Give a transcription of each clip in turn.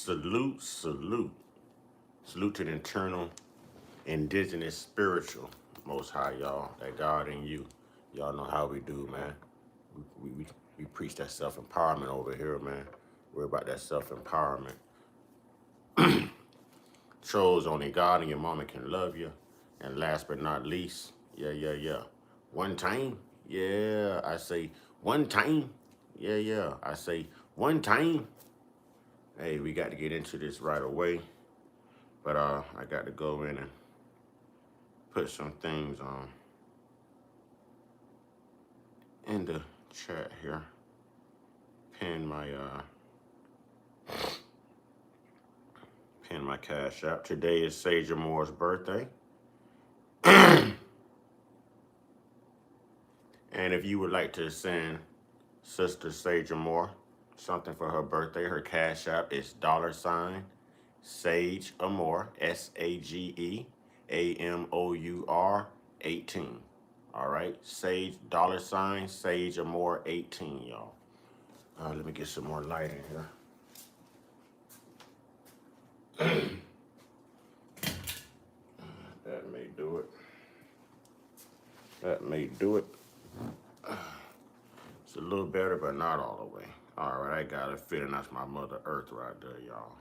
Salute, salute. Salute to the internal, indigenous, spiritual, most high, y'all. That God in you. Y'all know how we do, man. We preach that self-empowerment over here, man. We're about that self-empowerment. Shows only God and your mama can love you. And last but not least, yeah. One time, yeah, I say one time. Yeah, I say one time. Hey, we got to get into this right away. But I got to go in and put some things in the chat here. Pin my cash app. Today is Sage Moore's birthday. And if you would like to send Sister Sage Moore something for her birthday, her cash app is $Sage Amour, SAGE AMOUR 18. All right, Sage Sage Amour 18, y'all. Let me get some more light in here. That may do it. It's a little better, but not all the way. All right, I got a feeling that's my Mother Earth right there, y'all.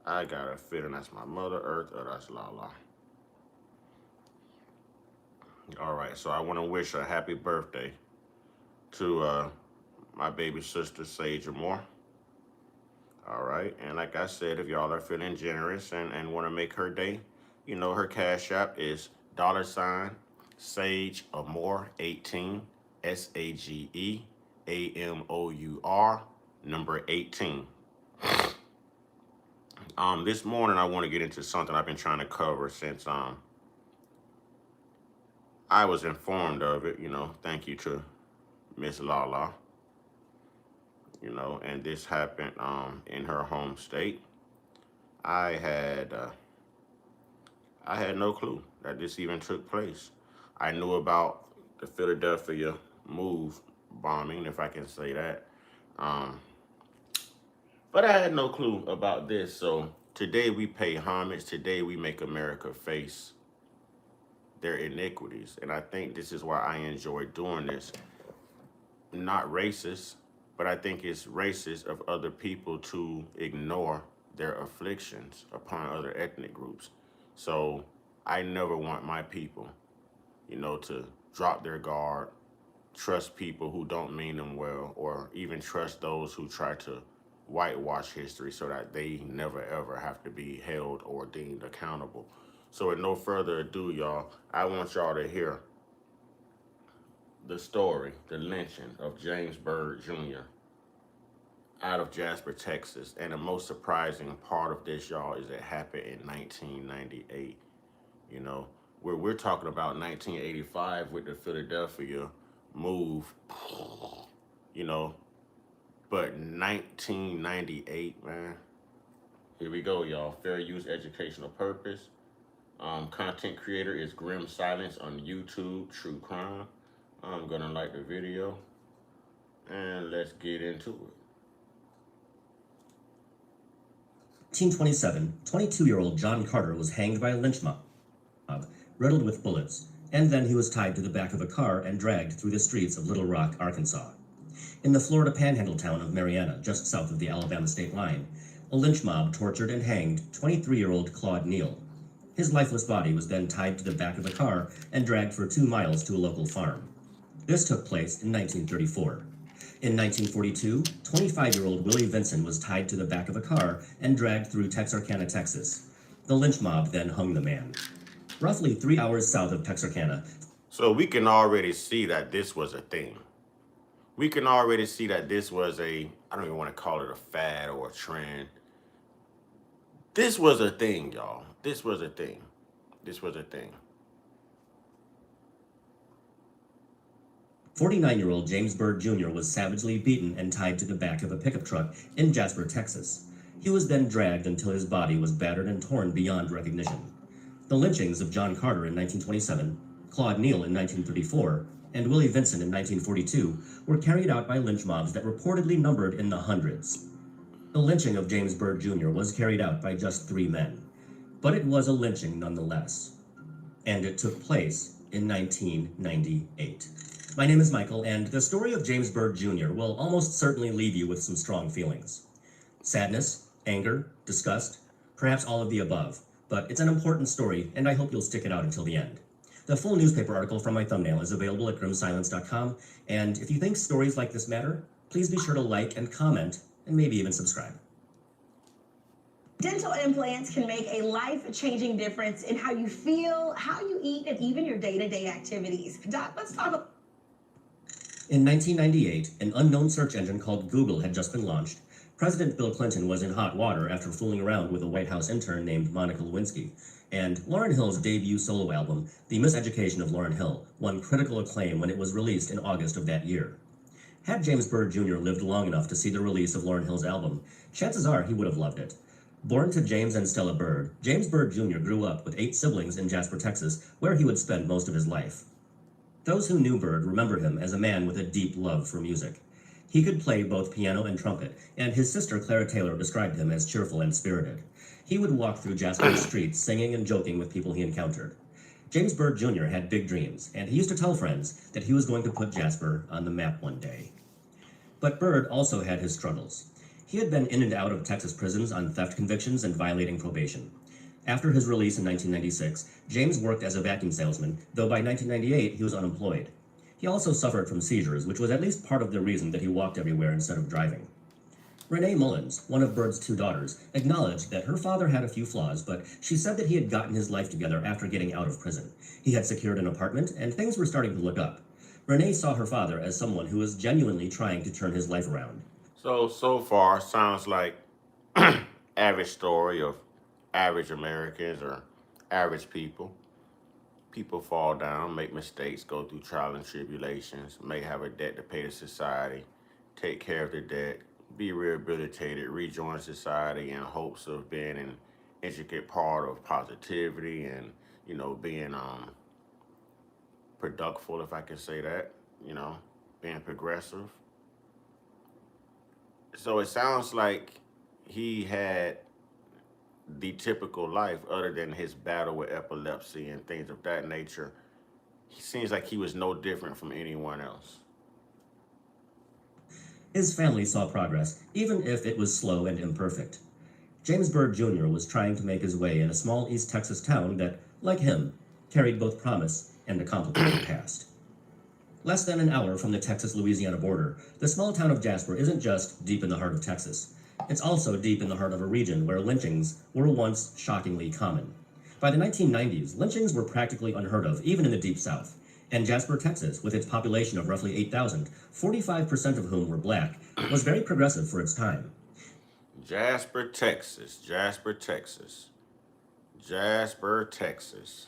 I got a feeling that's my Mother Earth, or that's Lala. All right, so I want to wish a happy birthday to my baby sister, Sage Moore. All right, and like I said, if y'all are feeling generous and want to make her day, you know, her cash app is $Sage Amour 18, SAGE AMOUR 18. This morning I want to get into something I've been trying to cover since I was informed of it, you know, thank you to Miss Lala. You know, and this happened in her home state. I had no clue that this even took place. I knew about the Philadelphia move bombing, if I can say that, but I had no clue about this. So today we pay homage. Today we make America face their iniquities, and I think this is why I enjoy doing this. Not racist, but I think it's racist of other people to ignore their afflictions upon other ethnic groups. So I never want my people, you know, to drop their guard, trust people who don't mean them well, or even trust those who try to whitewash history so that they never ever have to be held or deemed accountable. So with no further ado, y'all, I want y'all to hear the story, the lynching of James Byrd Jr. out of Jasper, Texas. And the most surprising part of this, y'all, is it happened in 1998. You know, we're talking about 1985 with the Philadelphia move, you know, but 1998, man. Here we go, y'all. Fair use, educational purpose. Content creator is Grim Silence on YouTube, True Crime. I'm gonna like the video, and let's get into it. 1927, 22-year-old John Carter was hanged by a lynch mob, riddled with bullets, and then he was tied to the back of a car and dragged through the streets of Little Rock, Arkansas. In the Florida panhandle town of Marianna, just south of the Alabama state line, a lynch mob tortured and hanged 23-year-old Claude Neal. His lifeless body was then tied to the back of a car and dragged for 2 miles to a local farm. This took place in 1934. In 1942, 25-year-old Willie Vinson was tied to the back of a car and dragged through Texarkana, Texas. The lynch mob then hung the man. Roughly 3 hours south of Texarkana. So we can already see that this was a thing. We can already see that this was I don't even want to call it a fad or a trend. This was a thing, y'all. This was a thing. 49-year-old James Byrd Jr. was savagely beaten and tied to the back of a pickup truck in Jasper, Texas. He was then dragged until his body was battered and torn beyond recognition. The lynchings of John Carter in 1927, Claude Neal in 1934, and Willie Vinson in 1942 were carried out by lynch mobs that reportedly numbered in the hundreds. The lynching of James Byrd Jr. was carried out by just 3 men, but it was a lynching nonetheless, and it took place in 1998. My name is Michael, and the story of James Byrd Jr. will almost certainly leave you with some strong feelings. Sadness, anger, disgust, perhaps all of the above, but it's an important story, and I hope you'll stick it out until the end. The full newspaper article from my thumbnail is available at grimsilence.com, and if you think stories like this matter, please be sure to like and comment, and maybe even subscribe. Dental implants can make a life-changing difference in how you feel, how you eat, and even your day-to-day activities. Doc, let's talk about... In 1998, an unknown search engine called Google had just been launched. President Bill Clinton was in hot water after fooling around with a White House intern named Monica Lewinsky, and Lauryn Hill's debut solo album, The Miseducation of Lauryn Hill, won critical acclaim when it was released in August of that year. Had James Byrd Jr. lived long enough to see the release of Lauryn Hill's album, chances are he would have loved it. Born to James and Stella Byrd, James Byrd Jr. grew up with 8 siblings in Jasper, Texas, where he would spend most of his life. Those who knew Byrd remember him as a man with a deep love for music. He could play both piano and trumpet, and his sister Clara Taylor described him as cheerful and spirited. He would walk through Jasper's streets singing and joking with people he encountered. James Byrd Jr. had big dreams, and he used to tell friends that he was going to put Jasper on the map one day. But Byrd also had his struggles. He had been in and out of Texas prisons on theft convictions and violating probation. After his release in 1996, James worked as a vacuum salesman, though by 1998 he was unemployed. He also suffered from seizures, which was at least part of the reason that he walked everywhere instead of driving. Renee Mullins, one of Byrd's 2 daughters, acknowledged that her father had a few flaws, but she said that he had gotten his life together after getting out of prison. He had secured an apartment, and things were starting to look up. Renee saw her father as someone who was genuinely trying to turn his life around. So far, sounds like average story of average Americans or average people. People fall down, make mistakes, go through trial and tribulations, may have a debt to pay to society, take care of the debt, be rehabilitated, rejoin society in hopes of being an intricate part of positivity and, being productive, if I can say that, being progressive. So it sounds like he had the typical life other than his battle with epilepsy and things of that nature. He seems like he was no different from anyone else. His family saw progress, even if it was slow and imperfect. James Byrd Jr. was trying to make his way in a small East Texas town that, like him, carried both promise and a complicated past. Less than an hour from the Texas-Louisiana border, the small town of Jasper isn't just deep in the heart of Texas. It's also deep in the heart of a region where lynchings were once shockingly common. By the 1990s, lynchings were practically unheard of, even in the Deep South. And Jasper, Texas, with its population of roughly 8,000, 45% of whom were black, was very progressive for its time. Jasper, Texas. Jasper, Texas. Jasper, Texas.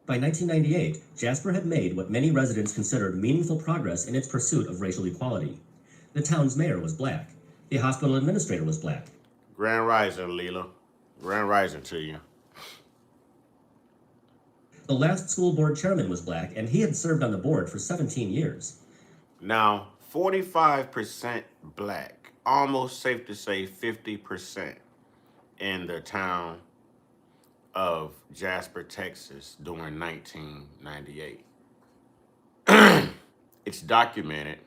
By 1998, Jasper had made what many residents considered meaningful progress in its pursuit of racial equality. The town's mayor was black. The hospital administrator was black. Grand Rising, Leela. Grand Rising to you. The last school board chairman was black, and he had served on the board for 17 years. Now, 45% black. Almost safe to say 50% in the town of Jasper, Texas during 1998. It's documented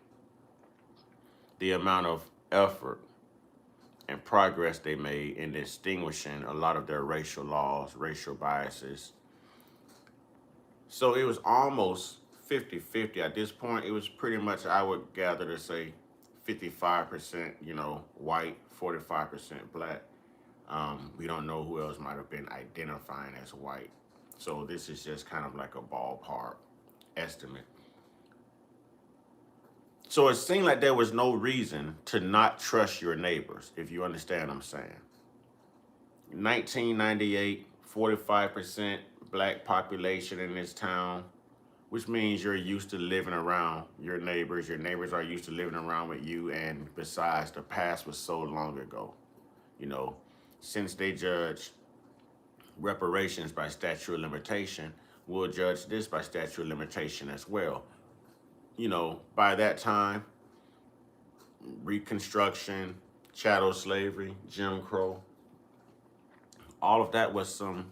the amount of effort and progress they made in extinguishing a lot of their racial laws, racial biases. So it was almost 50-50 at this point. It was pretty much, I would gather to say 55%, white, 45% black. We don't know who else might have been identifying as white. So this is just kind of like a ballpark estimate. So it seemed like there was no reason to not trust your neighbors, if you understand what I'm saying. 1998, 45% black population in this town, which means you're used to living around your neighbors. Your neighbors are used to living around with you. And besides, the past was so long ago. Since they judge reparations by statute of limitation, we'll judge this by statute of limitation as well. By that time, Reconstruction, chattel slavery, Jim Crow, all of that was some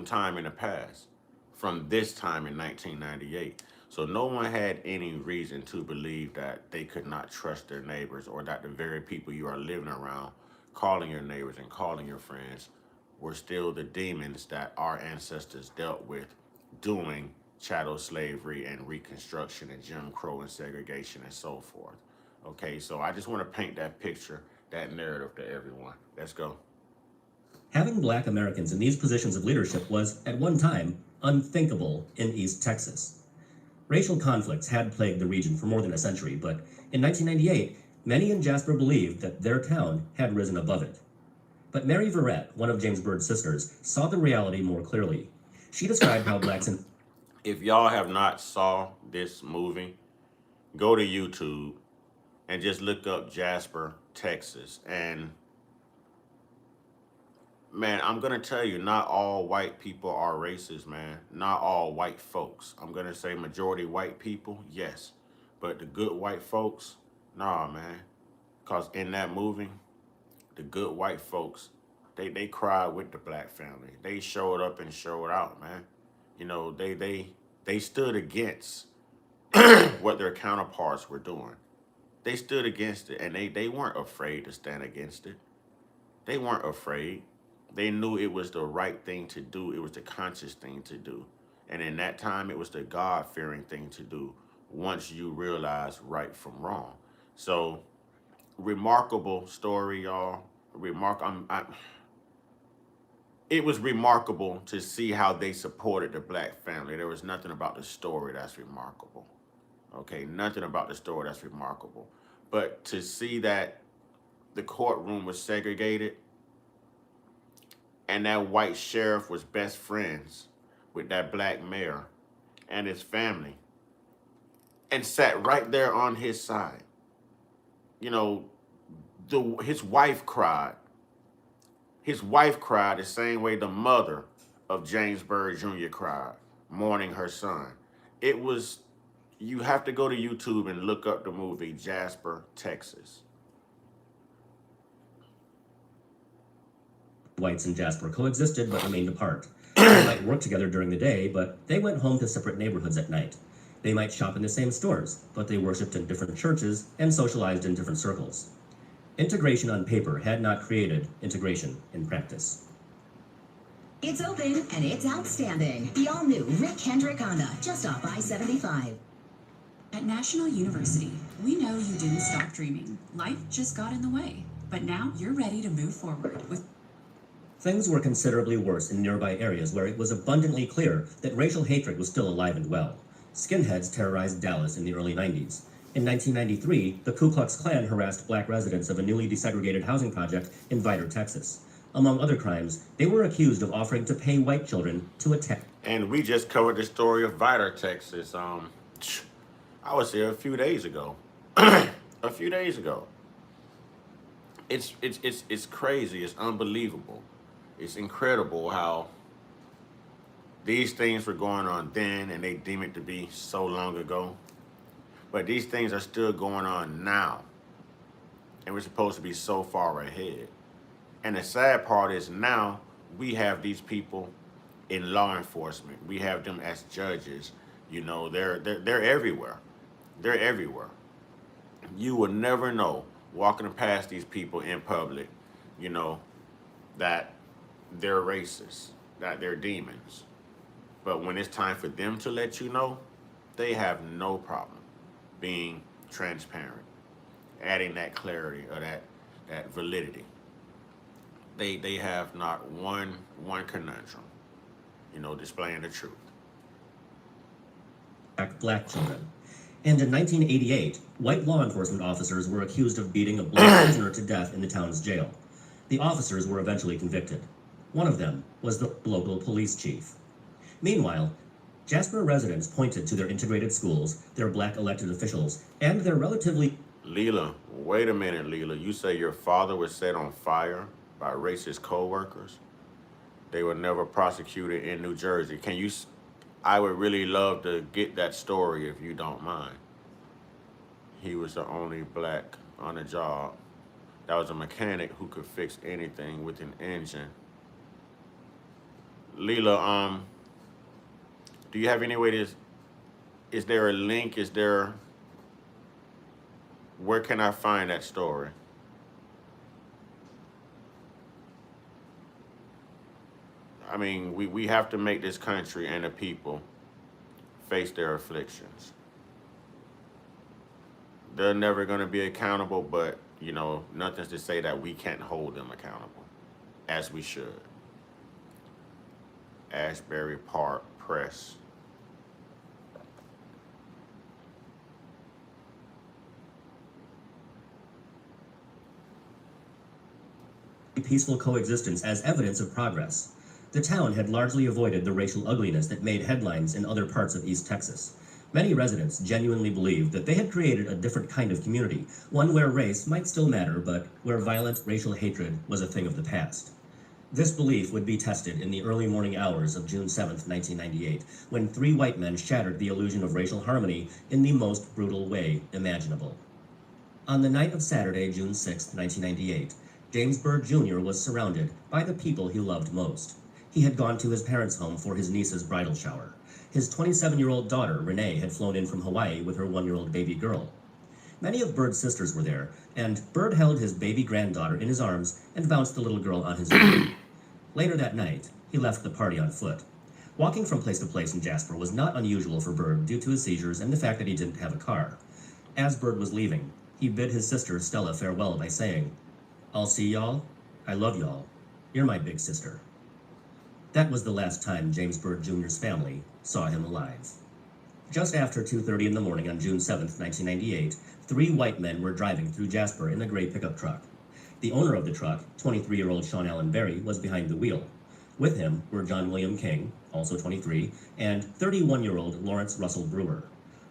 time in the past from this time in 1998. So no one had any reason to believe that they could not trust their neighbors, or that the very people you are living around, calling your neighbors and calling your friends, were still the demons that our ancestors dealt with doing chattel slavery and Reconstruction and Jim Crow and segregation and so forth. Okay, so I just want to paint that picture, that narrative to everyone. Let's go. Having black Americans in these positions of leadership was, at one time, unthinkable in East Texas. Racial conflicts had plagued the region for more than a century, but in 1998, many in Jasper believed that their town had risen above it. But Mary Verrett, one of James Byrd's sisters, saw the reality more clearly. She described how blacks in... If y'all have not saw this movie, go to YouTube and just look up Jasper, Texas. And man, I'm gonna tell you, not all white people are racist, man. Not all white folks. I'm gonna say majority white people, yes. But the good white folks, nah, man. Cause in that movie, the good white folks, they cried with the black family. They showed up and showed out, man. You know, they stood against what their counterparts were doing. They stood against it, and they weren't afraid to stand against it. They weren't afraid. They knew it was the right thing to do. It was the conscious thing to do. And in that time, it was the God-fearing thing to do once you realize right from wrong. So, remarkable story, y'all. It was remarkable to see how they supported the black family. There was nothing about the story that's remarkable. Okay, nothing about the story that's remarkable. But to see that the courtroom was segregated, and that white sheriff was best friends with that black mayor and his family, and sat right there on his side. You know, his wife cried. His wife cried the same way the mother of James Byrd Jr. cried, mourning her son. It was, you have to go to YouTube and look up the movie Jasper, Texas. Whites in Jasper coexisted but remained apart. They might work together during the day, but they went home to separate neighborhoods at night. They might shop in the same stores, but they worshipped in different churches and socialized in different circles. Integration on paper had not created integration in practice. It's open and it's outstanding. The all-new Rick Hendrick Honda, just off I-75. At National University, we know you didn't stop dreaming. Life just got in the way. But now you're ready to move forward with... Things were considerably worse in nearby areas where it was abundantly clear that racial hatred was still alive and well. Skinheads terrorized Dallas in the early 90s. In 1993, the Ku Klux Klan harassed black residents of a newly desegregated housing project in Vidor, Texas. Among other crimes, they were accused of offering to pay white children to attack. And we just covered the story of Vidor, Texas. I was there a few days ago. A few days ago. It's crazy. It's unbelievable. It's incredible how these things were going on then, and they deem it to be so long ago. But these things are still going on now. And we're supposed to be so far ahead. And the sad part is now we have these people in law enforcement. We have them as judges. You know, they're everywhere. They're everywhere. You will never know, walking past these people in public, you know, that they're racist, that they're demons. But when it's time for them to let you know, they have no problem being transparent, adding that clarity or that validity. They have not one conundrum, you know, displaying the truth. Black children. And in 1988, white law enforcement officers were accused of beating a black prisoner to death in the town's jail. The officers were eventually convicted. One of them was the local police chief. Meanwhile, Jasper residents pointed to their integrated schools, their black elected officials, and their relatively... Leela, wait a minute, Leela. You say your father was set on fire by racist co-workers? They were never prosecuted in New Jersey. Can you... I would really love to get that story if you don't mind. He was the only black on the job. that was a mechanic who could fix anything with an engine. Leela, do you have any way to, is there a link? Is there, where can I find that story? I mean, we have to make this country and the people face their afflictions. They're never going to be accountable, but, you know, nothing's to say that we can't hold them accountable, as we should. Ashbury Park Press. Peaceful coexistence as evidence of progress. The town had largely avoided the racial ugliness that made headlines in other parts of East Texas. Many residents genuinely believed that they had created a different kind of community, one where race might still matter, but where violent racial hatred was a thing of the past. This belief would be tested in the early morning hours of June 7, 1998, when 3 white men shattered the illusion of racial harmony in the most brutal way imaginable. On the night of Saturday, June 6, 1998, James Byrd Jr. was surrounded by the people he loved most. He had gone to his parents' home for his niece's bridal shower. His 27-year-old daughter, Renee, had flown in from Hawaii with her 1-year-old baby girl. Many of Byrd's sisters were there, and Byrd held his baby granddaughter in his arms and bounced the little girl on his knee. Later that night, he left the party on foot. Walking from place to place in Jasper was not unusual for Byrd due to his seizures and the fact that he didn't have a car. As Byrd was leaving, he bid his sister Stella farewell by saying, "I'll see y'all. I love y'all. You're my big sister." That was the last time James Byrd Jr.'s family saw him alive. Just after 2:30 in the morning on June 7, 1998, 3 white men were driving through Jasper in a gray pickup truck. The owner of the truck, 23-year-old Sean Allen Berry, was behind the wheel. With him were John William King, also 23, and 31-year-old Lawrence Russell Brewer.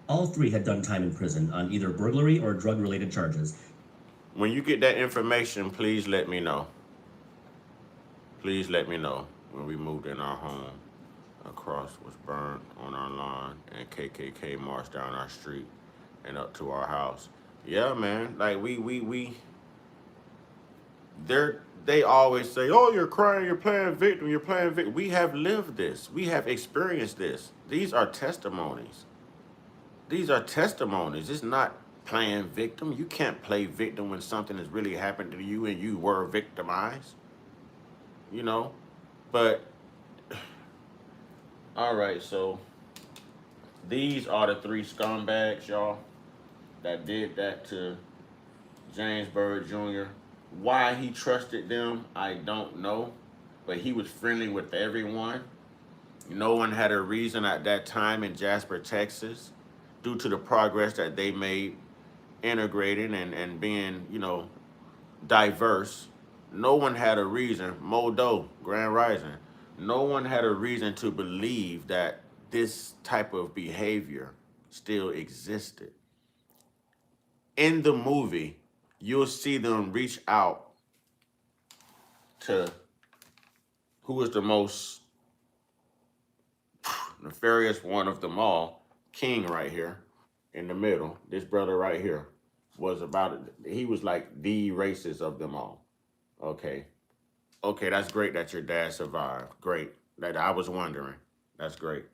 All 3 had done time in prison on either burglary or drug-related charges. When you get that information, please let me know. Please let me know. When we moved in our home, a cross was burned on our lawn and KKK marched down our street and up to our house. Yeah, man. Like they always say, "Oh, you're crying, you're playing victim, you're playing victim." We have lived this. We have experienced this. These are testimonies. These are testimonies. It's not playing victim. You can't play victim when something has really happened to you and you were victimized. You know? But, all right, so these are the 3 scumbags, y'all, that did that to James Byrd Jr. Why he trusted them, I don't know, but he was friendly with everyone. No one had a reason at that time in Jasper, Texas, due to the progress that they made integrating and being, you know, diverse. No one had a reason, Modo, Grand Rising, no one had a reason to believe that this type of behavior still existed. In the movie, you'll see them reach out to who is the most nefarious one of them all, King right here in the middle. This brother right here was he was like the racist of them all. Okay, that's great that your dad survived. Great. That I was wondering. That's great.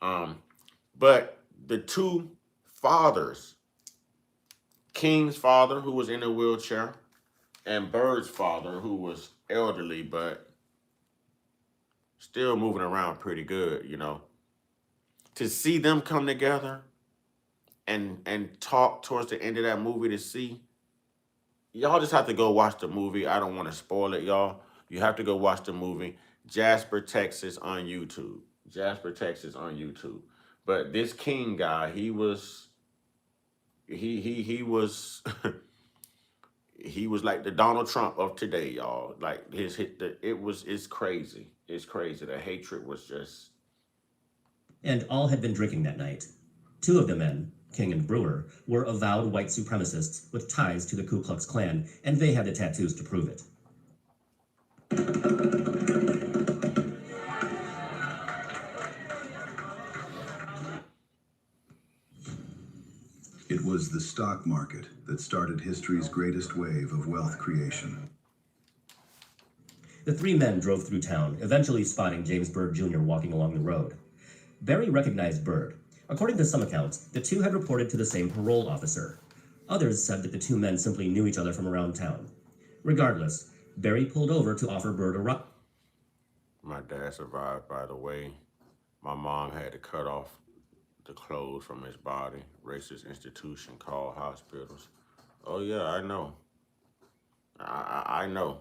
But the 2 fathers, King's father, who was in a wheelchair, and Byrd's father, who was elderly, but still moving around pretty good, you know. To see them come together and talk towards the end of that movie, to see, y'all just have to go watch the movie. I don't want to spoil it, y'all. You have to go watch the movie. Jasper, Texas on YouTube. Jasper, Texas on YouTube. But this King guy, he was he was like the Donald Trump of today, y'all. Like it's crazy. It's crazy. The hatred was just. And all had been drinking that night. 2 of the men, King and Brewer, were avowed white supremacists with ties to the Ku Klux Klan, and they had the tattoos to prove it. In It was the stock market that started history's greatest wave of wealth creation. The three men drove through town, eventually spotting James Byrd Jr. walking along the road. Barry recognized Byrd. According to some accounts, the two had reported to the same parole officer. Others said that the two men simply knew each other from around town. Regardless, Barry pulled over to offer Byrd a ride. My dad survived, by the way. My mom had to cut off the clothes from his body. Racist institution called hospitals. Oh yeah, I know. I know.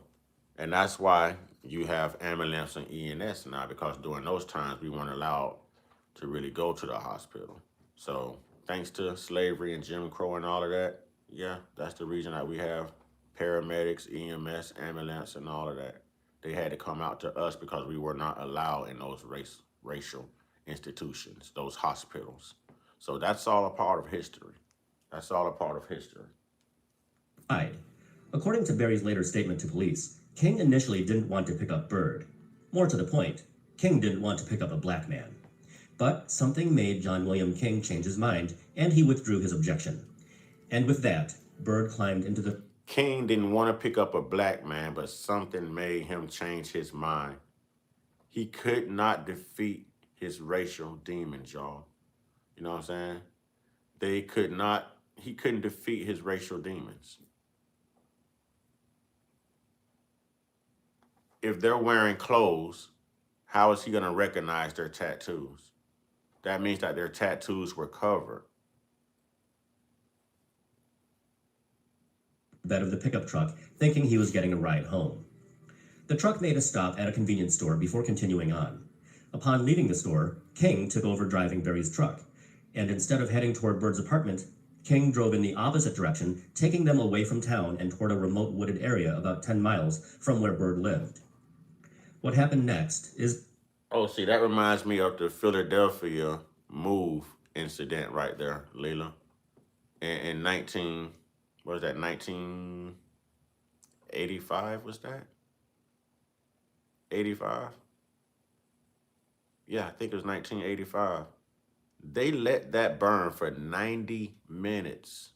And that's why you have ambulance and ENS now, because during those times we weren't allowed to really go to the hospital. So thanks to slavery and Jim Crow and all of that, yeah, that's the reason that we have paramedics, EMS, ambulance, and all of that. They had to come out to us because we were not allowed in those racial institutions, those hospitals. So that's all a part of history. That's all a part of history. According to Barry's later statement to police, King initially didn't want to pick up Byrd. More to the point, King didn't want to pick up a black man. But something made John William King change his mind, and he withdrew his objection. And with that, Byrd climbed into the... King didn't want to pick up a black man, but something made him change his mind. He could not defeat his racial demons, y'all. You know what I'm saying? He couldn't defeat his racial demons. If they're wearing clothes, how is he going to recognize their tattoos? That means that their tattoos were covered. Bed of the pickup truck, thinking he was getting a ride home. The truck made a stop at a convenience store before continuing on. Upon leaving the store, King took over driving Barry's truck, and instead of heading toward Byrd's apartment, King drove in the opposite direction, taking them away from town and toward a remote wooded area about 10 miles from where Byrd lived. What happened next is... Oh, see, that reminds me of the Philadelphia move incident right there, Leila. In 1985 was that? 85? Yeah, I think it was 1985. They let that burn for 90 minutes.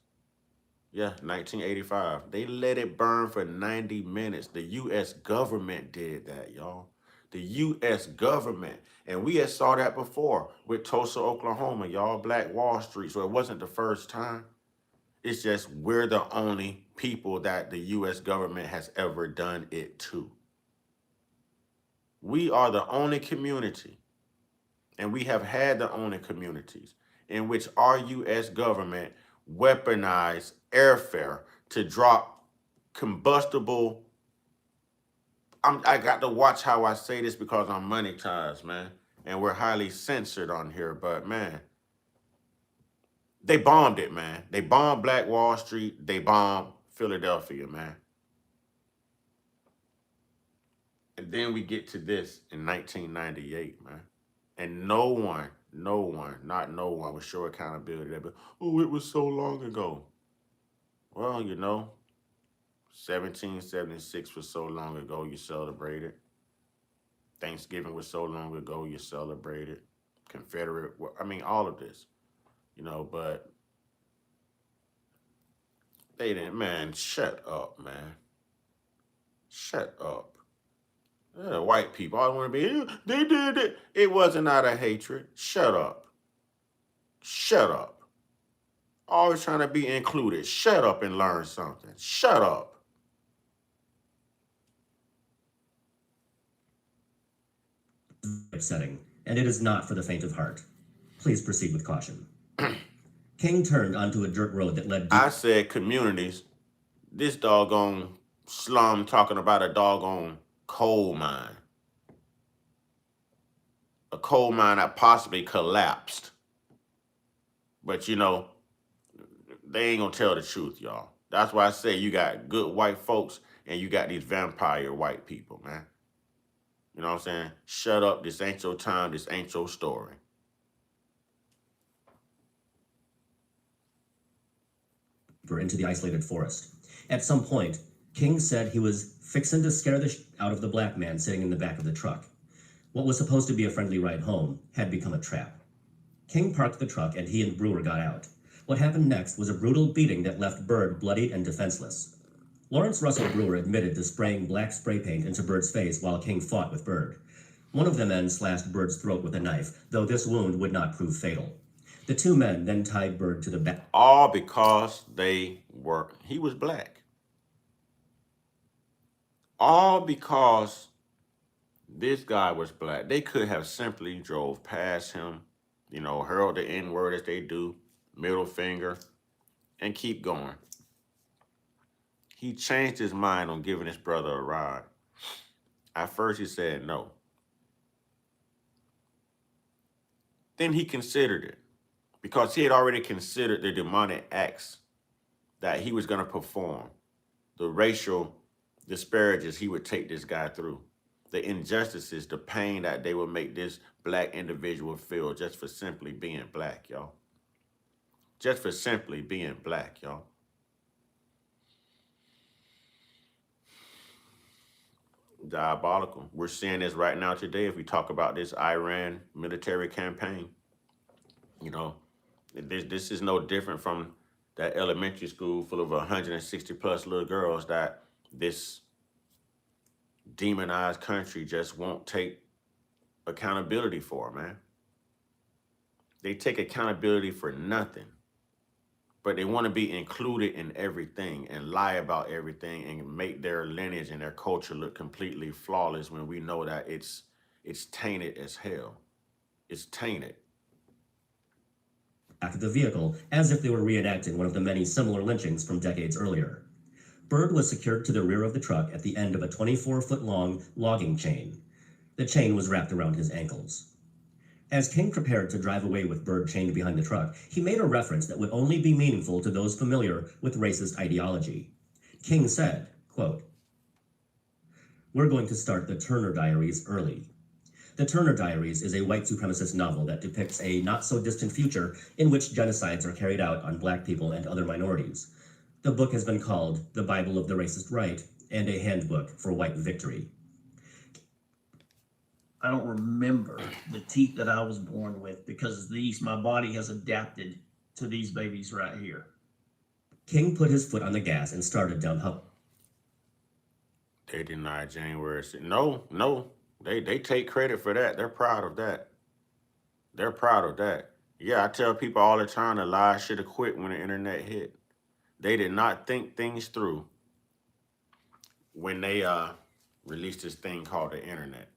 Yeah, 1985. They let it burn for 90 minutes. The U.S. government did that, y'all. The U.S. government. And we had saw that before with Tulsa, Oklahoma, y'all, Black Wall Street. So it wasn't the first time. It's just we're the only people that the U.S. government has ever done it to. We are the only community, and we have had the only communities in which our U.S. government weaponized airfare to drop combustible. I got to watch how I say this because I'm monetized, man, and we're highly censored on here, but man, they bombed it, man. They bombed Black Wall Street. They bombed Philadelphia, man. And then we get to this in 1998, man. And no one would show accountability. They'd be, oh, it was so long ago. Well, you know, 1776 was so long ago, you celebrated. Thanksgiving was so long ago, you celebrated. Confederate, I mean, all of this, you know, but they didn't, man, shut up, man. Shut up. Yeah, white people, I want to be, they did it. It wasn't out of hatred. Shut up. Shut up. Always trying to be included. Shut up and learn something. Shut up. Upsetting, and it is not for the faint of heart. Please proceed with caution. King turned onto a dirt road that led... I said communities. This doggone slum talking about a doggone coal mine. A coal mine that possibly collapsed. But, you know, they ain't gonna tell the truth, y'all. That's why I say you got good white folks and you got these vampire white people, man. You know what I'm saying? Shut up. This ain't your time. This ain't your story. Into the isolated forest. At some point, King said he was fixing to scare the out of the black man sitting in the back of the truck. What was supposed to be a friendly ride home had become a trap. King parked the truck and he and Brewer got out. While What happened next was a brutal beating that left Byrd bloodied and defenseless. Lawrence Russell Brewer admitted to spraying black spray paint into Byrd's face while King fought with Byrd. One of the men slashed Byrd's throat with a knife, though this wound would not prove fatal. The two men then tied Byrd to the back. All because he was black. All because this guy was black. They could have simply drove past him, hurled the N-word as they do, middle finger, and keep going. He changed his mind on giving his brother a ride. At first he said no. Then he considered it because he had already considered the demonic acts that he was going to perform, the racial disparages he would take this guy through, the injustices, the pain that they would make this black individual feel just for simply being black, y'all. Just for simply being black, y'all. Diabolical. We're seeing this right now today if we talk about this Iran military campaign. This is no different from that elementary school full of 160 plus little girls that this demonized country just won't take accountability for, man. They take accountability for nothing, but they want to be included in everything and lie about everything and make their lineage and their culture look completely flawless when we know that it's tainted as hell. It's tainted. Back of the vehicle, as if they were reenacting one of the many similar lynchings from decades earlier. Byrd was secured to the rear of the truck at the end of a 24-foot-long logging chain. The chain was wrapped around his ankles. As King prepared to drive away with Byrd chained behind the truck, he made a reference that would only be meaningful to those familiar with racist ideology. King said, quote, "We're going to start the Turner Diaries early." The Turner Diaries is a white supremacist novel that depicts a not-so-distant future in which genocides are carried out on black people and other minorities. The book has been called The Bible of the Racist Right and a handbook for white victory. I don't remember the teeth that I was born with because my body has adapted to these babies right here. King put his foot on the gas and started down They denied January 6th. No. They take credit for that. They're proud of that. They're proud of that. Yeah, I tell people all the time the lie should have quit when the internet hit. They did not think things through when they released this thing called the internet.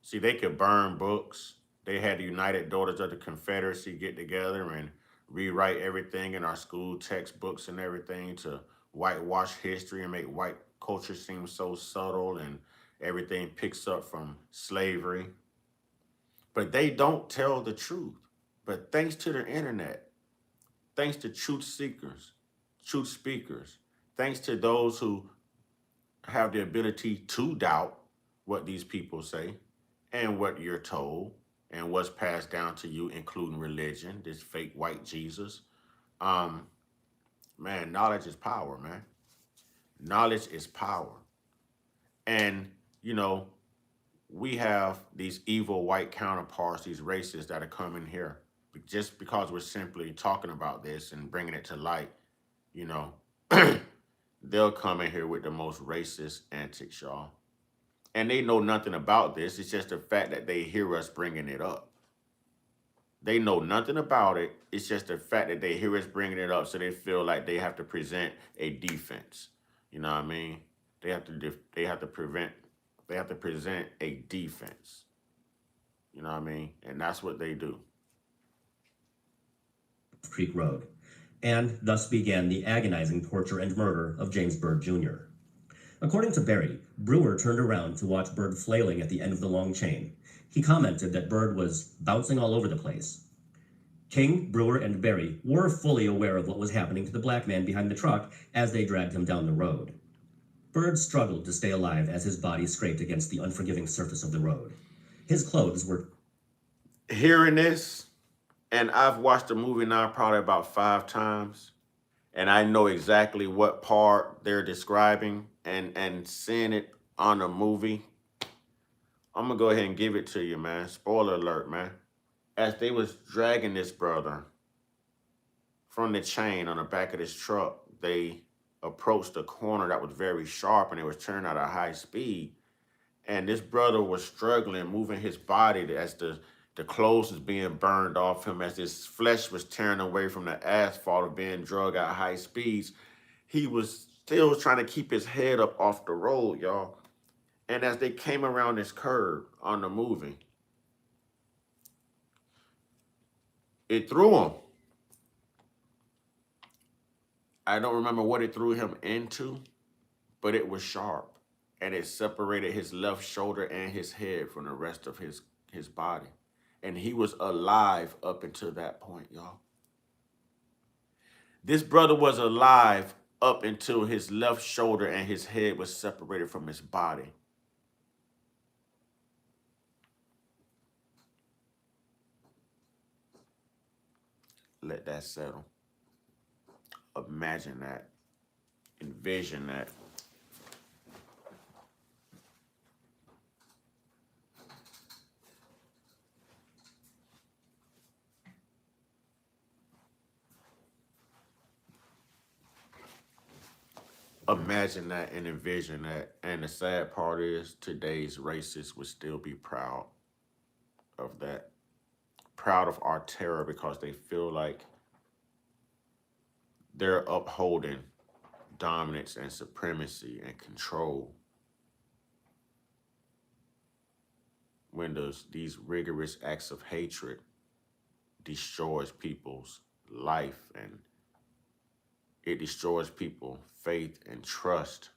See, they could burn books. They had the United Daughters of the Confederacy get together and rewrite everything in our school textbooks and everything to whitewash history and make white culture seem so subtle and everything picks up from slavery. But they don't tell the truth. But thanks to the internet, thanks to truth seekers, truth speakers, thanks to those who have the ability to doubt what these people say and what you're told and what's passed down to you, including religion, this fake white Jesus. Man, knowledge is power, man. Knowledge is power. And, we have these evil white counterparts, these racists that are coming here. Just because we're simply talking about this and bringing it to light, they'll come in here with the most racist antics, y'all. And they know nothing about this. It's just the fact that they hear us bringing it up. They know nothing about it. It's just the fact that they hear us bringing it up, so they feel like they have to present a defense. You know what I mean? They have to present a defense. You know what I mean? And that's what they do. Creek Road, and thus began the agonizing torture and murder of James Byrd Jr. According to Barry, Brewer turned around to watch Byrd flailing at the end of the long chain. He commented that Byrd was bouncing all over the place. King, Brewer, and Barry were fully aware of what was happening to the black man behind the truck as they dragged him down the road. Byrd struggled to stay alive as his body scraped against the unforgiving surface of the road. His clothes were... Hearing this, and I've watched the movie now probably about 5 times, and I know exactly what part they're describing, and seeing it on the movie, I'm going to go ahead and give it to you, man. Spoiler alert, man. As they was dragging this brother from the chain on the back of this truck. They approached a corner that was very sharp and it was turning at a high speed. And this brother was struggling, moving his body as the clothes was being burned off him, as his flesh was tearing away from the asphalt of being drug at high speeds. He was still trying to keep his head up off the road, y'all. And as they came around this curve on the movie, it threw him. I don't remember what it threw him into, but it was sharp. And it separated his left shoulder and his head from the rest of his body. And he was alive up until that point, y'all. This brother was alive up until his left shoulder and his head was separated from his body. Let that settle. Imagine that. Envision that. Imagine that and envision that. And the sad part is today's racists would still be proud of that. Proud of our terror because they feel like they're upholding dominance and supremacy and control. When these rigorous acts of hatred destroys people's life and it destroys people's faith and trust.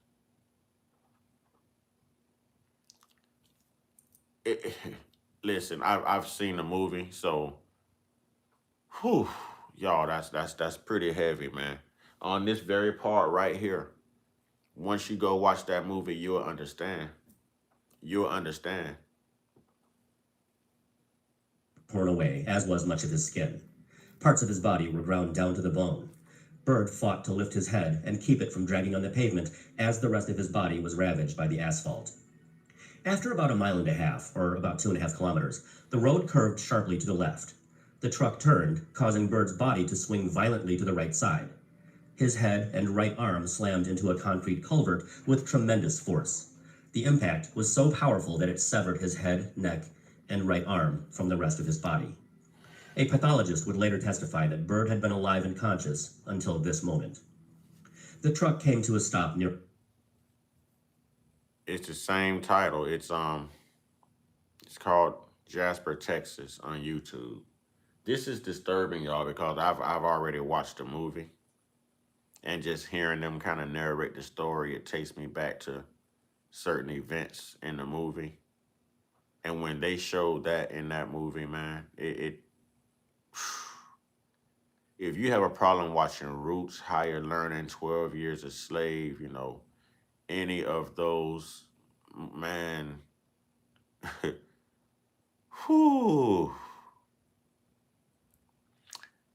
Listen, I've seen the movie, so whew, y'all, that's pretty heavy, man. On this very part right here, once you go watch that movie, you'll understand. You'll understand. Torn away, as was much of his skin. Parts of his body were ground down to the bone. Byrd fought to lift his head and keep it from dragging on the pavement as the rest of his body was ravaged by the asphalt. After about 1.5 miles, or about 2.5 kilometers, the road curved sharply to the left. The truck turned, causing Byrd's body to swing violently to the right side. His head and right arm slammed into a concrete culvert with tremendous force. The impact was so powerful that it severed his head, neck, and right arm from the rest of his body. A pathologist would later testify that Byrd had been alive and conscious until this moment. The truck came to a stop near... It's the same title. It's called Jasper, Texas on YouTube. This is disturbing, y'all, because I've already watched the movie. And just hearing them kind of narrate the story, it takes me back to certain events in the movie. And when they showed that in that movie, man, if you have a problem watching Roots, Higher Learning, 12 Years a Slave, you know, any of those, man, whew.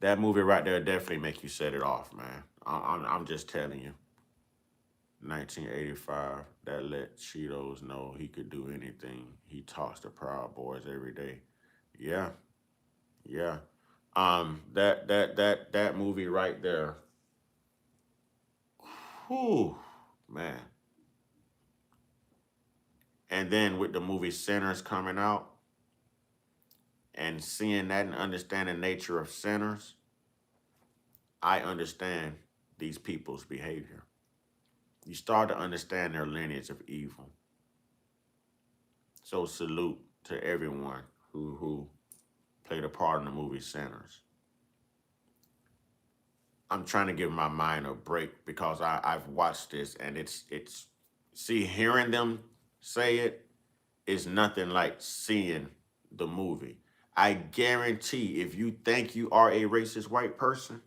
That movie right there definitely make you set it off, man. I'm just telling you. 1985, that let Cheetos know he could do anything. He talks to Proud Boys every day. Yeah. That movie right there. Whew, man. And then with the movie Sinners coming out and seeing that and understanding the nature of sinners, I understand these people's behavior. You start to understand their lineage of evil. So salute to everyone who played a part in the movie Sinners. I'm trying to give my mind a break because I've watched this and it's hearing them say it is nothing like seeing the movie. I guarantee if you think you are a racist white person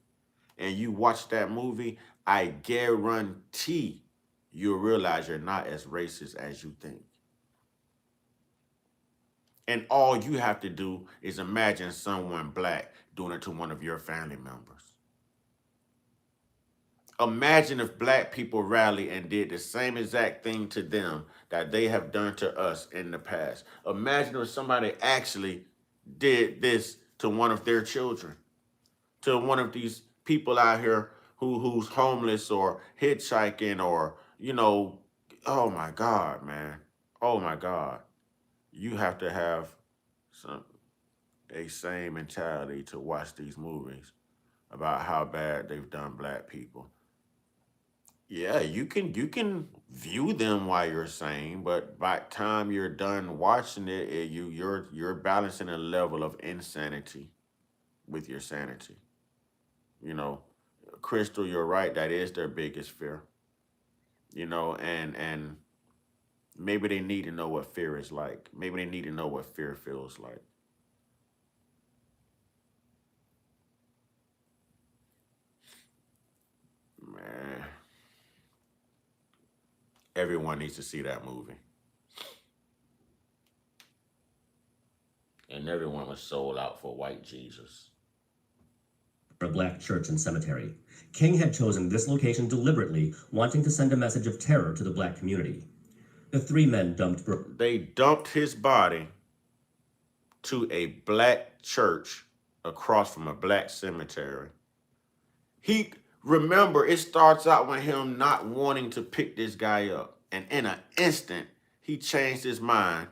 and you watch that movie, I guarantee you'll realize you're not as racist as you think. And all you have to do is imagine someone black doing it to one of your family members. Imagine if black people rallied and did the same exact thing to them that they have done to us in the past. Imagine if somebody actually did this to one of their children, to one of these people out here who's homeless or hitchhiking or, oh my God, man. Oh my God. You have to have some a same mentality to watch these movies about how bad they've done black people. Yeah, you can view them while you're sane, but by the time you're done watching it, you're balancing a level of insanity with your sanity. You know, Crystal, you're right. That is their biggest fear. And maybe they need to know what fear is like. Maybe they need to know what fear feels like. Man, everyone needs to see that movie. And everyone was sold out for white Jesus. A black church and cemetery. King had chosen this location deliberately, wanting to send a message of terror to the black community. The three men dumped Byrd. They dumped his body to a black church across from a black cemetery. Remember, it starts out with him not wanting to pick this guy up. And in an instant, he changed his mind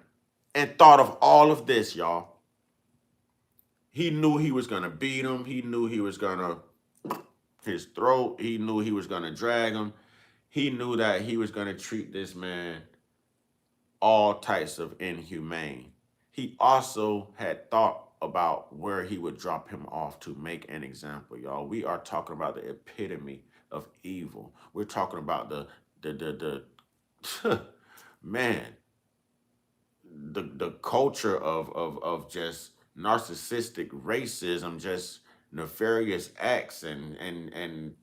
and thought of all of this, y'all. He knew he was going to beat him. He knew he was going to his throat. He knew he was going to drag him. He knew that he was going to treat this man all types of inhumane. He also had thought about where he would drop him off to make an example, y'all. We are talking about the epitome of evil. We're talking about the man, the culture of just narcissistic racism, just nefarious acts, and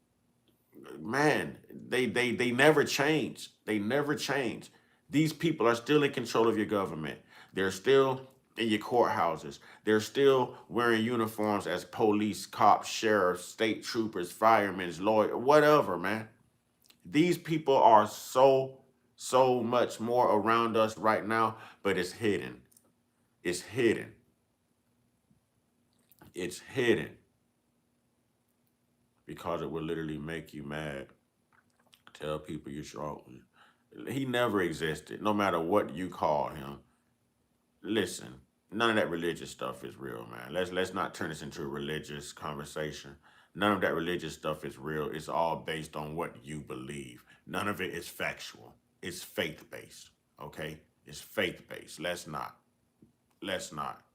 man, they never change. They never change. These people are still in control of your government. They're still in your courthouses. They're still wearing uniforms as police, cops, sheriffs, state troopers, firemen, lawyers, whatever, man. These people are so much more around us right now, but it's hidden. It's hidden. It's hidden. Because it will literally make you mad. Tell people you're strong. He never existed, no matter what you call him. Listen, none of that religious stuff is real, man. Let's not turn this into a religious conversation. None of that religious stuff is real. It's all based on what you believe. None of it is factual. It's faith-based, okay? It's faith-based. Let's not.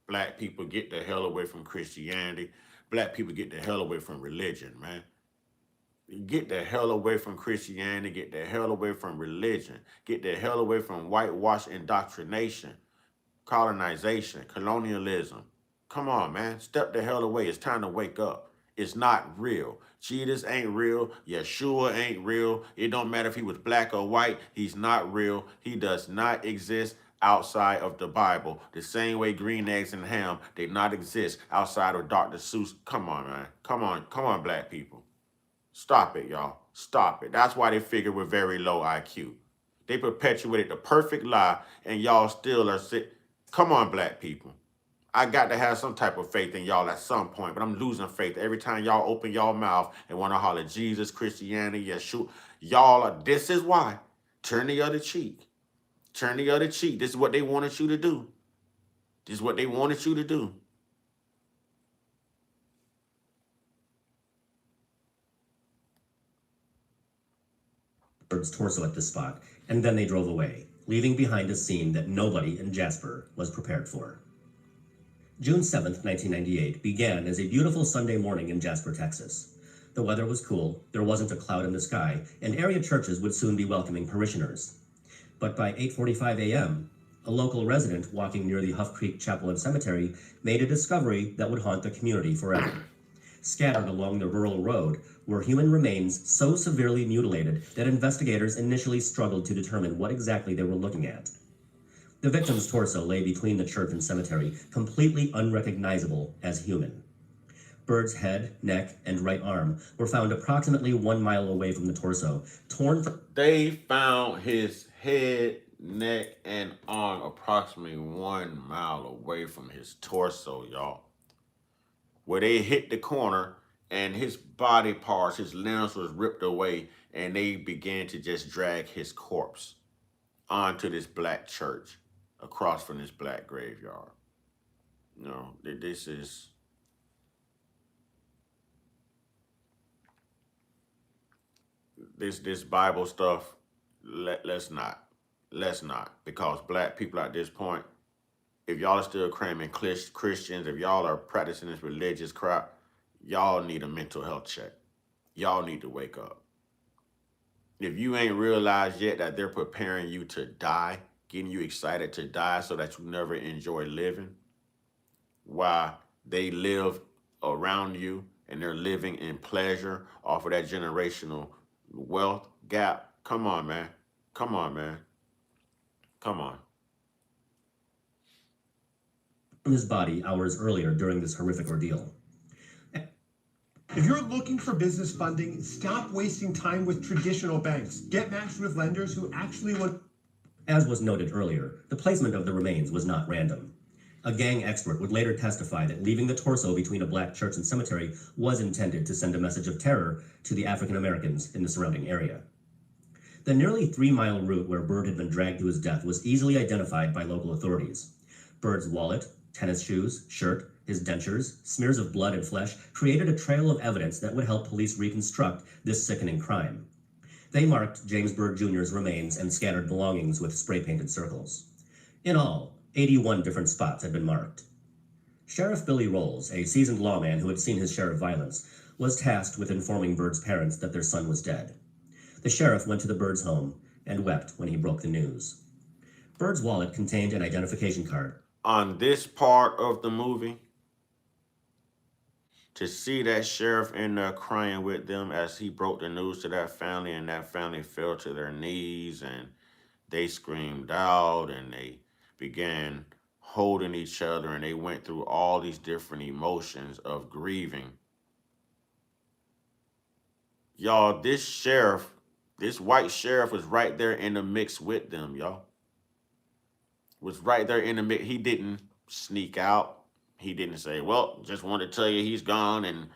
Black people, get the hell away from Christianity. Black people, get the hell away from religion, man. Get the hell away from Christianity. Get the hell away from religion. Get the hell away from whitewash indoctrination, colonization, colonialism. Come on, man. Step the hell away. It's time to wake up. It's not real. Jesus ain't real. Yeshua ain't real. It don't matter if he was black or white. He's not real. He does not exist outside of the Bible. The same way green eggs and ham did not exist outside of Dr. Seuss. Come on, man. Come on, black people. Stop it, y'all. Stop it. That's why they figure we're very low IQ. They perpetuated the perfect lie, and y'all still are sick. Come on, black people. I got to have some type of faith in y'all at some point, but I'm losing faith every time y'all open y'all mouth and want to holler Jesus, Christianity, Yeshua. This is why. Turn the other cheek. Turn the other cheek. This is what they wanted you to do. This is what they wanted you to do. Byrd's torso at this spot, and then they drove away, leaving behind a scene that nobody in Jasper was prepared for. June 7th, 1998 began as a beautiful Sunday morning in Jasper, Texas. The weather was cool, there wasn't a cloud in the sky, and area churches would soon be welcoming parishioners. But by 8:45 a.m., a local resident walking near the Huff Creek Chapel and Cemetery made a discovery that would haunt the community forever. Scattered along the rural road were human remains so severely mutilated that investigators initially struggled to determine what exactly they were looking at. The victim's torso lay between the church and cemetery, completely unrecognizable as human. Byrd's head, neck, and right arm were found approximately 1 mile away from the torso, torn from... They found his head, neck, and arm approximately 1 mile away from his torso, y'all. Where they hit the corner and his body parts, his limbs was ripped away, and they began to just drag his corpse onto this black church across from this black graveyard. You know, this is this Bible stuff. Let's not, because black people at this point, if y'all are still claiming Christians, if y'all are practicing this religious crap, y'all need a mental health check. Y'all need to wake up. If you ain't realized yet that they're preparing you to die, getting you excited to die so that you never enjoy living, while they live around you and they're living in pleasure off of that generational wealth gap, come on, man. Come on, man. Come on. From his body hours earlier during this horrific ordeal. If you're looking for business funding, stop wasting time with traditional banks. Get matched with lenders who actually want. As was noted earlier, the placement of the remains was not random. A gang expert would later testify that leaving the torso between a black church and cemetery was intended to send a message of terror to the African Americans in the surrounding area. The nearly 3-mile route where Byrd had been dragged to his death was easily identified by local authorities. Byrd's wallet, tennis shoes, shirt, his dentures, smears of blood and flesh created a trail of evidence that would help police reconstruct this sickening crime. They marked James Byrd Jr.'s remains and scattered belongings with spray-painted circles. In all, 81 different spots had been marked. Sheriff Billy Rolls, a seasoned lawman who had seen his share of violence, was tasked with informing Byrd's parents that their son was dead. The sheriff went to the Byrd's home and wept when he broke the news. Byrd's wallet contained an identification card. On this part of the movie, to see that sheriff in there crying with them as he broke the news to that family, and that family fell to their knees and they screamed out and they began holding each other and they went through all these different emotions of grieving. Y'all, this sheriff, this white sheriff was right there in the mix with them, y'all. Was right there in the mix. He didn't sneak out. He didn't say, well, just wanted to tell you he's gone. And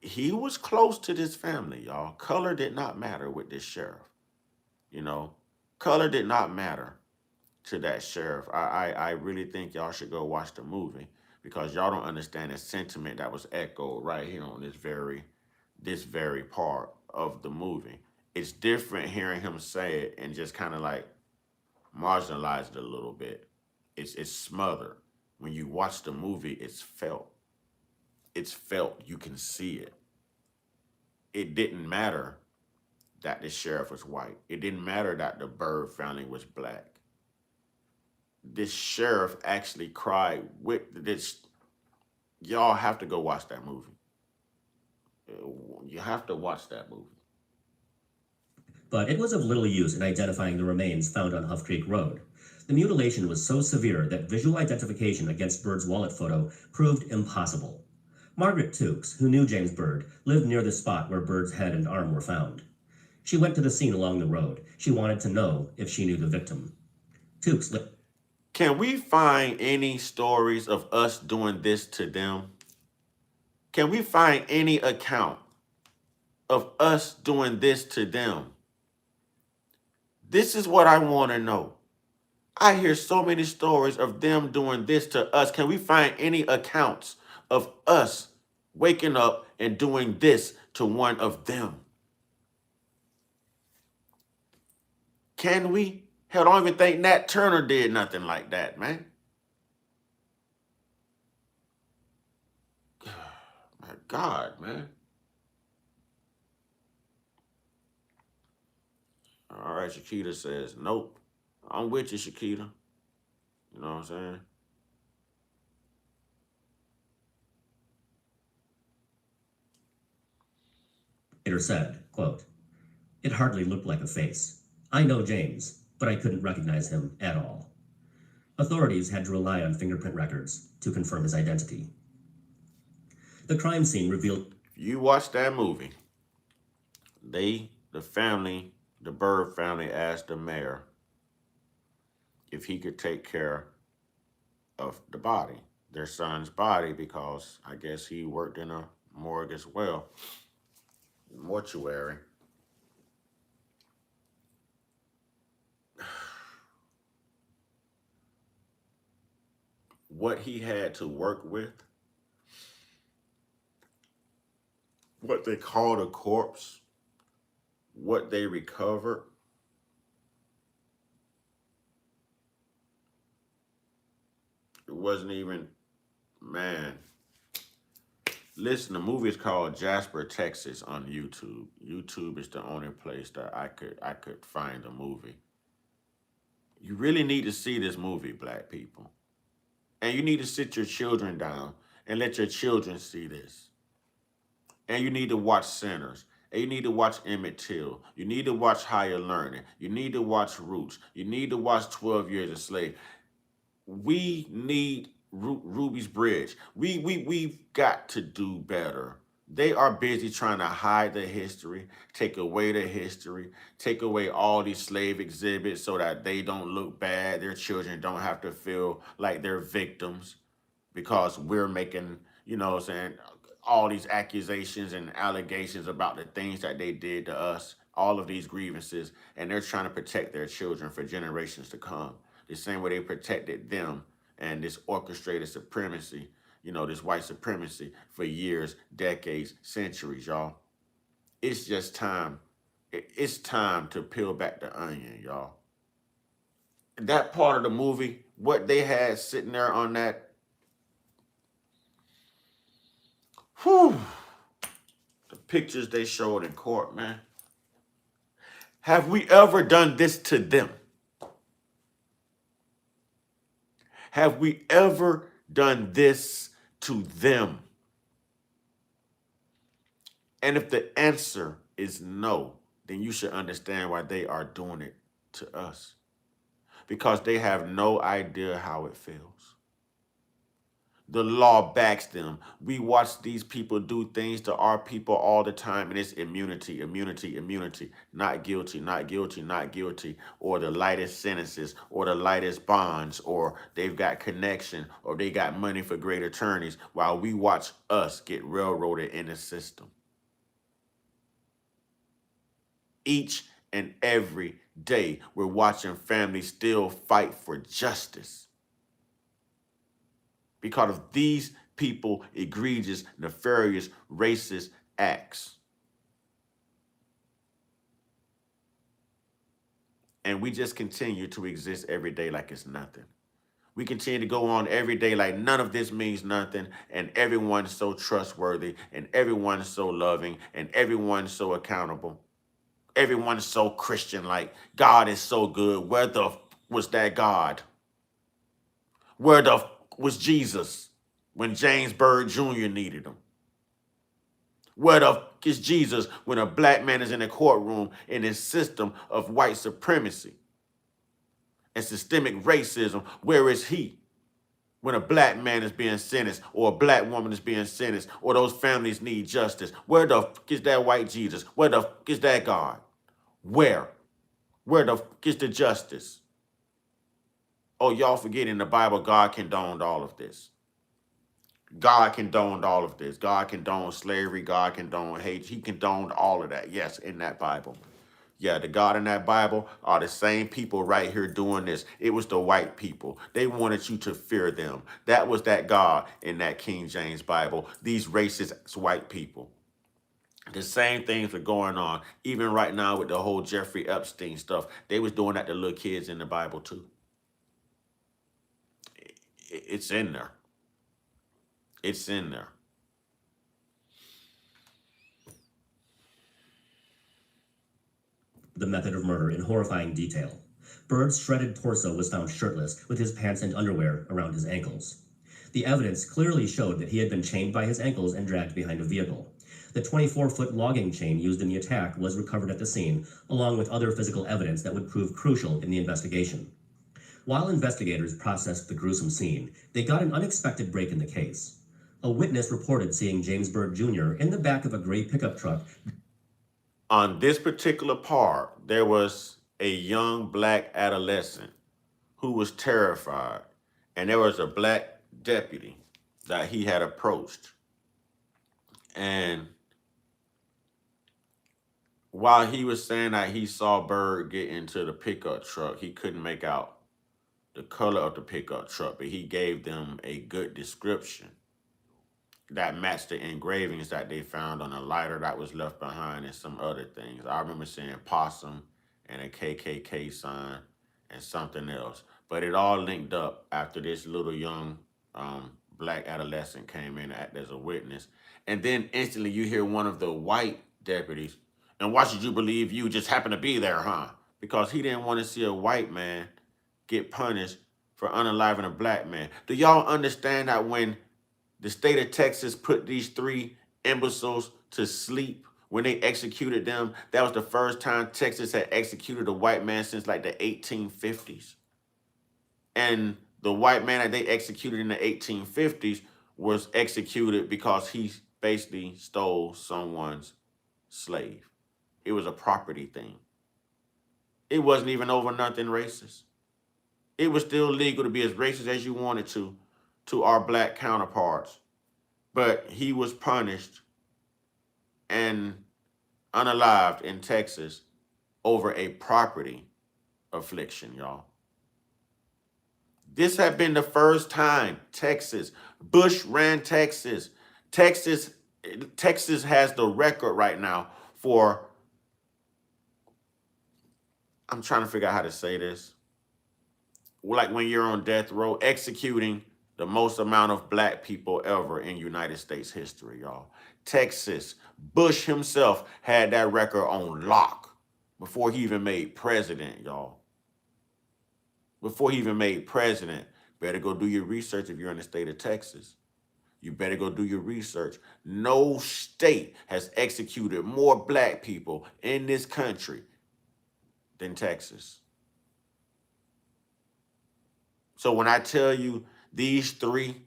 he was close to this family, y'all. Color did not matter with this sheriff. You know, color did not matter to that sheriff. I really think y'all should go watch the movie, because y'all don't understand the sentiment that was echoed right here on this very part of the movie. It's different hearing him say it and just kind of like marginalize it a little bit. It's smothered. When you watch the movie, it's felt. It's felt. You can see it. It didn't matter that the sheriff was white. It didn't matter that the Byrd family was black. This sheriff actually cried with this. Y'all have to go watch that movie. You have to watch that movie. But it was of little use in identifying the remains found on Huff Creek Road. The mutilation was so severe that visual identification against Byrd's wallet photo proved impossible. Margaret Tukes, who knew James Byrd, lived near the spot where Byrd's head and arm were found. She went to the scene along the road. She wanted to know if she knew the victim. Tukes Can we find any stories of us doing this to them? Can we find any account of us doing this to them? This is what I want to know. I hear so many stories of them doing this to us. Can we find any accounts of us waking up and doing this to one of them? Can we? Hell, I don't even think Nat Turner did nothing like that, man. My God, man. All right, Shakita says, nope. I'm with you, Shakita. You know what I'm saying? later said, quote, "It hardly looked like a face. I know James, but I couldn't recognize him at all." Authorities had to rely on fingerprint records to confirm his identity. The crime scene revealed. You watch that movie. The Byrd family asked the mayor if he could take care of the body, their son's body, because I guess he worked in a morgue as well. Mortuary. What he had to work with, what they called a corpse, what they recovered. It wasn't even, man. Listen, the movie is called Jasper, Texas on YouTube. YouTube is the only place that I could find the movie. You really need to see this movie, black people. And you need to sit your children down and let your children see this. And you need to watch Sinners. And you need to watch Emmett Till. You need to watch Higher Learning. You need to watch Roots. You need to watch 12 Years a Slave. We need Ruby's Bridge. We've got to do better. They are busy trying to hide the history, take away the history, take away all these slave exhibits so that they don't look bad. Their children don't have to feel like they're victims because we're making, you know what I'm saying, all these accusations and allegations about the things that they did to us, all of these grievances, and they're trying to protect their children for generations to come. The same way they protected them and this orchestrated supremacy, you know, this white supremacy for years, decades, centuries, y'all. It's just time. It's time to peel back the onion, y'all. That part of the movie, what they had sitting there on that, whew, the pictures they showed in court, man. Have we ever done this to them? Have we ever done this to them? And if the answer is no, then you should understand why they are doing it to us. Because they have no idea how it feels. The law backs them. We watch these people do things to our people all the time, and it's immunity, immunity, immunity. Not guilty, not guilty, not guilty. Or the lightest sentences, or the lightest bonds, or they've got connection, or they got money for great attorneys, while we watch us get railroaded in the system. Each and every day, we're watching families still fight for justice because of these people egregious, nefarious, racist acts. And we just continue to exist every day like it's nothing. We continue to go on every day like none of this means nothing, and everyone's so trustworthy, and everyone's so loving, and everyone's so accountable. Everyone's so Christian-like. God is so good. Where the was that God? Where the was Jesus when James Byrd Jr. needed him? Where the is Jesus when a black man is in a courtroom in this system of white supremacy and systemic racism? Where is he when a black man is being sentenced or a black woman is being sentenced or those families need justice? Where the is that white Jesus? Where the is that God? Where? Where the is the justice? Oh, y'all forgetting the Bible, God condoned all of this. God condoned all of this. God condoned slavery. God condoned hate. He condoned all of that. Yes, in that Bible. Yeah, the God in that Bible are the same people right here doing this. It was the white people. They wanted you to fear them. That was that God in that King James Bible. These racist white people. The same things were going on, even right now with the whole Jeffrey Epstein stuff. They was doing that to little kids in the Bible too. It's in there. It's in there. The method of murder in horrifying detail. Byrd's shredded torso was found shirtless, with his pants and underwear around his ankles. The evidence clearly showed that he had been chained by his ankles and dragged behind a vehicle. The 24-foot logging chain used in the attack was recovered at the scene, along with other physical evidence that would prove crucial in the investigation. While investigators processed the gruesome scene, they got an unexpected break in the case. A witness reported seeing James Byrd Jr. in the back of a gray pickup truck. On this particular part, there was a young black adolescent who was terrified, and there was a black deputy that he had approached. And while he was saying that he saw Byrd get into the pickup truck, he couldn't make out the color of the pickup truck, but he gave them a good description that matched the engravings that they found on a lighter that was left behind and some other things. I remember seeing possum and a KKK sign and something else. But it all linked up after this little young black adolescent came in as a witness. And then instantly you hear one of the white deputies, and why should you believe you just happened to be there, huh? Because he didn't want to see a white man get punished for unaliving a black man. Do y'all understand that when the state of Texas put these three imbeciles to sleep, when they executed them, that was the first time Texas had executed a white man since like the 1850s. And the white man that they executed in the 1850s was executed because he basically stole someone's slave. It was a property thing. It wasn't even over nothing racist. It was still legal to be as racist as you wanted to our black counterparts. But he was punished and unalived in Texas over a property affliction, y'all. This had been the first time Texas, Bush ran Texas. Texas has the record right now for, I'm trying to figure out how to say this. Like when you're on death row, executing the most amount of black people ever in United States history, y'all. Texas, Bush himself had that record on lock before he even made president, y'all. Before he even made president. Better go do your research if you're in the state of Texas. You better go do your research. No state has executed more black people in this country than Texas. So when I tell you these three,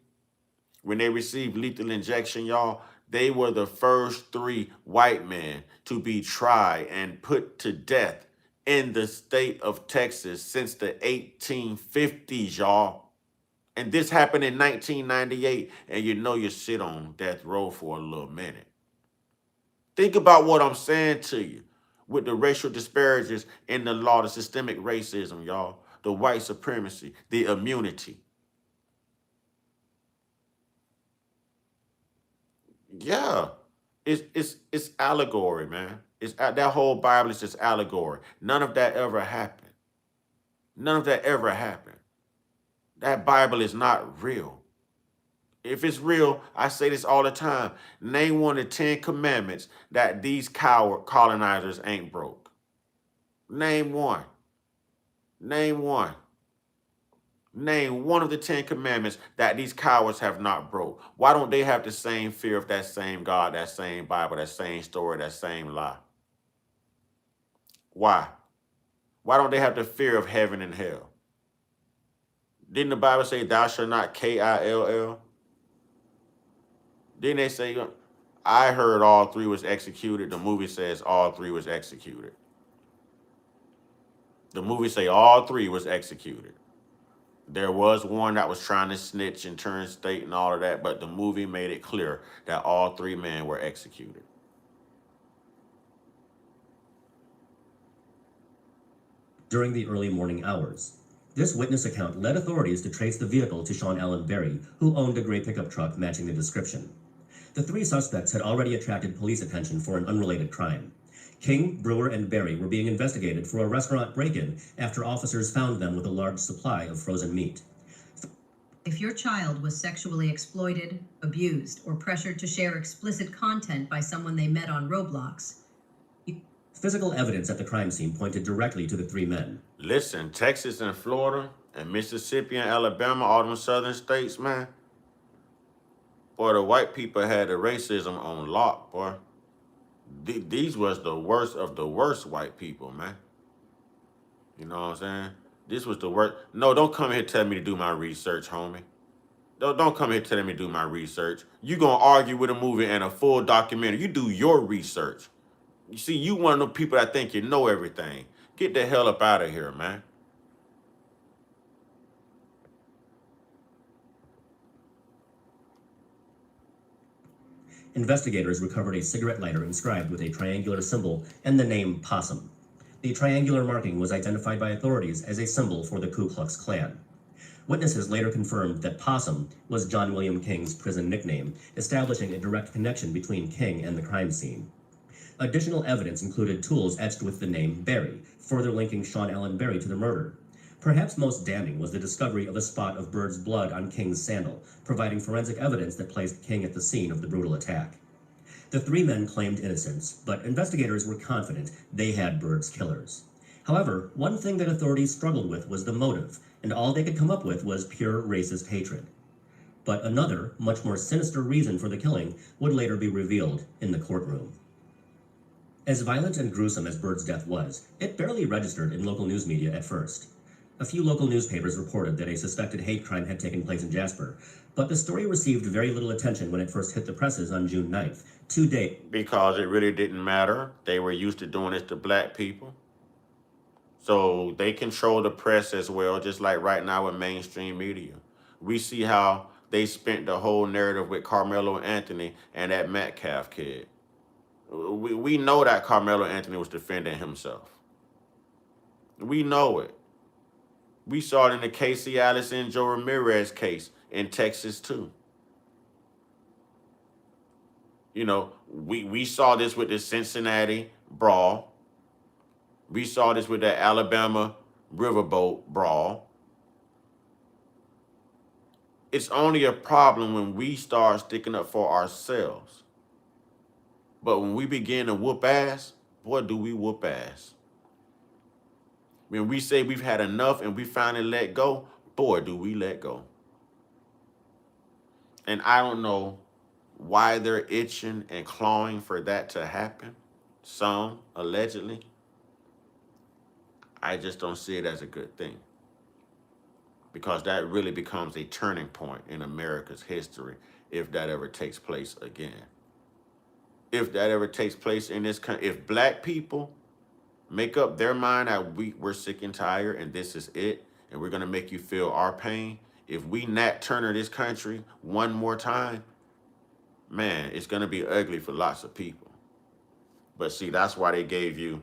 when they received lethal injection, y'all, they were the first three white men to be tried and put to death in the state of Texas since the 1850s, y'all. And this happened in 1998, and you know you sit on death row for a little minute. Think about what I'm saying to you with the racial disparities in the law, the systemic racism, y'all, the white supremacy, the immunity. Yeah, it's allegory, man. It's that whole Bible is just allegory. None of that ever happened. None of that ever happened. That Bible is not real. If it's real, I say this all the time. Name one of the 10 commandments that these coward colonizers ain't broke. Name one. Name one. Name one of the 10 commandments that these cowards have not broke. Why don't they have the same fear of that same God, that same Bible, that same story, that same lie? Why? Why don't they have the fear of heaven and hell? Didn't the Bible say thou shalt not kill? Didn't they say, I heard all three was executed? The movie says all three was executed. The movie say all three was executed. There was one that was trying to snitch and turn state and all of that, but the movie made it clear that all three men were executed. During the early morning hours, this witness account led authorities to trace the vehicle to Sean Allen Berry, who owned a gray pickup truck matching the description. The three suspects had already attracted police attention for an unrelated crime. King, Brewer, and Berry were being investigated for a restaurant break-in after officers found them with a large supply of frozen meat. If your child was sexually exploited, abused, or pressured to share explicit content by someone they met on Roblox, Physical evidence at the crime scene pointed directly to the three men. Listen, Texas and Florida and Mississippi and Alabama, all them southern states, man. Boy, the white people had the racism on lock, boy. These was the worst of the worst white people, man. You know what I'm saying? This was the worst. No, don't come here telling me to do my research, homie. Don't come here telling me to do my research. You gonna argue with a movie and a full documentary. You do your research. You see, you one of the people that think you know everything. Get the hell up out of here, man. investigators recovered a cigarette lighter inscribed with a triangular symbol and the name Possum. The triangular marking was identified by authorities as a symbol for the Ku Klux Klan. Witnesses later confirmed that Possum was John William King's prison nickname, establishing a direct connection between King and the crime scene. Additional evidence included tools etched with the name Barry, further linking Sean Allen Barry to the murder. Perhaps most damning was the discovery of a spot of Byrd's blood on King's sandal, providing forensic evidence that placed King at the scene of the brutal attack. The three men claimed innocence, but investigators were confident they had Byrd's killers. However, one thing that authorities struggled with was the motive, and all they could come up with was pure racist hatred. But another, much more sinister reason for the killing would later be revealed in the courtroom. As violent and gruesome as Byrd's death was, it barely registered in local news media at first. A few local newspapers reported that a suspected hate crime had taken place in Jasper, but the story received very little attention when it first hit the presses on June 9th, 2 days. Because it really didn't matter. They were used to doing this to black people. So they control the press as well, just like right now with mainstream media. We see how they spent the whole narrative with Carmelo Anthony and that Metcalf kid. We know that Carmelo Anthony was defending himself. We know it. We saw it in the Casey Allison and Joe Ramirez case in Texas too. You know, we saw this with the Cincinnati brawl. We saw this with the Alabama riverboat brawl. It's only a problem when we start sticking up for ourselves. But when we begin to whoop ass, boy, do we whoop ass. When we say we've had enough and we finally let go, boy, do we let go. And I don't know why they're itching and clawing for that to happen. Some, allegedly. I just don't see it as a good thing. Because that really becomes a turning point in America's history if that ever takes place again. If that ever takes place in this country, if black people make up their mind that we're sick and tired and this is it, and we're going to make you feel our pain, if we Nat Turner this country one more time, man, it's going to be ugly for lots of people. But see, that's why they gave you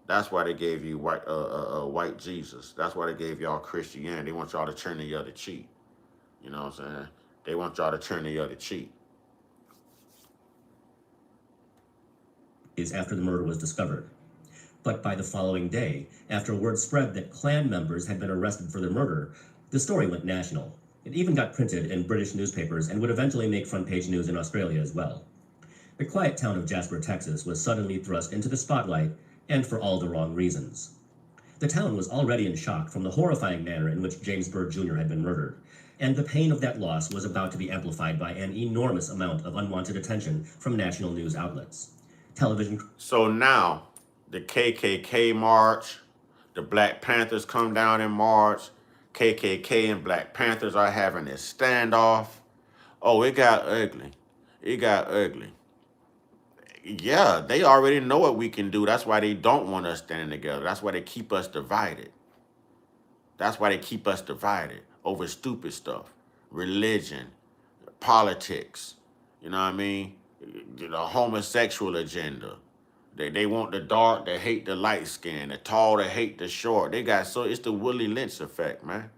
white Jesus. That's why they gave y'all Christianity. They want y'all to turn the other cheek. You know what I'm saying? They want y'all to turn the other cheek. Is after the murder was discovered. But by the following day, after word spread that Klan members had been arrested for the murder, the story went national. It even got printed in British newspapers and would eventually make front-page news in Australia as well. The quiet town of Jasper, Texas, was suddenly thrust into the spotlight, and for all the wrong reasons. The town was already in shock from the horrifying manner in which James Byrd Jr. had been murdered, and the pain of that loss was about to be amplified by an enormous amount of unwanted attention from national news outlets. Television. So now, the KKK march, the Black Panthers come down in March, KKK and Black Panthers are having this standoff. Oh, it got ugly. It got ugly. Yeah, they already know what we can do. That's why they don't want us standing together. That's why they keep us divided. That's why they keep us divided over stupid stuff. Religion, politics, you know what I mean? The homosexual agenda. They want the dark, they hate the light skin, the tall, they hate the short. It's the Willie Lynch effect, man.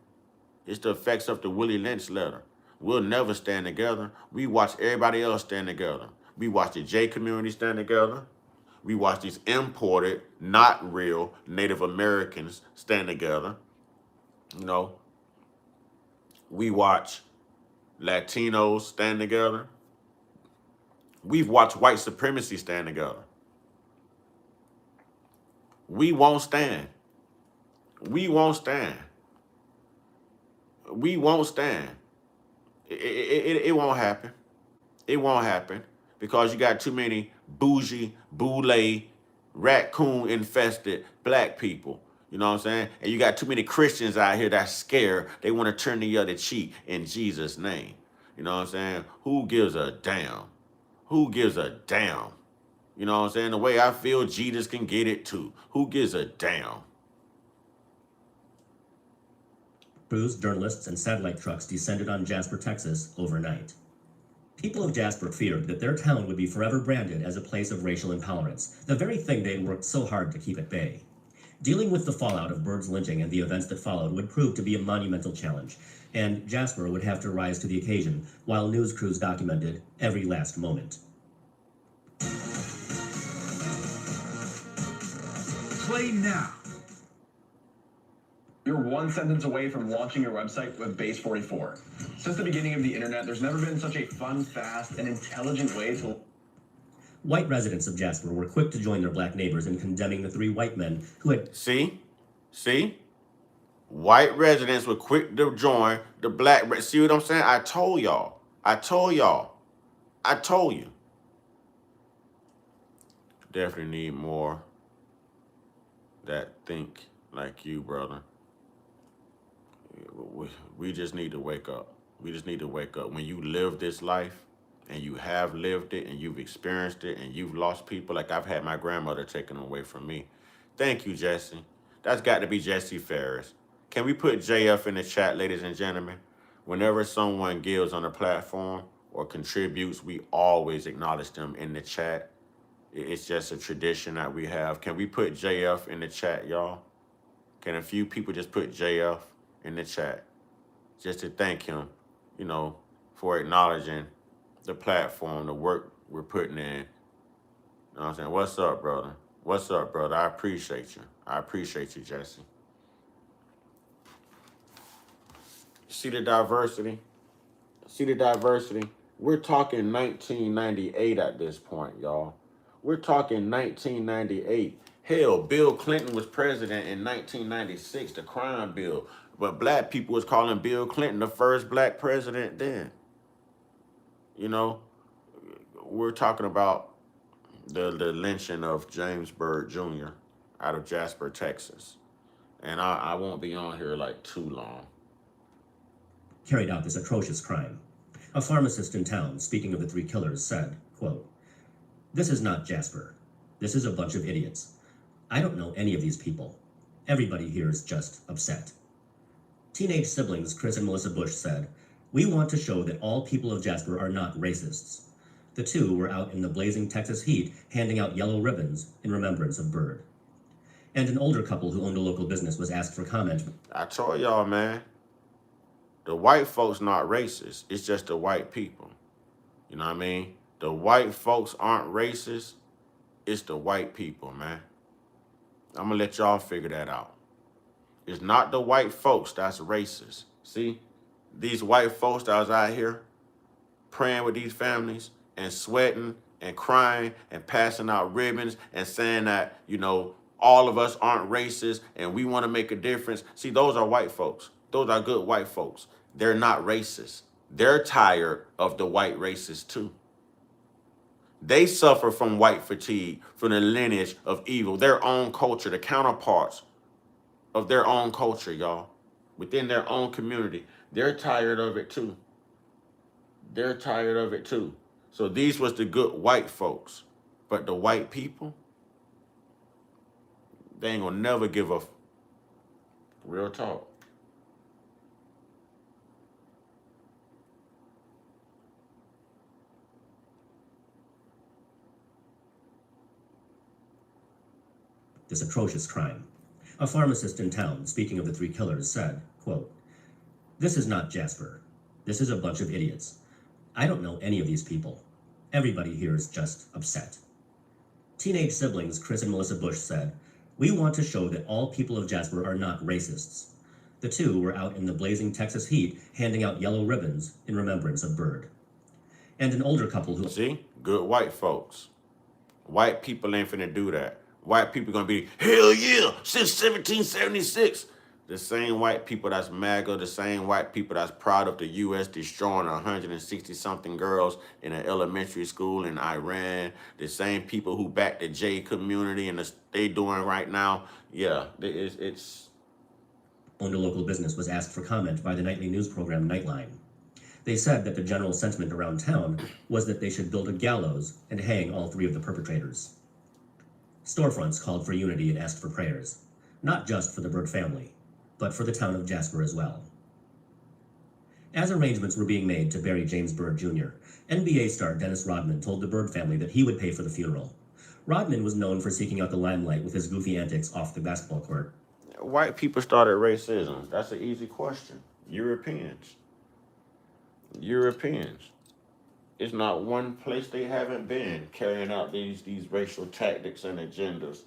It's the effects of the Willie Lynch letter. We'll never stand together. We watch everybody else stand together. We watch the J community stand together. We watch these imported, not real Native Americans stand together. You know, we watch Latinos stand together. We've watched white supremacy stand together. We won't stand. We won't stand. We won't stand. It won't happen. It won't happen because you got too many bougie, boule, raccoon-infested black people. You know what I'm saying? And you got too many Christians out here that's scared. They want to turn the other cheek in Jesus' name. You know what I'm saying? Who gives a damn? Who gives a damn? You know what I'm saying? The way I feel, Jesus can get it too. Who gives a damn? Crews, journalists, and satellite trucks descended on Jasper, Texas overnight. People of Jasper feared that their town would be forever branded as a place of racial intolerance, the very thing they had worked so hard to keep at bay. Dealing with the fallout of Byrd's lynching and the events that followed would prove to be a monumental challenge, and Jasper would have to rise to the occasion while news crews documented every last moment. Play now. You're one sentence away from launching your website with Base 44. Since the beginning of the internet, there's never been such a fun, fast, and intelligent way to... White residents of Jasper were quick to join their black neighbors in condemning the three white men who had... See? White residents were quick to join the black... See what I'm saying? I told y'all. I told you. Definitely need more that think like you, brother. We just need to wake up. We just need to wake up. When you live this life, and you have lived it, and you've experienced it, and you've lost people, like I've had my grandmother taken away from me. Thank you, Jesse. That's got to be Jesse Ferris. Can we put JF in the chat, ladies and gentlemen? Whenever someone gives on a platform or contributes, we always acknowledge them in the chat. It's just a tradition that we have. Can we put JF in the chat, y'all? Can a few people just put JF in the chat just to thank him, you know, for acknowledging the platform, the work we're putting in. You know what I'm saying? What's up, brother? What's up, brother? I appreciate you. I appreciate you, Jesse. See the diversity? See the diversity? We're talking 1998 at this point, y'all. We're talking 1998. Hell, Bill Clinton was president in 1996, the crime bill. But black people was calling Bill Clinton the first black president then. You know, we're talking about the lynching of James Byrd Jr. out of Jasper, Texas. And I won't be on here like too long. carried out this atrocious crime. A pharmacist in town, speaking of the three killers, said, quote, "This is not Jasper. This is a bunch of idiots. I don't know any of these people. Everybody here is just upset." Teenage siblings Chris and Melissa Bush said, "We want to show that all people of Jasper are not racists." The two were out in the blazing Texas heat handing out yellow ribbons in remembrance of Byrd. And an older couple who owned a local business was asked for comment. I told y'all, man, the white folks not racist. It's just the white people. You know what I mean? The white folks aren't racist. It's the white people, man. I'm going to let y'all figure that out. It's not the white folks that's racist. See, these white folks that was out here praying with these families and sweating and crying and passing out ribbons and saying that, you know, all of us aren't racist and we want to make a difference. See, those are white folks. Those are good white folks. They're not racist. They're tired of the white racists too. They suffer from white fatigue, from the lineage of evil, their own culture, the counterparts of their own culture, y'all, within their own community. They're tired of it too. They're tired of it too. So these was the good white folks. But the white people, they ain't gonna never give a real talk. This atrocious crime. A pharmacist in town, speaking of the three killers, said, quote, "This is not Jasper. This is a bunch of idiots. I don't know any of these people. Everybody here is just upset." Teenage siblings Chris and Melissa Bush said, "We want to show that all people of Jasper are not racists." The two were out in the blazing Texas heat handing out yellow ribbons in remembrance of Byrd. And an older couple who... See? Good white folks. White people ain't finna do that. White people gonna be, hell yeah, since 1776. The same white people that's MAGA, the same white people that's proud of the U.S. destroying 160-something girls in an elementary school in Iran, the same people who back the J community and they doing right now. Yeah, it's... Owned a local business was asked for comment by the nightly news program Nightline. They said that the general sentiment around town was that they should build a gallows and hang all three of the perpetrators. Storefronts called for unity and asked for prayers, not just for the Byrd family, but for the town of Jasper as well. As arrangements were being made to bury James Byrd Jr., NBA star Dennis Rodman told the Byrd family that he would pay for the funeral. Rodman was known for seeking out the limelight with his goofy antics off the basketball court. White people started racism. That's an easy question. Europeans. It's not one place they haven't been carrying out these racial tactics and agendas.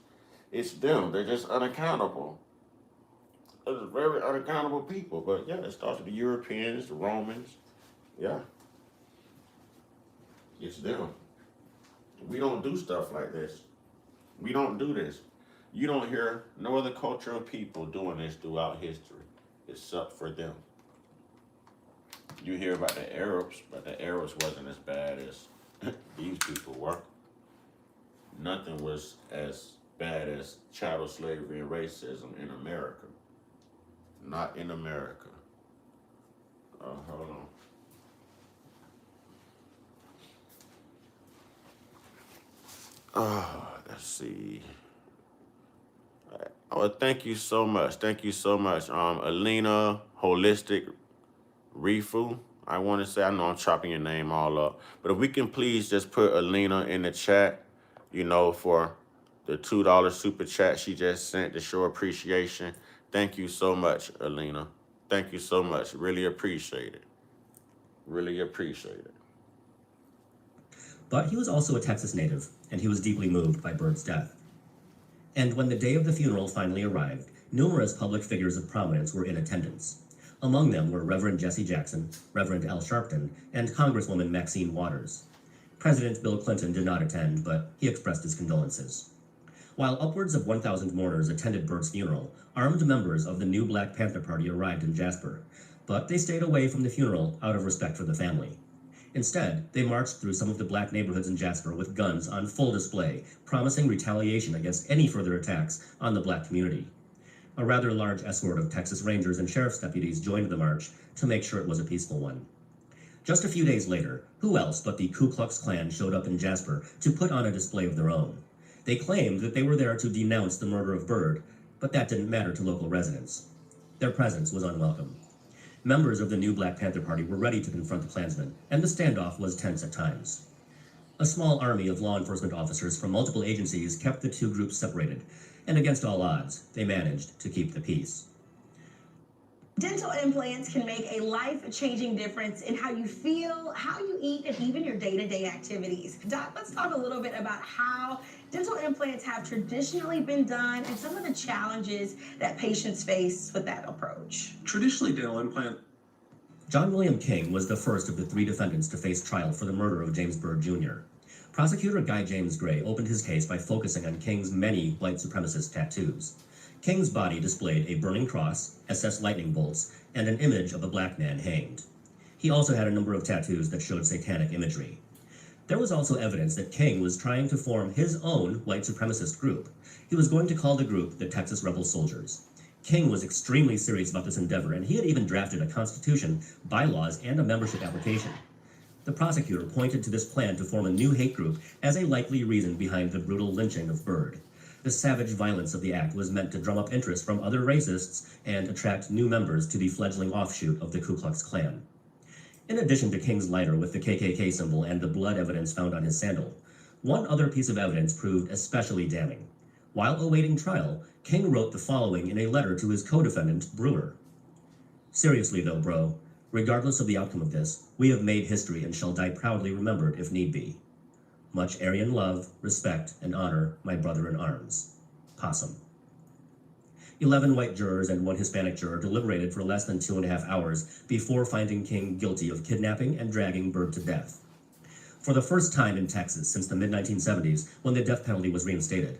It's them. They're just unaccountable. They're very unaccountable people. But yeah, it starts with the Europeans, the Romans. Yeah. It's them. We don't do stuff like this. We don't do this. You don't hear no other culture of people doing this throughout history, except for them. You hear about the Arabs, but the Arabs wasn't as bad as these people were. Nothing was as bad as chattel slavery and racism in America. Not in America. Hold on. Let's see. Oh, thank you so much. Thank you so much. Alina Holistic Rifu. I want to say, I know I'm chopping your name all up, but if we can please just put Alina in the chat, for the $2 super chat she just sent to show appreciation. Thank you so much, Alina. Thank you so much. Really appreciate it. Really appreciate it. But he was also a Texas native, and he was deeply moved by Byrd's death. And when the day of the funeral finally arrived, numerous public figures of prominence were in attendance. Among them were Reverend Jesse Jackson, Reverend Al Sharpton, and Congresswoman Maxine Waters. President Bill Clinton did not attend, but he expressed his condolences. While upwards of 1,000 mourners attended Byrd's funeral, armed members of the new Black Panther Party arrived in Jasper, but they stayed away from the funeral out of respect for the family. Instead, they marched through some of the black neighborhoods in Jasper with guns on full display, promising retaliation against any further attacks on the black community. A rather large escort of Texas Rangers and sheriff's deputies joined the march to make sure it was a peaceful one. Just a few days later, who else but the Ku Klux Klan showed up in Jasper to put on a display of their own. They claimed that they were there to denounce the murder of Byrd, but that didn't matter to local residents. Their presence was unwelcome. Members of the new Black Panther Party were ready to confront the Klansmen, and the standoff was tense at times. A small army of law enforcement officers from multiple agencies kept the two groups separated, and against all odds, they managed to keep the peace. Dental implants can make a life-changing difference in how you feel, how you eat, and even your day-to-day activities. Doc, let's talk a little bit about how dental implants have traditionally been done and some of the challenges that patients face with that approach. Traditionally, dental implant. John William King was the first of the three defendants to face trial for the murder of James Byrd Jr. Prosecutor Guy James Gray opened his case by focusing on King's many white supremacist tattoos. King's body displayed a burning cross, SS lightning bolts, and an image of a black man hanged. He also had a number of tattoos that showed satanic imagery. There was also evidence that King was trying to form his own white supremacist group. He was going to call the group the Texas Rebel Soldiers. King was extremely serious about this endeavor, and he had even drafted a constitution, bylaws, and a membership application. The prosecutor pointed to this plan to form a new hate group as a likely reason behind the brutal lynching of Byrd. The savage violence of the act was meant to drum up interest from other racists and attract new members to the fledgling offshoot of the Ku Klux Klan. In addition to King's lighter with the KKK symbol and the blood evidence found on his sandal, one other piece of evidence proved especially damning. While awaiting trial, King wrote the following in a letter to his co-defendant, Brewer. "Seriously though, bro, regardless of the outcome of this, we have made history and shall die proudly remembered if need be. Much Aryan love, respect, and honor, my brother in arms. Possum." 11 white jurors and one Hispanic juror deliberated for less than 2.5 hours before finding King guilty of kidnapping and dragging Byrd to death. For the first time in Texas since the mid-1970s, when the death penalty was reinstated,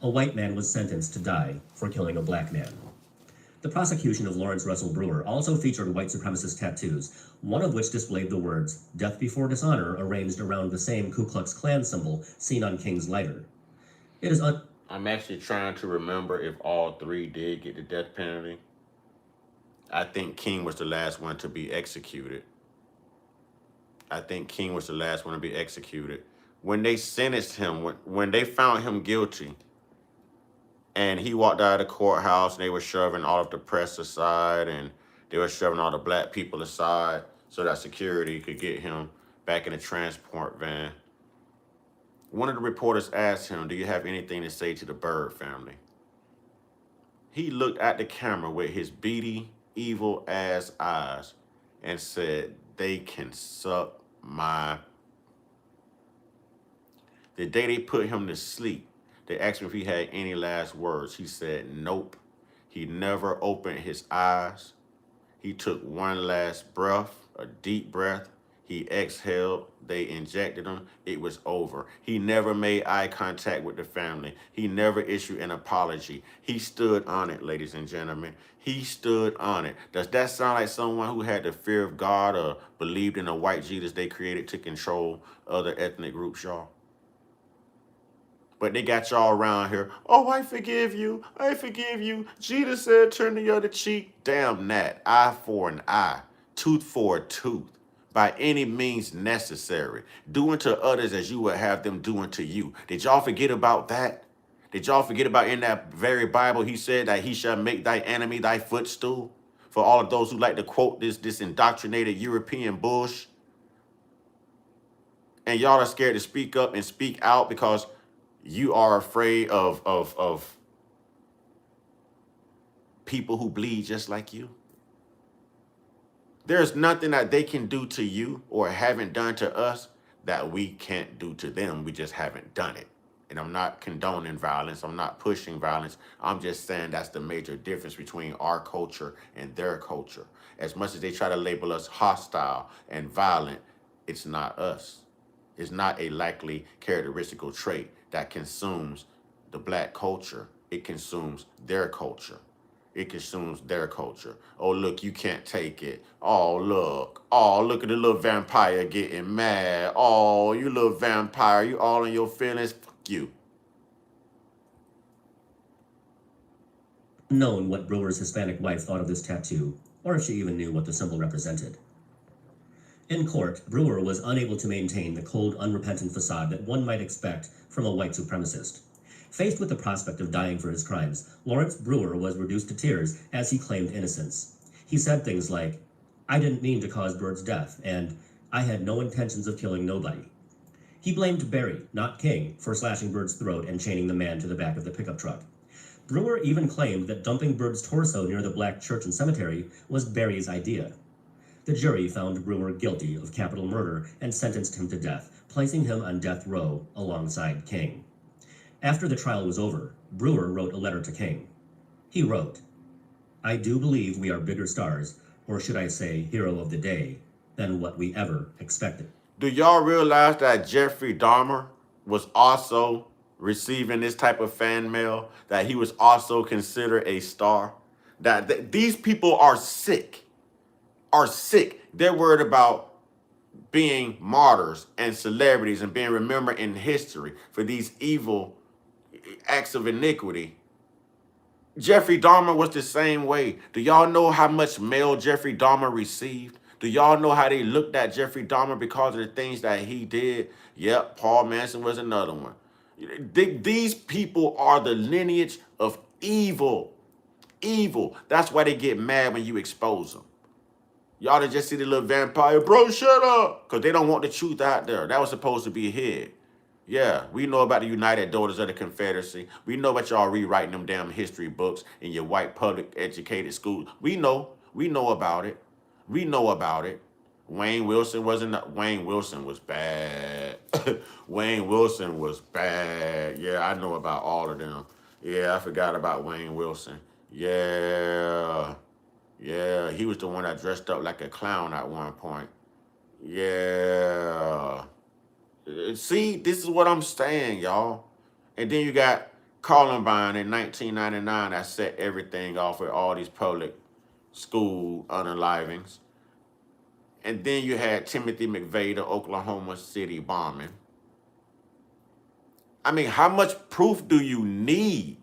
a white man was sentenced to die for killing a black man. The prosecution of Lawrence Russell Brewer also featured white supremacist tattoos, one of which displayed the words, "Death before dishonor," arranged around the same Ku Klux Klan symbol seen on King's lighter. I'm actually trying to remember if all three did get the death penalty. I think King was the last one to be executed. When they sentenced him, when they found him guilty, and he walked out of the courthouse, and they were shoving all of the press aside, and They were shoving all the black people aside so that security could get him back in the transport van. One of the reporters asked him, "Do you have anything to say to the Byrd family?" He looked at the camera with his beady, evil ass eyes and said, "They can suck my..." The day they put him to sleep, they asked him if he had any last words. He said, nope. He never opened his eyes. He took one last breath, a deep breath. He exhaled. They injected him. It was over. He never made eye contact with the family. He never issued an apology. He stood on it, ladies and gentlemen. He stood on it. Does that sound like someone who had the fear of God or believed in a white Jesus they created to control other ethnic groups, y'all? But they got y'all around here. Oh, I forgive you. I forgive you. Jesus said, turn the other cheek. Damn that. Eye for an eye. Tooth for a tooth. By any means necessary. Do unto others as you would have them do unto you. Did y'all forget about that? Did y'all forget about in that very Bible he said that he shall make thy enemy thy footstool? For all of those who like to quote this indoctrinated European bullsh. And y'all are scared to speak up and speak out because you are afraid of people who bleed just like you. There's nothing that they can do to you or haven't done to us that we can't do to them. We just haven't done it. And I'm not condoning violence. I'm not pushing violence. I'm just saying that's the major difference between our culture and their culture. As much as they try to label us hostile and violent, it's not us. It's not a likely characteristical trait that consumes the black culture. It consumes their culture. It consumes their culture. Oh, look, you can't take it. Oh, look. Oh, look at the little vampire getting mad. Oh, you little vampire. You all in your feelings. Fuck you. Known what Brewer's Hispanic wife thought of this tattoo, or if she even knew what the symbol represented. In court, Brewer was unable to maintain the cold, unrepentant facade that one might expect from a white supremacist. Faced with the prospect of dying for his crimes, Lawrence Brewer was reduced to tears as he claimed innocence. He said things like, "I didn't mean to cause Byrd's death," and "I had no intentions of killing nobody." He blamed Barry, not King, for slashing Byrd's throat and chaining the man to the back of the pickup truck. Brewer even claimed that dumping Byrd's torso near the black church and cemetery was Barry's idea. The jury found Brewer guilty of capital murder and sentenced him to death, placing him on death row alongside King. After the trial was over, Brewer wrote a letter to King. He wrote, "I do believe we are bigger stars, or should I say hero of the day, than what we ever expected." Do y'all realize that Jeffrey Dahmer was also receiving this type of fan mail, that he was also considered a star? That these people are sick. They're worried about being martyrs and celebrities and being remembered in history for these evil acts of iniquity. Jeffrey Dahmer was the same way. Do y'all know how much mail Jeffrey Dahmer received? Do y'all know how they looked at Jeffrey Dahmer because of the things that he did? Yep, Paul Manson was another one. These people are the lineage of evil. Evil. That's why they get mad when you expose them. Y'all to just see the little vampire, bro, shut up. Because they don't want the truth out there. That was supposed to be hid. Yeah, we know about the United Daughters of the Confederacy. We know about y'all rewriting them damn history books in your white public educated schools. We know about it. We know about it. Wayne Wilson was bad. Wayne Wilson was bad. Yeah, I know about all of them. Yeah, I forgot about Wayne Wilson. Yeah, he was the one that dressed up like a clown at one point. Yeah. See, this is what I'm saying, y'all. And then you got Columbine in 1999 that set everything off with all these public school unalivings. And then you had Timothy McVeigh, the Oklahoma City bombing. I mean, how much proof do you need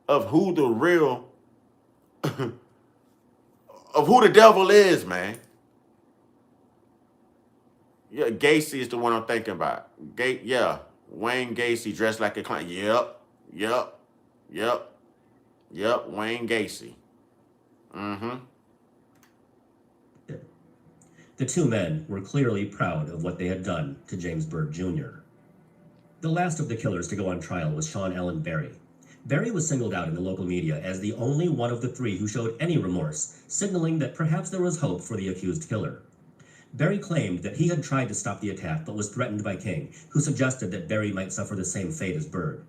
of who the real, of who the devil is, man? Yeah, Gacy is the one I'm thinking about. Wayne Gacy dressed like a clown. Yep, Wayne Gacy. The two men were clearly proud of what they had done to James Byrd Jr. The last of the killers to go on trial was Sean Allen Berry. Berry was singled out in the local media as the only one of the three who showed any remorse, signaling that perhaps there was hope for the accused killer. Berry claimed that he had tried to stop the attack but was threatened by King, who suggested that Berry might suffer the same fate as Byrd.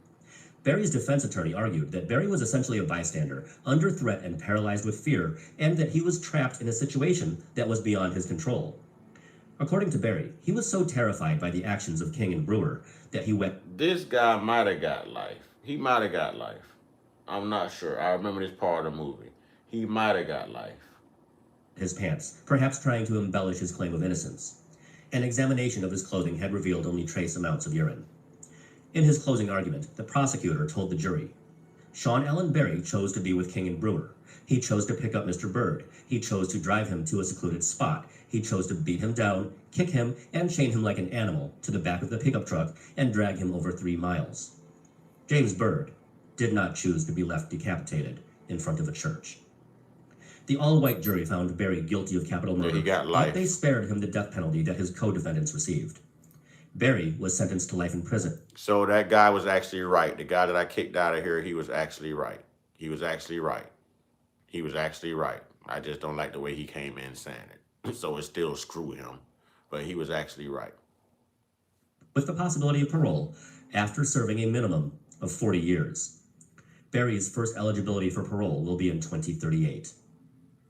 Berry's defense attorney argued that Berry was essentially a bystander, under threat and paralyzed with fear, and that he was trapped in a situation that was beyond his control. According to Berry, he was so terrified by the actions of King and Brewer that he wept. This guy might have got life. He might have got life. I'm not sure. I remember this part of the movie. He might have got life. His pants, perhaps trying to embellish his claim of innocence. An examination of his clothing had revealed only trace amounts of urine. In his closing argument, the prosecutor told the jury, Sean Allen Berry chose to be with King and Brewer. He chose to pick up Mr. Byrd. He chose to drive him to a secluded spot. He chose to beat him down, kick him, and chain him like an animal to the back of the pickup truck and drag him over 3 miles. James Byrd did not choose to be left decapitated in front of a church. The all-white jury found Berry guilty of capital murder, he got life. but they spared him the death penalty that his co-defendants received. Berry was sentenced to life in prison. So that guy was actually right. The guy that I kicked out of here, he was actually right. He was actually right. He was actually right. I just don't like the way he came in saying it. So it still screw him. But he was actually right. With the possibility of parole after serving a minimum of 40 years. Berry's first eligibility for parole will be in 2038.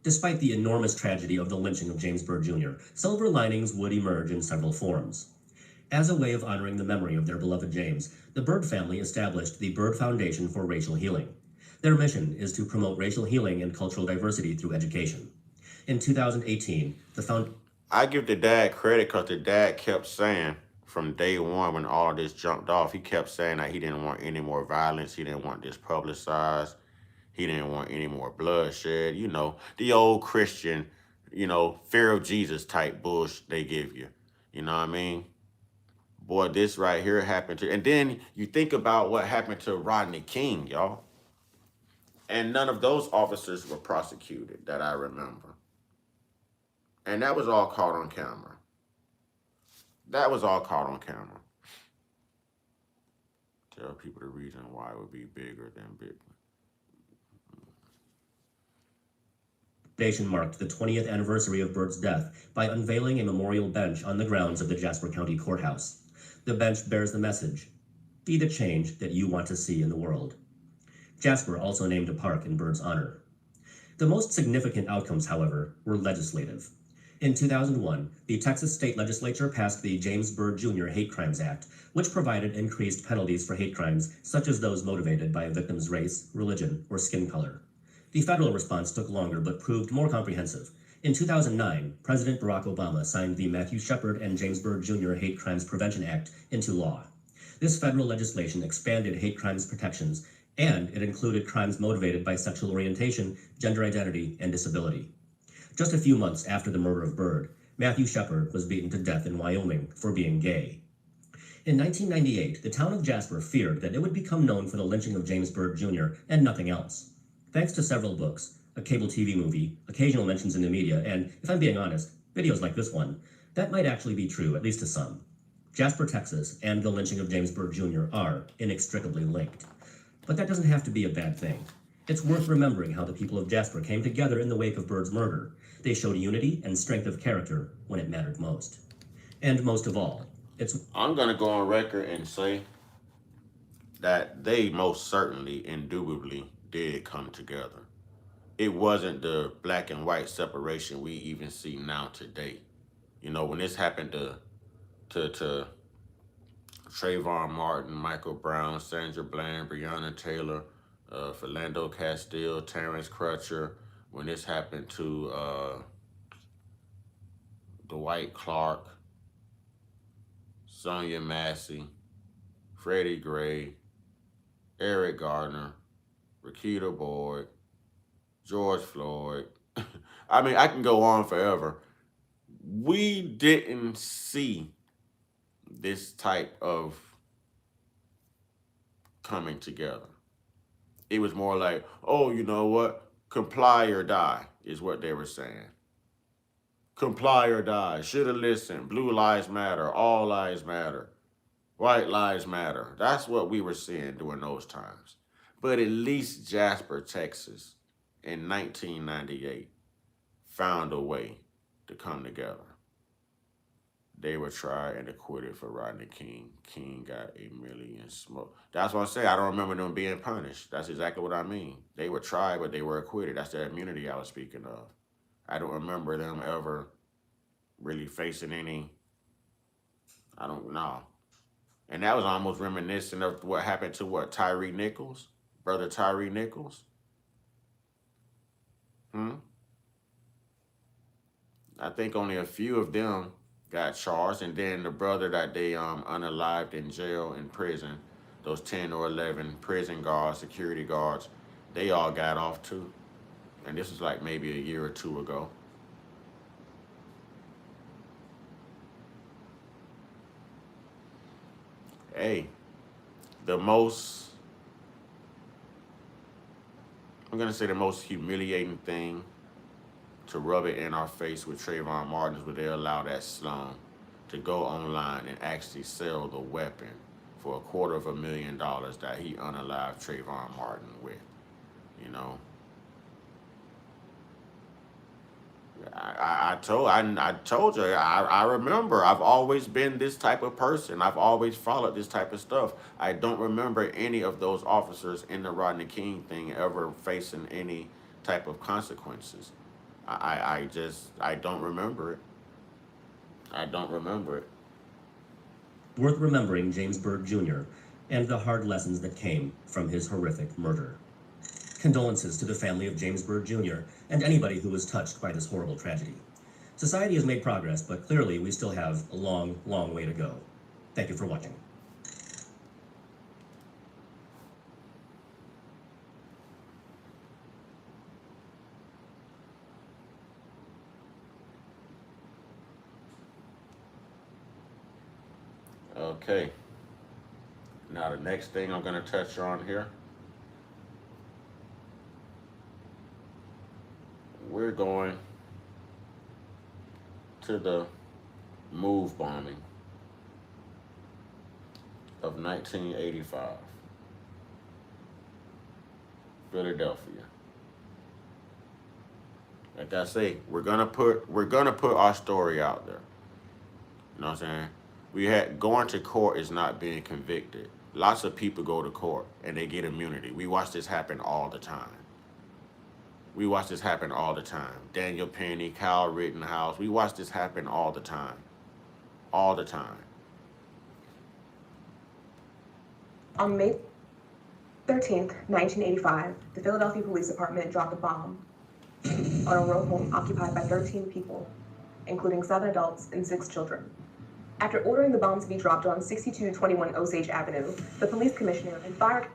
Despite the enormous tragedy of the lynching of James Byrd Jr., silver linings would emerge in several forms. As a way of honoring the memory of their beloved James, the Byrd family established the Byrd Foundation for Racial Healing. Their mission is to promote racial healing and cultural diversity through education. In 2018, I give the dad credit because the dad kept saying from day one when all this jumped off, he kept saying that he didn't want any more violence. He didn't want this publicized. He didn't want any more bloodshed. You know, the old Christian, fear of Jesus type bush they give you. You know what I mean? Boy, this right here happened to, and then you think about what happened to Rodney King, y'all. And none of those officers were prosecuted that I remember. And that was all caught on camera. That was all caught on camera. Tell people the reason why it would be bigger than big. Foundation marked the 20th anniversary of Byrd's death by unveiling a memorial bench on the grounds of the Jasper County Courthouse. The bench bears the message, "Be the change that you want to see in the world." Jasper also named a park in Byrd's honor. The most significant outcomes, however, were legislative. In 2001, the Texas State Legislature passed the James Byrd Jr. Hate Crimes Act, which provided increased penalties for hate crimes such as those motivated by a victim's race, religion, or skin color. The federal response took longer but proved more comprehensive. In 2009, President Barack Obama signed the Matthew Shepard and James Byrd Jr. Hate Crimes Prevention Act into law. This federal legislation expanded hate crimes protections, and it included crimes motivated by sexual orientation, gender identity, and disability. Just a few months after the murder of Byrd, Matthew Shepard was beaten to death in Wyoming for being gay. In 1998, the town of Jasper feared that it would become known for the lynching of James Byrd Jr. and nothing else. Thanks to several books, a cable TV movie, occasional mentions in the media, and, if I'm being honest, videos like this one, that might actually be true, at least to some. Jasper, Texas, and the lynching of James Byrd Jr. are inextricably linked. But that doesn't have to be a bad thing. It's worth remembering how the people of Jasper came together in the wake of Byrd's murder. They showed unity and strength of character when it mattered most. And most of all, I'm going to go on record and say that they most certainly, indubitably, did come together. It wasn't the black and white separation we even see now today. You know, when this happened to Trayvon Martin, Michael Brown, Sandra Bland, Breonna Taylor, Philando Castile, Terrence Crutcher, when this happened to Dwight Clark, Sonia Massey, Freddie Gray, Eric Gardner, Rakita Boyd, George Floyd. I mean, I can go on forever. We didn't see this type of coming together. It was more like, oh, you know what? Comply or die is what they were saying. Comply or die. Should have listened. Blue lives matter. All lives matter. White lives matter. That's what we were seeing during those times. But at least Jasper, Texas, in 1998, found a way to come together. They were tried and acquitted for Rodney King. King got a million smoke. That's what I say. I don't remember them being punished. That's exactly what I mean. They were tried, but they were acquitted. That's the immunity I was speaking of. I don't remember them ever really facing any, I don't know. And that was almost reminiscent of what happened to Tyree Nichols? Brother Tyree Nichols? I think only a few of them got charged, and then the brother that they unalived in jail, in prison, those 10 or 11 prison guards, security guards, they all got off too. And this was like maybe a year or two ago. Hey, I'm gonna say the most humiliating thing to rub it in our face with Trayvon Martin is when they allow that slum to go online and actually sell the weapon for $250,000 that he unalived Trayvon Martin with, you know. I told you, I remember. I've always been this type of person. I've always followed this type of stuff. I don't remember any of those officers in the Rodney King thing ever facing any type of consequences. I don't remember it. I don't remember it. Worth remembering James Byrd Jr. and the hard lessons that came from his horrific murder. Condolences to the family of James Byrd Jr. and anybody who was touched by this horrible tragedy. Society has made progress, but clearly we still have a long, long way to go. Thank you for watching. Okay. Now the next thing I'm going to touch on here, we're going to the move bombing of 1985, Philadelphia. Like I say, we're gonna put our story out there. You know what I'm saying? Going to court is not being convicted. Lots of people go to court and they get immunity. We watch this happen all the time. We watch this happen all the time. Daniel Penny, Kyle Rittenhouse. We watch this happen all the time. All the time. On May 13th, 1985, the Philadelphia Police Department dropped a bomb on a row home occupied by 13 people, including 7 adults and 6 children. After ordering the bomb to be dropped on 6221 Osage Avenue, the police commissioner and fire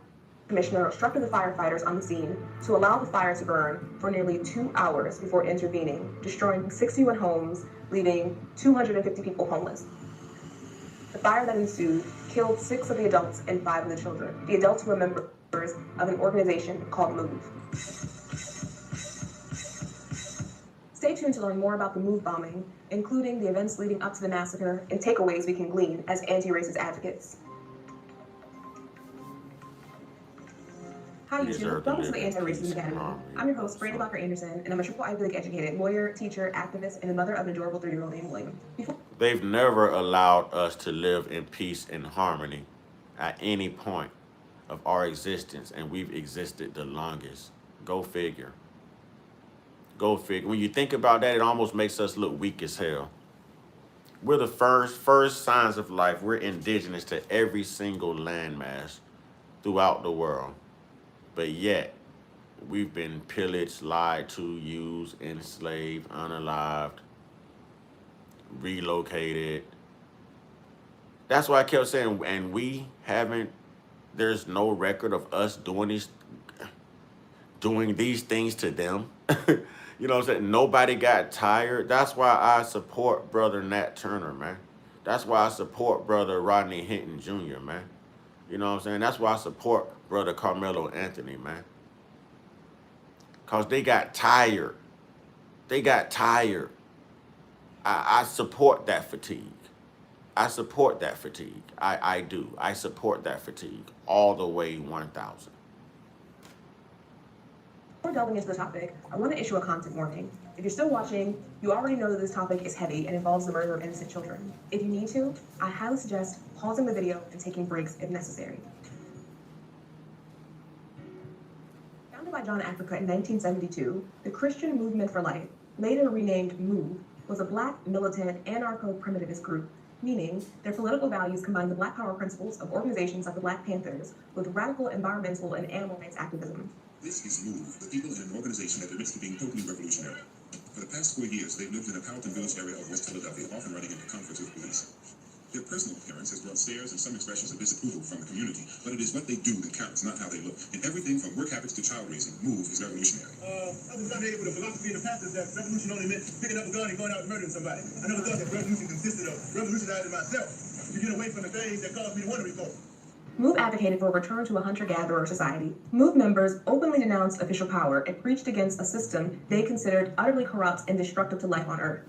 commissioner instructed the firefighters on the scene to allow the fire to burn for nearly 2 hours before intervening, destroying 61 homes, leaving 250 people homeless. The fire that ensued killed 6 of the adults and 5 of the children. The adults were members of an organization called MOVE. Stay tuned to learn more about the MOVE bombing, including the events leading up to the massacre and takeaways we can glean as anti-racist advocates. Hi YouTube, welcome to the Anti-Racism Academy. I'm your host, Brandi Blocker Anderson, and I'm a triple Ivy League educated lawyer, teacher, activist, and the mother of an adorable 3-year-old named William. They've never allowed us to live in peace and harmony at any point of our existence, and we've existed the longest. Go figure. Go figure. When you think about that, it almost makes us look weak as hell. We're the first signs of life. We're indigenous to every single landmass throughout the world. But yet, we've been pillaged, lied to, used, enslaved, unalived, relocated. That's why I kept saying, and there's no record of us doing these things to them. You know what I'm saying? Nobody got tired. That's why I support Brother Nat Turner, man. That's why I support Brother Rodney Hinton Jr., man. You know what I'm saying? That's why I support Brother Carmelo Anthony, man. Because they got tired. They got tired. I support that fatigue. I support that fatigue. I do. I support that fatigue all the way 1,000. Before delving into the topic, I want to issue a content warning. If you're still watching, you already know that this topic is heavy and involves the murder of innocent children. If you need to, I highly suggest pausing the video and taking breaks if necessary. Founded by John Africa in 1972, the Christian Movement for Life, later renamed MOVE, was a Black militant anarcho-primitivist group, meaning their political values combined the Black power principles of organizations like the Black Panthers with radical environmental and animal rights activism. This is MOVE, the people in an organization that admits to being totally revolutionary. For the past 4 years, they've lived in a Powelton Village area of West Philadelphia, often running into conflicts with police. Their personal appearance has brought stares and some expressions of disapproval from the community, but it is what they do that counts, not how they look. In everything from work habits to child raising, MOVE is revolutionary. I was not able to philosophy in the past is that revolution only meant picking up a gun and going out and murdering somebody. I never thought that revolution consisted of revolutionizing myself to get away from the things that caused me to want to revolt. MOVE advocated for a return to a hunter-gatherer society. MOVE members openly denounced official power and preached against a system they considered utterly corrupt and destructive to life on Earth.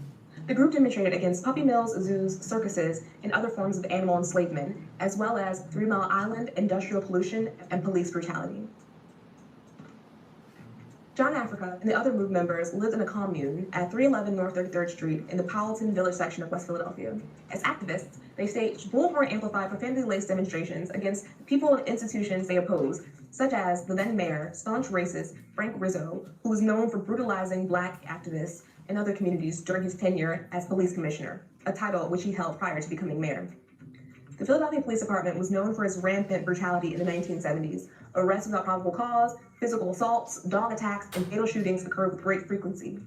The group demonstrated against puppy mills, zoos, circuses, and other forms of animal enslavement, as well as 3 Mile Island, industrial pollution, and police brutality. John Africa and the other MOVE members lived in a commune at 311 North 33rd Street in the Powelton Village section of West Philadelphia. As activists, they staged bullhorn amplified profanity-laced demonstrations against people and institutions they opposed, such as the then mayor, staunch racist Frank Rizzo, who was known for brutalizing Black activists and other communities during his tenure as police commissioner, a title which he held prior to becoming mayor. The Philadelphia Police Department was known for its rampant brutality in the 1970s. Arrests without probable cause, physical assaults, dog attacks, and fatal shootings occurred with great frequency.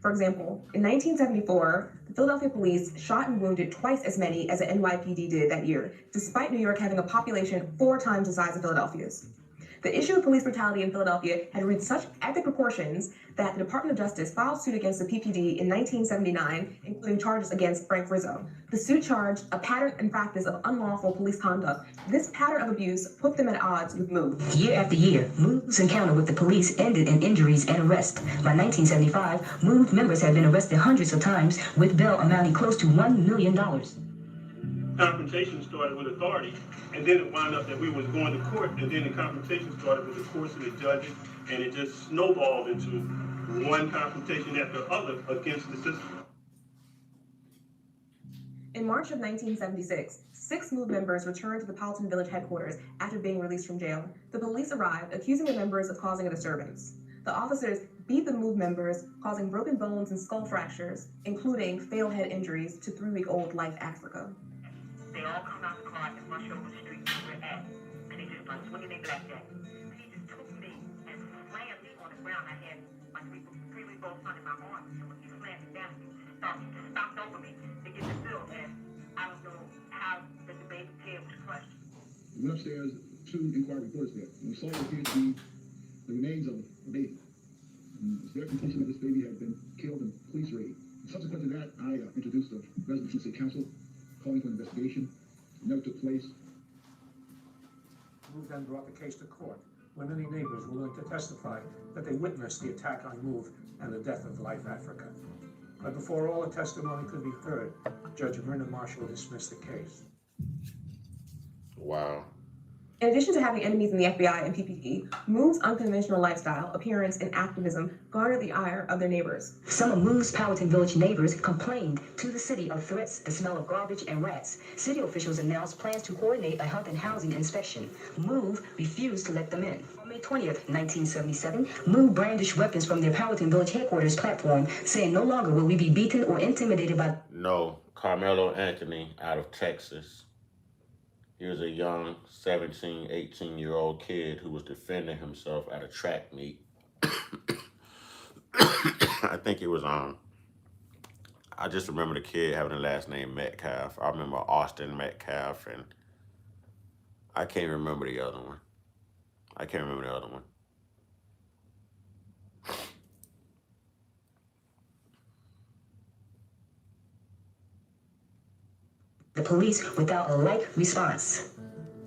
For example, in 1974, the Philadelphia police shot and wounded twice as many as the NYPD did that year, despite New York having a population 4 times the size of Philadelphia's. The issue of police brutality in Philadelphia had reached such epic proportions that the Department of Justice filed suit against the PPD in 1979, including charges against Frank Rizzo. The suit charged a pattern and practice of unlawful police conduct. This pattern of abuse put them at odds with MOVE. Year after year, MOVE's encounter with the police ended in injuries and arrest. By 1975, MOVE members had been arrested hundreds of times, with bail amounting close to $1 million. Confrontation started with authority, and then it wound up that we was going to court, and then the confrontation started with the courts and the judges, and it just snowballed into one confrontation after the other against the system. In March of 1976, 6 MOVE members returned to the Powelton Village headquarters after being released from jail. The police arrived, accusing the members of causing a disturbance. The officers beat the MOVE members, causing broken bones and skull fractures, including fatal head injuries to 3-week-old Life Africa. They all come out the car and rush over the street where we're at. And they just start swinging their blackjack. He just took me and slammed me on the ground. I had my 3-week-old son in my arms. And when he slammed me down, he just stomped over me to get the bill. And I don't know how the baby's head was crushed. We went upstairs, 2 inquiry reports there. We saw what appeared to be the remains of a baby. And it's their contention that this baby had been killed in police raid. Subsequent to that, I introduced a resolution to City Council calling for an investigation. It never took place. MOVE then brought the case to court, where many neighbors were willing to testify that they witnessed the attack on MOVE and the death of Life Africa. But before all the testimony could be heard, Judge Myrna Marshall dismissed the case. Wow. In addition to having enemies in the FBI and PPD, MOVE's unconventional lifestyle, appearance, and activism garnered the ire of their neighbors. Some of MOVE's Powelton Village neighbors complained to the city of threats, the smell of garbage, and rats. City officials announced plans to coordinate a health and housing inspection. MOVE refused to let them in. On May 20th, 1977, MOVE brandished weapons from their Powelton Village headquarters platform, saying no longer will we be beaten or intimidated by... No, Carmelo Anthony out of Texas. He was a young 17, 18-year-old kid who was defending himself at a track meet. I think it was I just remember the kid having the last name Metcalf. I remember Austin Metcalf, and I can't remember the other one. The police without a like response.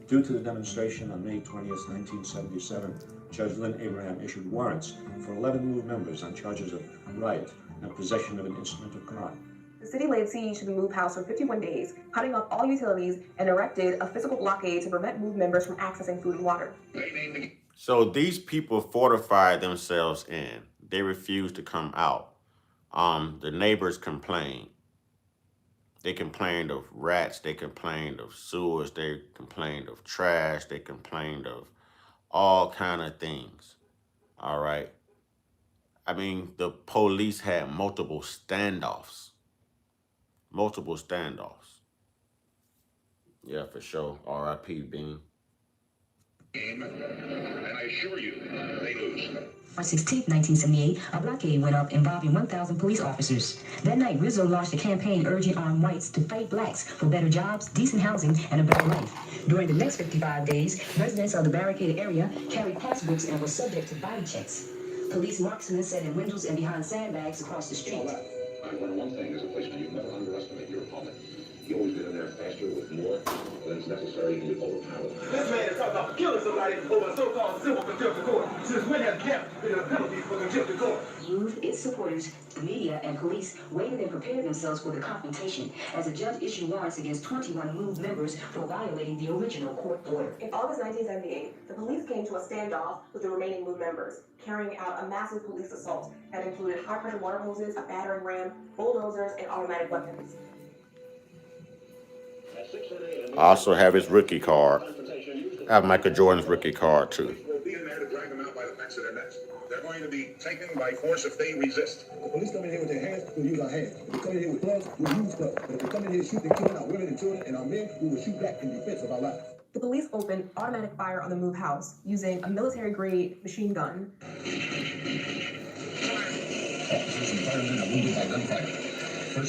Due to the demonstration on May 20th, 1977, Judge Lynn Abraham issued warrants for 11 MOVE members on charges of riot and possession of an instrument of crime. The city laid siege to the MOVE house for 51 days, cutting off all utilities and erected a physical blockade to prevent MOVE members from accessing food and water. So these people fortified themselves in. They refused to come out. The neighbors complained. They complained of rats. They complained of sewers. They complained of trash. They complained of all kind of things. All right. I mean, the police had multiple standoffs. Multiple standoffs. Yeah, for sure. R.I.P. Bean. And I assure you, they lose. On 16, 1978, a blockade went up involving 1,000 police officers. That night, Rizzo launched a campaign urging armed whites to fight blacks for better jobs, decent housing, and a better life. During the next 55 days, residents of the barricaded area carried passbooks and were subject to body checks. Police marksmen sat in windows and behind sandbags across the street. I learned one thing, there's a place where you never underestimate your opponent. You always get in there faster with more than is necessary and you overpower them. This man is talking about killing somebody over a so-called civil contempt of court. Since when has death been a penalty for contempt of court? MOVE, its supporters, the media, and police waited and prepared themselves for the confrontation as a judge issued warrants against 21 MOVE members for violating the original court order. In August 1978, the police came to a standoff with the remaining MOVE members, carrying out a massive police assault that included high-pressure water hoses, a battering ram, bulldozers, and automatic weapons. I also have his rookie card. I have Michael Jordan's rookie card too. We'll be in there to drag them out by the backs of their necks. They're going to be taken by force if they resist. The police come in here with their hands, we'll use our hands. If they come in here with clubs, we'll use clubs. But if they come in here shooting and killing our women and children and our men, we will shoot back in defense of our lives. The police opened automatic fire on the MOVE house using a military-grade machine gun.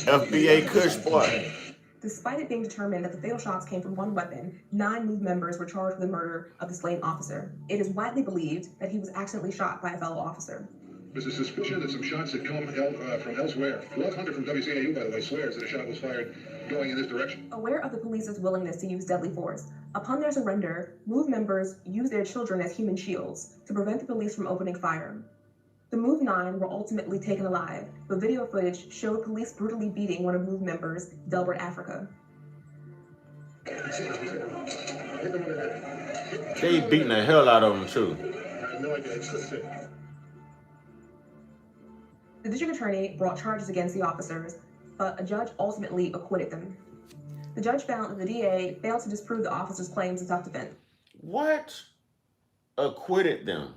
FBA Kush boy. Despite it being determined that the fatal shots came from one weapon, 9 MOVE members were charged with the murder of the slain officer. It is widely believed that he was accidentally shot by a fellow officer. There's a suspicion that some shots had come from elsewhere. Love Hunter from WCAU, by the way, swears that a shot was fired going in this direction. Aware of the police's willingness to use deadly force, upon their surrender, MOVE members used their children as human shields to prevent the police from opening fire. The MOVE 9 were ultimately taken alive, but video footage showed police brutally beating one of MOVE members, Byrd, Africa. They beating the hell out of him too. I have no idea. It's just sick. The district attorney brought charges against the officers, but a judge ultimately acquitted them. The judge found that the DA failed to disprove the officers' claims of self-defense. What? Acquitted them.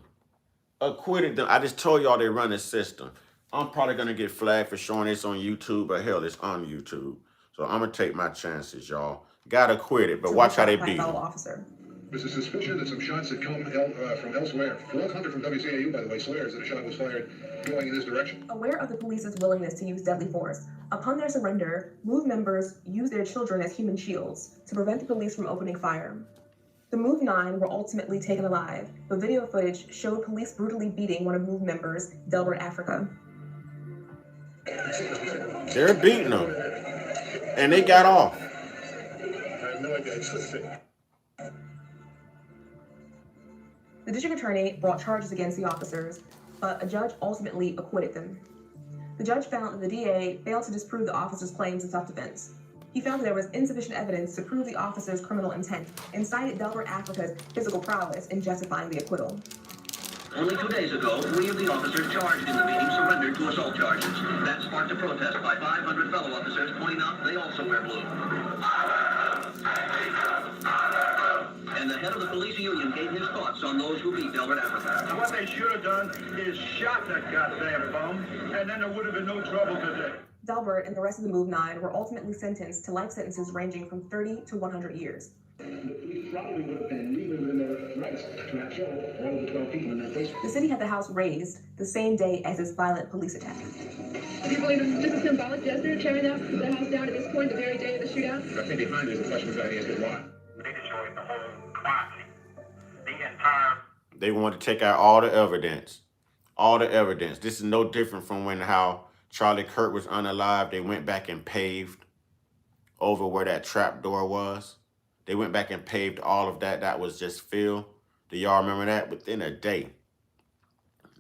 Acquitted them. I just told y'all they run a system. I'm probably going to get flagged for showing this on YouTube, but hell, it's on YouTube. So I'm going to take my chances, y'all. Got acquitted, but watch how they beat him. There's a suspicion that some shots had come from elsewhere. Love Hunter from WCAU, by the way, swears that a shot was fired going in this direction. Aware of the police's willingness to use deadly force, upon their surrender, MOVE members used their children as human shields to prevent the police from opening fire. The MOVE 9 were ultimately taken alive, but video footage showed police brutally beating one of MOVE members, Byrd, Africa. They're beating them. And they got off. I have no idea. It's just sick. The district attorney brought charges against the officers, but a judge ultimately acquitted them. The judge found that the DA failed to disprove the officers' claims of self-defense. He found that there was insufficient evidence to prove the officers' criminal intent and cited Byrd, Africa's physical prowess in justifying the acquittal. Only 2 days ago, 3 of the officers charged in the meeting surrendered to assault charges. That sparked a protest by 500 fellow officers, pointing out they also wear blue. And the head of the police union gave his thoughts on those who beat Byrd, Africa. What they should have done is shot that goddamn bum, and then there would have been no trouble today. Byrd and the rest of the MOVE 9 were ultimately sentenced to life sentences ranging from 30 to 100 years. The city had the house razed the same day as this violent police attack. Do you believe this is just a symbolic gesture, tearing the house down at this point, the very day of the shootout? I think behind it, the question we've got to ask is why. They destroyed the whole property. The entire... They want to take out all the evidence. All the evidence. This is no different from how Charlie Kirk was unalive. They went back and paved over where that trap door was. They went back and paved all of that. That was just fill. Do y'all remember that? Within a day,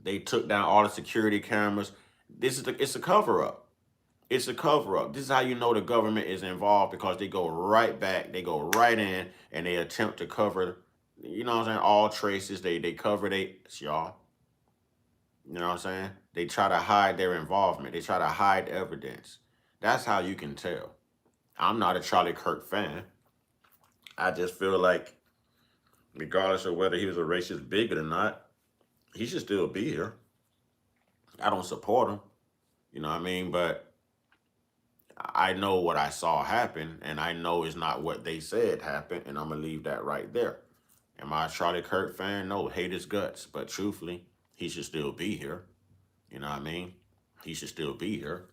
they took down all the security cameras. It's a cover-up. It's a cover up. This is how you know the government is involved, because they go right back, they go right in, and they attempt to cover, you know what I'm saying, all traces. They cover y'all. You know what I'm saying? They try to hide their involvement. They try to hide evidence. That's how you can tell. I'm not a Charlie Kirk fan. I just feel like, regardless of whether he was a racist bigot or not, he should still be here. I don't support him. You know what I mean? But I know what I saw happen, and I know it's not what they said happened, and I'm going to leave that right there. Am I a Charlie Kirk fan? No, hate his guts. But truthfully, he should still be here. You know what I mean? He should still be here.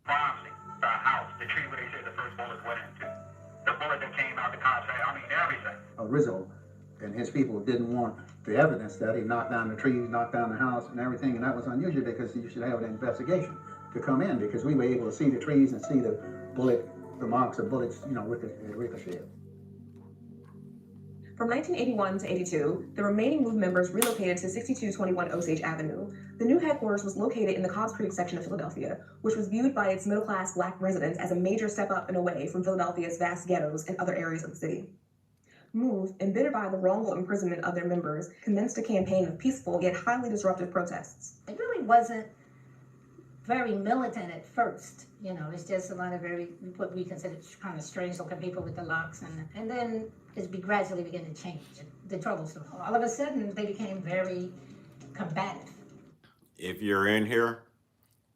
Promptly, the house, the tree where they said the first bullet went into, the bullet that came out the cops had, I mean, everything. Rizzo and his people didn't want the evidence that he knocked down the trees, knocked down the house and everything, and that was unusual because you should have an investigation to come in, because we were able to see the trees and see the bullet, the marks of bullets, you know, ricocheted. From 1981 to 82, the remaining MOVE members relocated to 6221 Osage Avenue. The new headquarters was located in the Cobbs Creek section of Philadelphia, which was viewed by its middle-class Black residents as a major step up and away from Philadelphia's vast ghettos and other areas of the city. MOVE, embittered by the wrongful imprisonment of their members, commenced a campaign of peaceful yet highly disruptive protests. It really wasn't very militant at first. You know, it's just a lot of what we consider kind of strange looking people with the locks, and then gradually began to change. The troublesome. All of a sudden, they became very combative. If you're in here,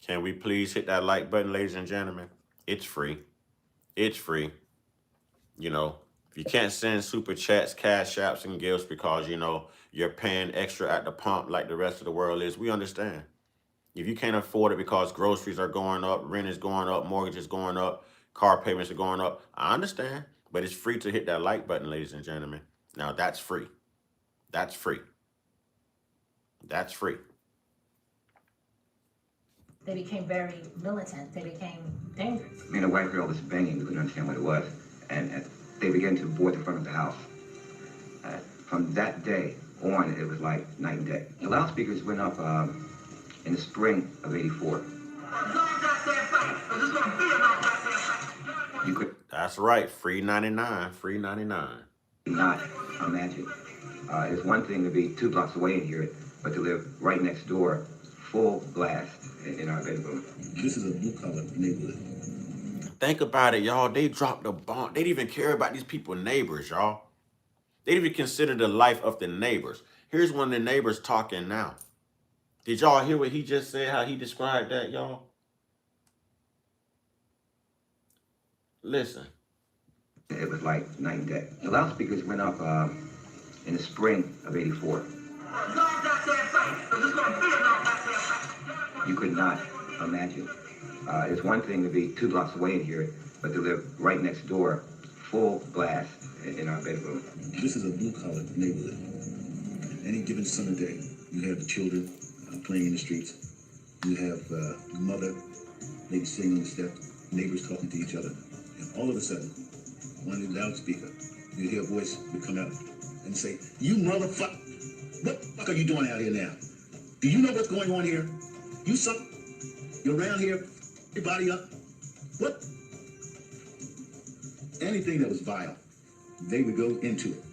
can we please hit that like button, ladies and gentlemen? It's free. It's free. You know, if you can't send super chats, cash apps, and gifts because, you know, you're paying extra at the pump like the rest of the world is, we understand. If you can't afford it because groceries are going up, rent is going up, mortgage is going up, car payments are going up, I understand. But it's free to hit that like button, ladies and gentlemen. Now, that's free. That's free. That's free. They became very militant. They became dangerous. Me and a white girl was banging. We couldn't understand what it was. And they began to board the front of the house. From that day on, it was like night and day. The loudspeakers went up in the spring of '84. You could. That's right. Free 99. Free 99. Not imagine. It's one thing to be 2 blocks away and hear it, but to live right next door, full blast in our bedroom. This is a blue-collar neighborhood. Think about it, y'all. They dropped a bomb. They didn't even care about these people neighbors, y'all. They didn't even consider the life of the neighbors. Here's one of the neighbors talking now. Did y'all hear what he just said, how he described that, y'all? Listen. It was like night and day. The loudspeakers went up in the spring of '84. You could not imagine. It's one thing to be 2 blocks away and hear it, but to live right next door, full blast in our bedroom. This is a blue-collar neighborhood. Any given summer day, you have the children playing in the streets. You have the mother, maybe sitting on the step, neighbors talking to each other. And all of a sudden, on the loudspeaker, you hear a voice would come out and say, "You motherfucker, what the fuck are you doing out here now? Do you know what's going on here? You're around here, everybody up. What?" Anything that was vile, they would go into it.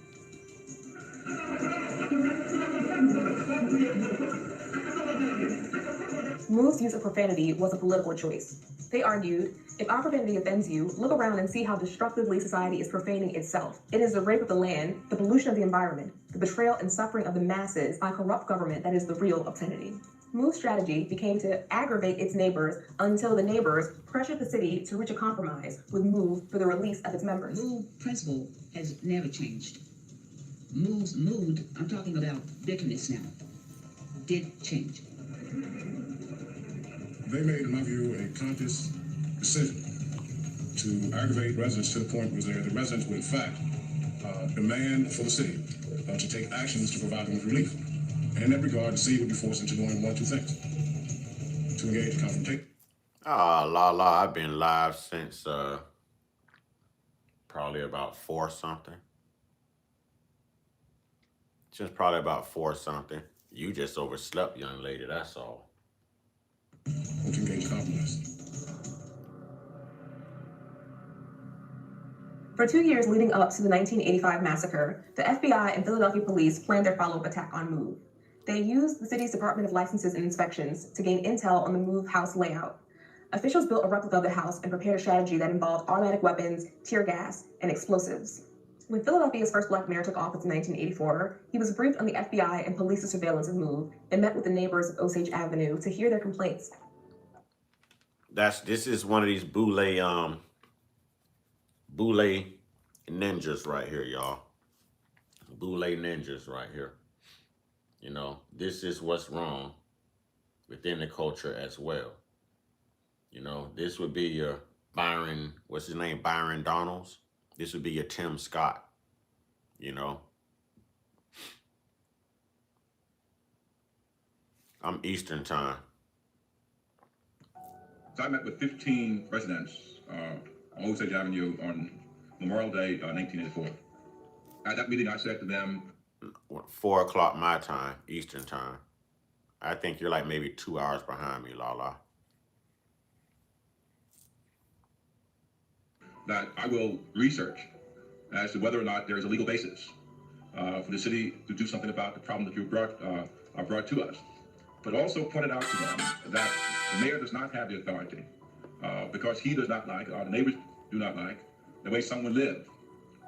MOVE's use of profanity was a political choice. They argued, if our profanity offends you, look around and see how destructively society is profaning itself. It is the rape of the land, the pollution of the environment, the betrayal and suffering of the masses by corrupt government that is the real obscenity. MOVE's strategy became to aggravate its neighbors until the neighbors pressured the city to reach a compromise with MOVE for the release of its members. MOVE principle has never changed. MOVE's mood, I'm talking about bitterness now, did change. They made, in my view, a conscious decision to aggravate residents to the point where the residents would, in fact, demand for the city to take actions to provide them with relief. And in that regard, the city would be forced into doing one of two things: to engage in confrontation. I've been live since probably about 4 something. Since probably about 4 something. You just overslept, young lady, that's all. or to engage compromise. For 2 years leading up to the 1985 massacre, the FBI and Philadelphia police planned their follow-up attack on MOVE. They used the city's Department of Licenses and Inspections to gain intel on the MOVE house layout. Officials built a replica of the house and prepared a strategy that involved automatic weapons, tear gas, and explosives. When Philadelphia's first black mayor took office in 1984, he was briefed on the FBI and police's surveillance of MOVE and met with the neighbors of Osage Avenue to hear their complaints. This is one of these boule ninjas right here, y'all. Boule ninjas right here. You know, this is what's wrong within the culture as well. You know, this would be your Byron, what's his name? Byron Donalds. This would be your Tim Scott, you know. I'm Eastern time. So I met with 15 residents on Osage Avenue on Memorial Day, 1984. At that meeting, I said to them, 4 o'clock my time, Eastern time. I think you're like maybe 2 hours behind me, Lala. that I will research as to whether or not there is a legal basis for the city to do something about the problem that you brought to us. But also pointed out to them that the mayor does not have the authority because he does not like, or the neighbors do not like, the way someone lives.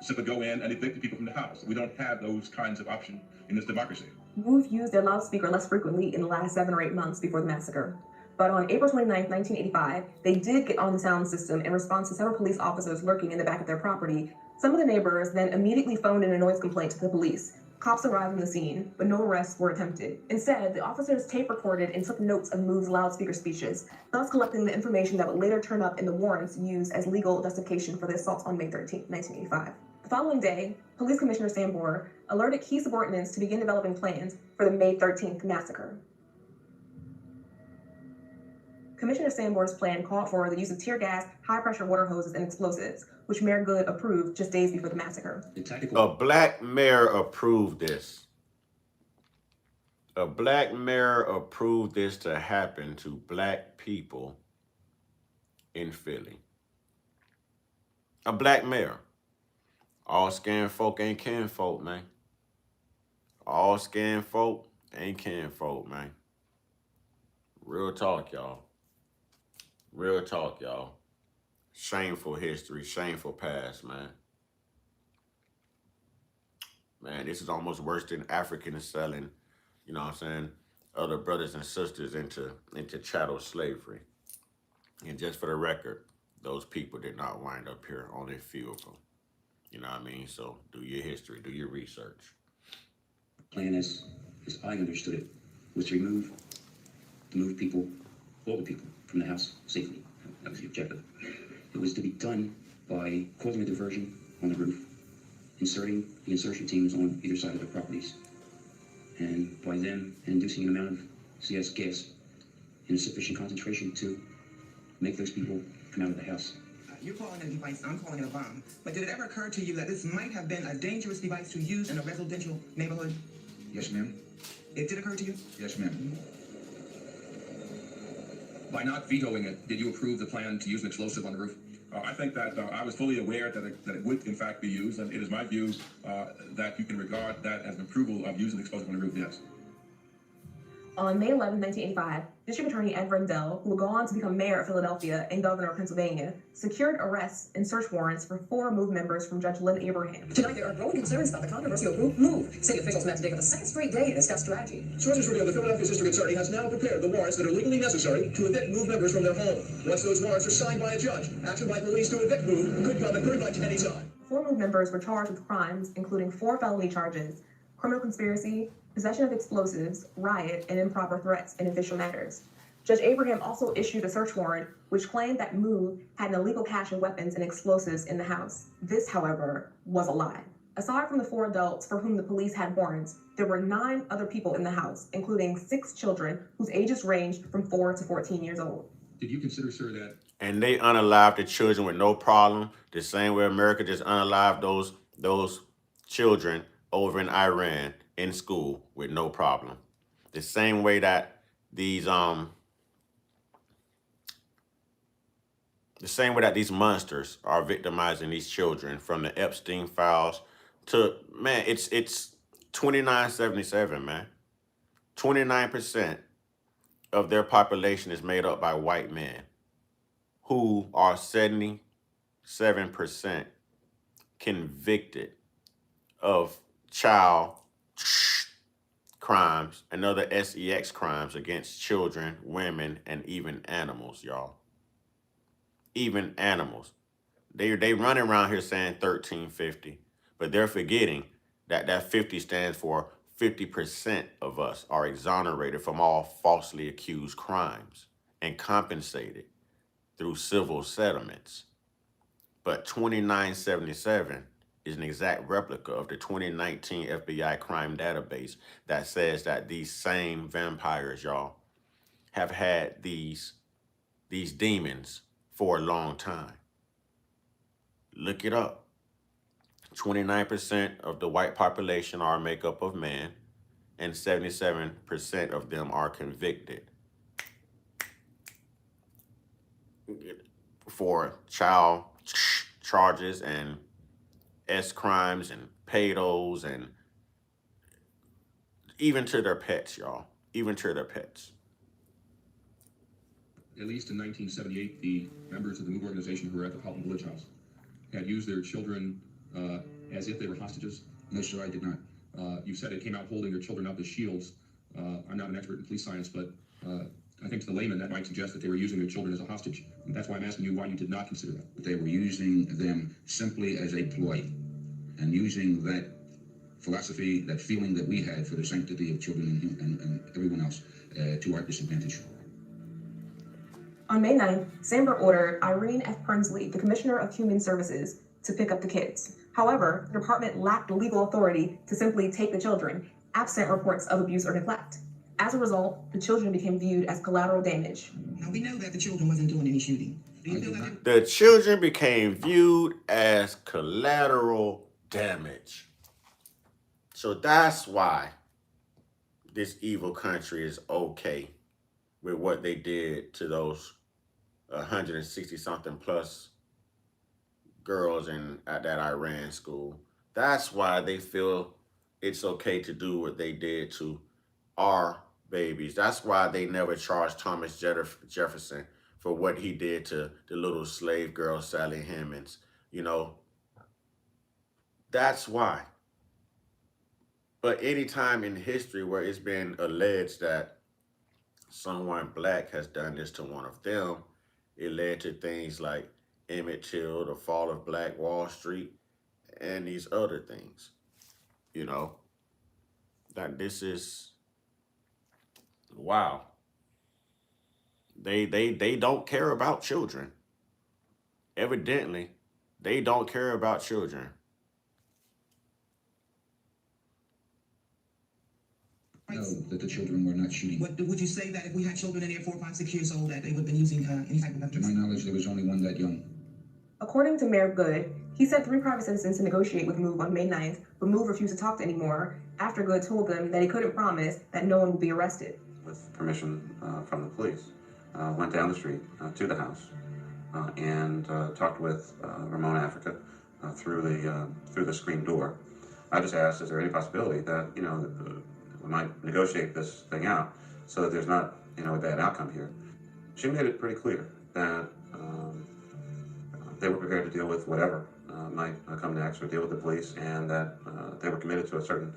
Simply go in and evict the people from the house. We don't have those kinds of options in this democracy. MOVE used their loudspeaker less frequently in the last 7 or 8 months before the massacre. But on April 29, 1985, they did get on the sound system in response to several police officers lurking in the back of their property. Some of the neighbors then immediately phoned in a noise complaint to the police. Cops arrived on the scene, but no arrests were attempted. Instead, the officers tape recorded and took notes of MOVE's loudspeaker speeches, thus collecting the information that would later turn up in the warrants used as legal justification for the assaults on May 13, 1985. The following day, Police Commissioner Sambor alerted key subordinates to begin developing plans for the May 13th massacre. Commissioner Sambor's plan called for the use of tear gas, high-pressure water hoses, and explosives, which Mayor Good approved just days before the massacre. A black mayor approved this. A black mayor approved this to happen to black people in Philly. A black mayor. All scan folk ain't kin folk, man. All scan folk ain't kin folk, man. Real talk, y'all. Real talk, y'all. Shameful history, shameful past, man. Man, this is almost worse than Africans selling, you know what I'm saying, other brothers and sisters into chattel slavery. And just for the record, those people did not wind up here, only a few of them. You know what I mean? So do your history, do your research. Plan as I understood it, was to remove people, all the people, from the house safely. That was the objective. It was to be done by causing a diversion on the roof, inserting the insertion teams on either side of the properties, and by them inducing an amount of CS gas in a sufficient concentration to make those people come out of the house. You're calling it a device, I'm calling it a bomb. But did it ever occur to you that this might have been a dangerous device to use in a residential neighborhood? Yes, ma'am. It did occur to you? Yes, ma'am. By not vetoing it, did you approve the plan to use an explosive on the roof? I think that I was fully aware that it would, in fact, be used, and it is my view that you can regard that as an approval of using explosive on the roof, yes. On May 11, 1985, District Attorney Ed Rendell, who would go on to become mayor of Philadelphia and governor of Pennsylvania, secured arrests and search warrants for 4 MOVE members from Judge Lynn Abraham. Tonight, there are growing concerns about the controversial group MOVE. City officials met today for the second straight day to discuss strategy. Sources reveal the Philadelphia District Attorney has now prepared the warrants that are legally necessary to evict MOVE members from their home. Once those warrants are signed by a judge, action by police to evict MOVE could come at pretty much any time. 4 MOVE members were charged with crimes, including 4 felony charges, criminal conspiracy, possession of explosives, riot, and improper threats in official matters. Judge Abraham also issued a search warrant which claimed that MOVE had an illegal cache of weapons and explosives in the house. This, however, was a lie. Aside from the 4 adults for whom the police had warrants, there were 9 other people in the house, including 6 children whose ages ranged from 4 to 14 years old. Did you consider, sir, that... And they unalived the children with no problem, the same way America just unalived those children over in Iran in school with no problem. The same way that these The same way that these monsters are victimizing these children, from the Epstein files to, man, it's 2977, man. 29% of their population is made up by white men, who are 77% convicted of child crimes and other sex crimes against children, women, and even animals, y'all. Even animals. They run around here saying 1350, but they're forgetting that that 50 stands for 50% of us are exonerated from all falsely accused crimes and compensated through civil settlements. But 2977 is an exact replica of the 2019 FBI crime database that says that these same vampires, y'all, have had these demons for a long time. Look it up. 29% of the white population are made up of men, and 77% of them are convicted for child charges and S crimes and pedos, and even to their pets, y'all. Even to their pets. At least in 1978, the members of the MOVE organization who were at the Pelton Village House had used their children as if they were hostages. No, sir, I did not. You said it came out holding their children up as shields. I'm not an expert in police science, but I think to the layman that might suggest that they were using their children as a hostage. And that's why I'm asking you why you did not consider that. They were using them simply as a ploy, and using that philosophy, that feeling that we had for the sanctity of children and everyone else to our disadvantage. On May 9th, Sandra ordered Irene F. Prinsley, the Commissioner of Human Services, to pick up the kids. However, the department lacked the legal authority to simply take the children, absent reports of abuse or neglect. As a result, the children became viewed as collateral damage. Now, we know that the children wasn't doing any shooting. Do you feel like The children became viewed as collateral damage. So that's why this evil country is okay with what they did to those 160 something plus girls at that Iran school. That's why they feel it's okay to do what they did to our babies. That's why they never charged Thomas Jefferson for what he did to the little slave girl Sally Hemings. You know, that's why. But any time in history where it's been alleged that someone black has done this to one of them, it led to things like Emmett Till, the fall of Black Wall Street, and these other things. You know, that this is, wow. They don't care about children. Evidently, they don't care about children. No, that the children were not shooting. Would you say that if we had children in there 4, 5, 6 years old, that they would have been using any type of weapons? To my knowledge, there was only one that young. According to Mayor Good, he sent 3 private citizens to negotiate with MOVE on May 9th, but MOVE refused to talk anymore after Good told them that he couldn't promise that no one would be arrested. With permission from the police, went down the street to the house and talked with Ramon Africa through the screen door. I just asked, is there any possibility that, you know, we might negotiate this thing out so that there's not, you know, a bad outcome here. She made it pretty clear that they were prepared to deal with whatever might come next, or deal with the police, and that they were committed to a certain,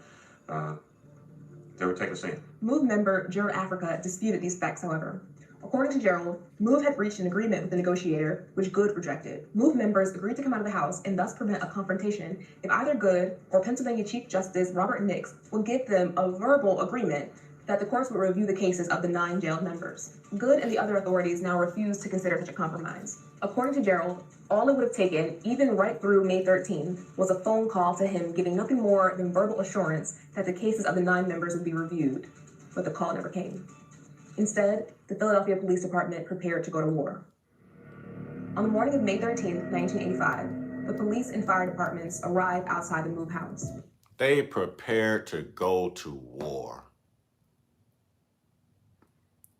they would take a stand. MOVE member Gerald Africa disputed these facts, however. According to Gerald, MOVE had reached an agreement with the negotiator, which Good rejected. MOVE members agreed to come out of the house and thus prevent a confrontation if either Good or Pennsylvania Chief Justice Robert Nix would give them a verbal agreement that the courts would review the cases of the 9 jailed members. Good and the other authorities now refuse to consider such a compromise. According to Gerald, all it would have taken, even right through May 13th, was a phone call to him giving nothing more than verbal assurance that the cases of the 9 members would be reviewed. But the call never came. Instead, the Philadelphia Police Department prepared to go to war. On the morning of May 13th, 1985, the police and fire departments arrived outside the MOVE house. They prepared to go to war.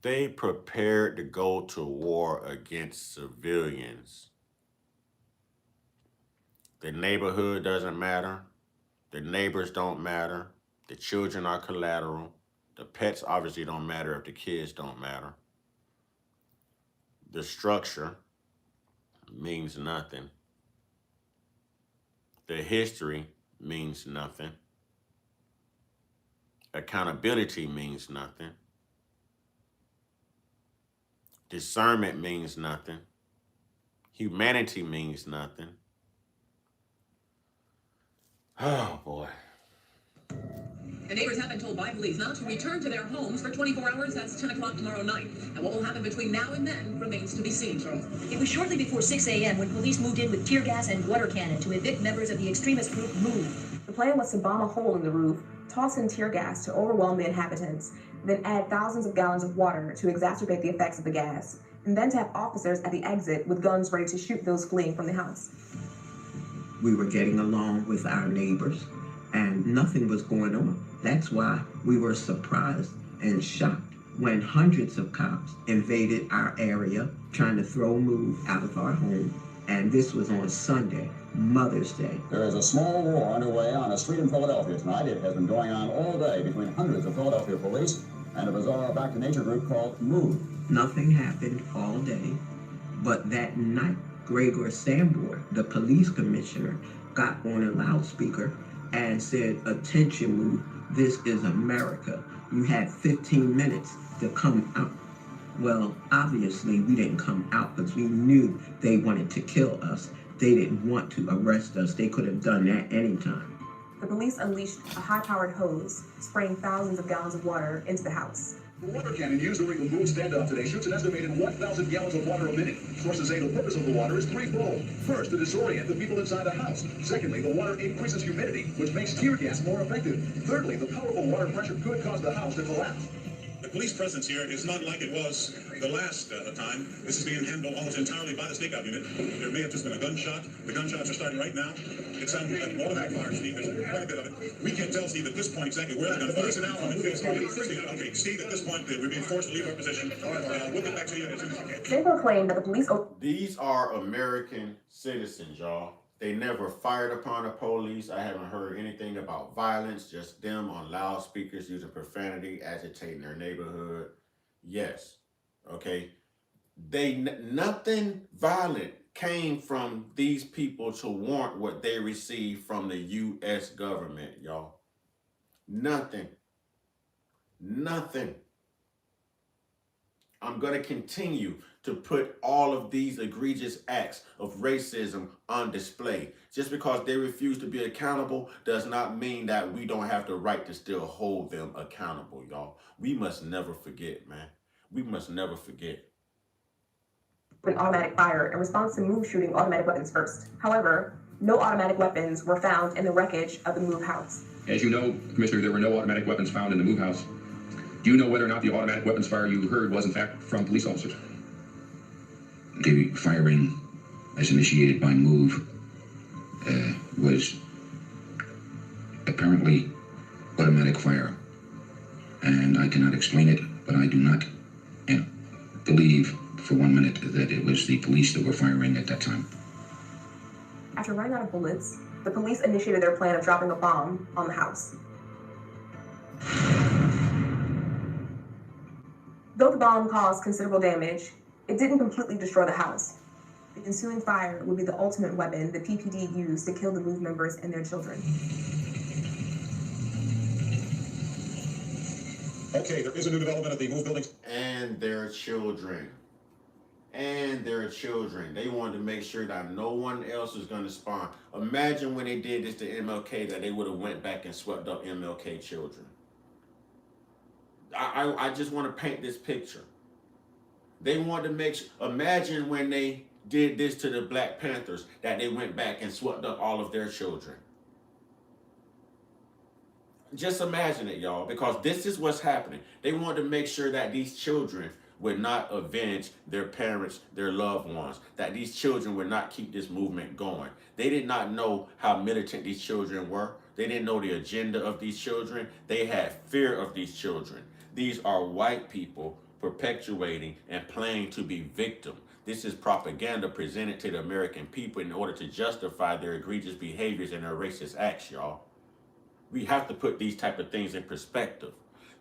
They prepared to go to war against civilians. The neighborhood doesn't matter. The neighbors don't matter. The children are collateral. The pets obviously don't matter if the kids don't matter. The structure means nothing. The history means nothing. Accountability means nothing. Discernment means nothing. Humanity means nothing. Oh, boy. The neighbors have been told by police not to return to their homes for 24 hours. That's 10 o'clock tomorrow night. And what will happen between now and then remains to be seen, Charles. It was shortly before 6 a.m. when police moved in with tear gas and water cannon to evict members of the extremist group MOVE. The plan was to bomb a hole in the roof, toss in tear gas to overwhelm the inhabitants, then add thousands of gallons of water to exacerbate the effects of the gas, and then to have officers at the exit with guns ready to shoot those fleeing from the house. We were getting along with our neighbors, and nothing was going on. That's why we were surprised and shocked when hundreds of cops invaded our area trying to throw MOVE out of our home. And this was on Sunday, Mother's Day. There is a small war underway on a street in Philadelphia tonight. It has been going on all day between hundreds of Philadelphia police and a bizarre back-to-nature group called MOVE. Nothing happened all day, but that night, Gregor Sambor, the police commissioner, got on a loudspeaker and said, "Attention, MOVE, this is America. You had 15 minutes to come out." Well, obviously we didn't come out because we knew they wanted to kill us. They didn't want to arrest us. They could have done that anytime. The police unleashed a high-powered hose, spraying thousands of gallons of water into the house. The water cannon used during the MOVE standoff today shoots an estimated 1,000 gallons of water a minute. Sources say the purpose of the water is threefold. First, to disorient the people inside the house. Secondly, the water increases humidity, which makes tear gas more effective. Thirdly, the powerful water pressure could cause the house to collapse. The police presence here is not like it was the last time. This is being handled almost entirely by the stakeout unit. There may have just been a gunshot. The gunshots are starting right now. It sounds like an automatic fire, Steve. There's quite a bit of it. We can't tell, Steve, at this point exactly where the gunfire is. Okay, Steve, at this point, we're being forced to leave our position. All right, we'll get back to you as soon as we can. Sambor claimed that the police... These are American citizens, y'all. They never fired upon the police. I haven't heard anything about violence, just them on loudspeakers using profanity, agitating their neighborhood. Yes, okay. Nothing violent came from these people to warrant what they received from the U.S. government, y'all. Nothing. Nothing. I'm going to continue to put all of these egregious acts of racism on display. Just because they refuse to be accountable does not mean that we don't have the right to still hold them accountable, y'all. We must never forget, man. We must never forget. An automatic fire in response to MOVE shooting automatic weapons first. However, no automatic weapons were found in the wreckage of the MOVE house. As you know, Commissioner, there were no automatic weapons found in the MOVE house. Do you know whether or not the automatic weapons fire you heard was in fact from police officers? The firing, as initiated by MOVE, was apparently automatic fire. And I cannot explain it, but I do not believe for 1 minute that it was the police that were firing at that time. After running out of bullets, the police initiated their plan of dropping a bomb on the house. Though the bomb caused considerable damage, it didn't completely destroy the house. The ensuing fire would be the ultimate weapon the PPD used to kill the MOVE members and their children. Okay, there is a new development at the MOVE buildings. And their children. And their children. They wanted to make sure that no one else was going to spawn. Imagine when they did this to MLK, that they would have went back and swept up MLK children. I just want to paint this picture. They wanted to make sure, imagine when they did this to the Black Panthers, that they went back and swept up all of their children. Just imagine it, y'all, because this is what's happening. They wanted to make sure that these children would not avenge their parents, their loved ones, that these children would not keep this movement going. They did not know how militant these children were. They didn't know the agenda of these children. They had fear of these children. These are white people perpetuating and playing to be victim. This is propaganda presented to the American people in order to justify their egregious behaviors and their racist acts, y'all. We have to put these type of things in perspective.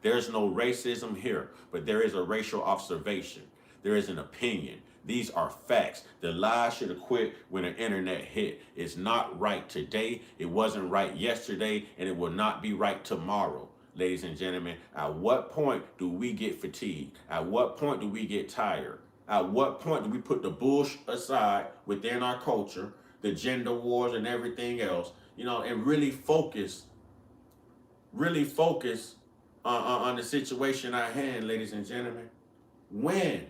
There's no racism here, but there is a racial observation. There is an opinion. These are facts. The lies should have quit when the internet hit. It's not right today. It wasn't right yesterday, and it will not be right tomorrow. Ladies and gentlemen, at what point do we get fatigued? At what point do we get tired? At what point do we put the bullshit aside within our culture, the gender wars and everything else, and really focus on the situation at hand, ladies and gentlemen? When?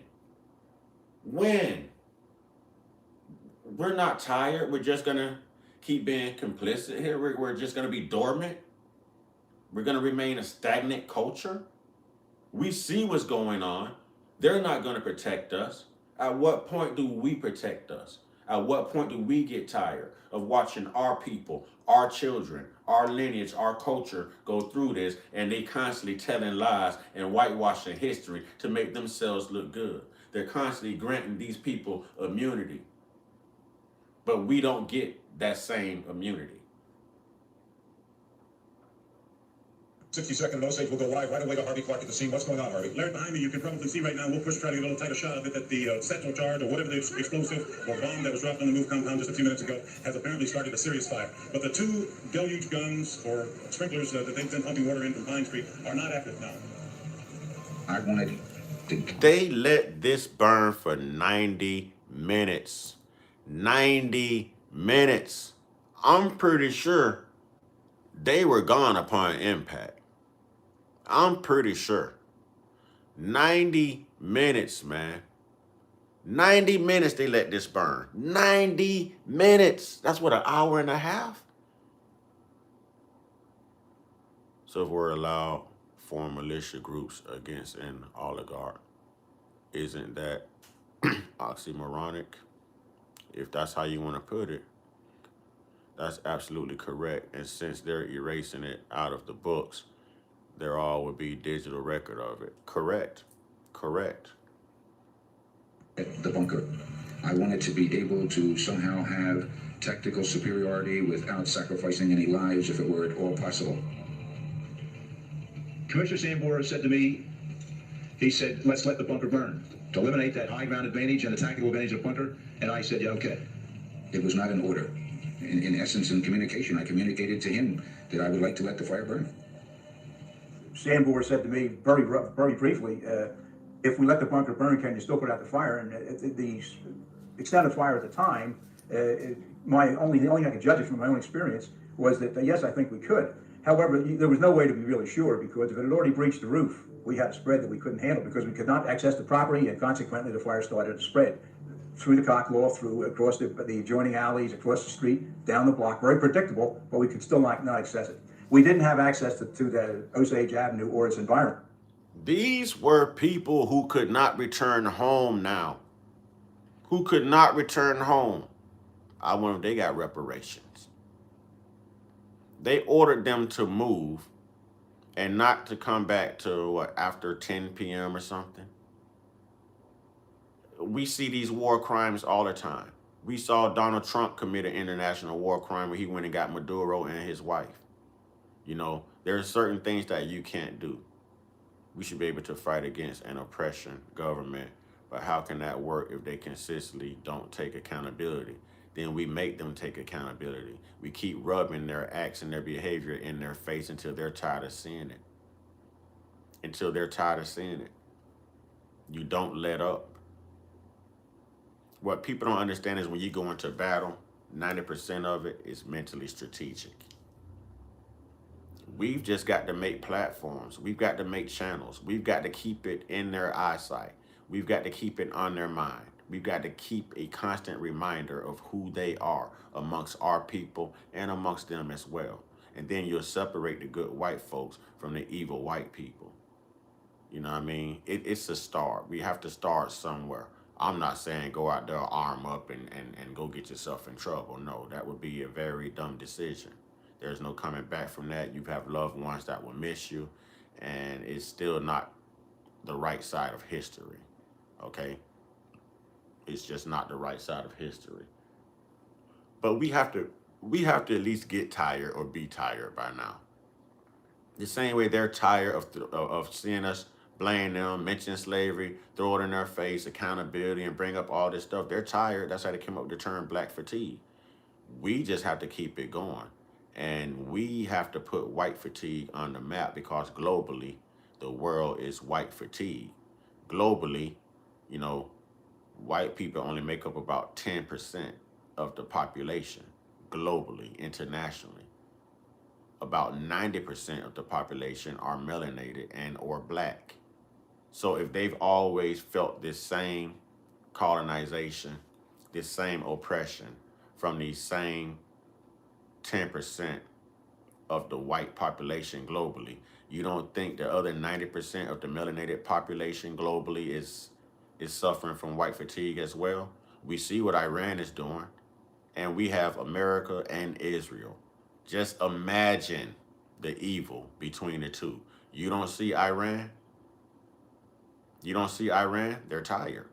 We're not tired. We're just going to keep being complicit here. We're just going to be dormant. We're going to remain a stagnant culture. We see what's going on. They're not going to protect us. At what point do we protect us? At what point do we get tired of watching our people, our children, our lineage, our culture go through this, and they constantly telling lies and whitewashing history to make themselves look good? They're constantly granting these people immunity, but we don't get that same immunity. 60-second Osage will go live right away to Harvey Clark at the scene. What's going on, Harvey? Larry, behind me, you can probably see right now. We'll try to get a little tighter shot of it that the central charge or whatever the explosive or bomb that was dropped on the move compound just a few minutes ago has apparently started a serious fire. But the two deluge guns or sprinklers that they've been pumping water in from Pine Street are not active now. I wanted to... They let this burn for 90 minutes. 90 minutes. I'm pretty sure they were gone upon impact. I'm pretty sure. 90 minutes, man. 90 minutes they let this burn. 90 minutes. That's what, an hour and a half? So if we're allowed form militia groups against an oligarch, isn't that oxymoronic? If that's how you want to put it, that's absolutely correct. And since they're erasing it out of the books, there all would be digital record of it. Correct. The bunker. I wanted to be able to somehow have tactical superiority without sacrificing any lives if it were at all possible. Commissioner Sambor said to me, he said, let's let the bunker burn to eliminate that high ground advantage and the tactical advantage of the bunker. And I said, yeah, okay. It was not an order. In essence, in communication, I communicated to him that I would like to let the fire burn. Sambor said to me very briefly, if we let the bunker burn, can you still put out the fire? And the extent of fire at the time, the only thing I could judge it from my own experience was that, yes, I think we could. However, there was no way to be really sure, because if it had already breached the roof, we had a spread that we couldn't handle because we could not access the property, and consequently the fire started to spread through the cock loft, across the adjoining alleys, across the street, down the block. Very predictable, but we could still not access it. We didn't have access to the Osage Avenue or its environment. These were people who could not return home now. Who could not return home. I wonder if they got reparations. They ordered them to move and not to come back to, after 10 p.m. or something? We see these war crimes all the time. We saw Donald Trump commit an international war crime when he went and got Maduro and his wife. There are certain things that you can't do. We should be able to fight against an oppression government, but how can that work if they consistently don't take accountability? Then we make them take accountability. We keep rubbing their acts and their behavior in their face until they're tired of seeing it. You don't let up. What people don't understand is when you go into battle, 90% of it is mentally strategic. We've just got to make platforms. We've got to make channels. We've got to keep it in their eyesight. We've got to keep it on their mind. We've got to keep a constant reminder of who they are amongst our people and amongst them as well. And then you'll separate the good white folks from the evil white people. You know what I mean? It's a start. We have to start somewhere. I'm not saying go out there, arm up, and go get yourself in trouble. No, that would be a very dumb decision. There's no coming back from that. You have loved ones that will miss you, and it's still not the right side of history, okay? It's just not the right side of history. But we have to at least get tired or be tired by now. The same way they're tired of seeing us blame them, mention slavery, throw it in their face, accountability, and bring up all this stuff. They're tired. That's how they came up with the term black fatigue. We just have to keep it going. And we have to put white fatigue on the map because globally, the world is white fatigue. Globally, you know, white people only make up about 10% of the population globally, internationally. About 90% of the population are melanated and or black. So if they've always felt this same colonization, this same oppression from these same 10% of the white population globally, you don't think the other 90% of the melanated population globally is suffering from white fatigue as well? We see what Iran is doing, and we have America and Israel. Just imagine the evil between the two. You don't see Iran? You don't see Iran? They're tired.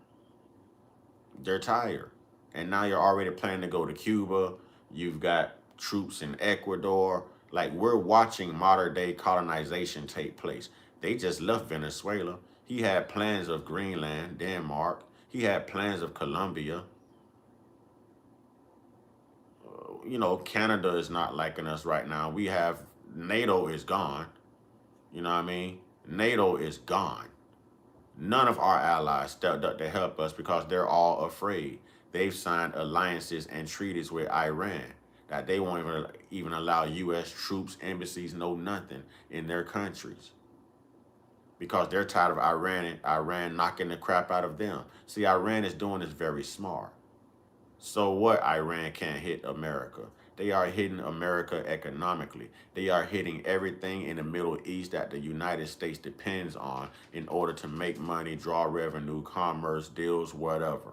They're tired. And now you're already planning to go to Cuba. You've got troops in Ecuador. Like, we're watching modern day colonization take place. They just left Venezuela. He had plans of Greenland, Denmark. He had plans of Colombia. You know, Canada is not liking us right now. We have, NATO is gone. You know what I mean? NATO is gone. None of our allies stepped up to help us because they're all afraid. They've signed alliances and treaties with Iran that they won't even allow U.S. troops, embassies, no nothing in their countries because they're tired of Iran knocking the crap out of them. See, Iran is doing this very smart. So what? Iran can't hit America. They are hitting America economically. They are hitting everything in the Middle East that the United States depends on in order to make money, draw revenue, commerce, deals, whatever.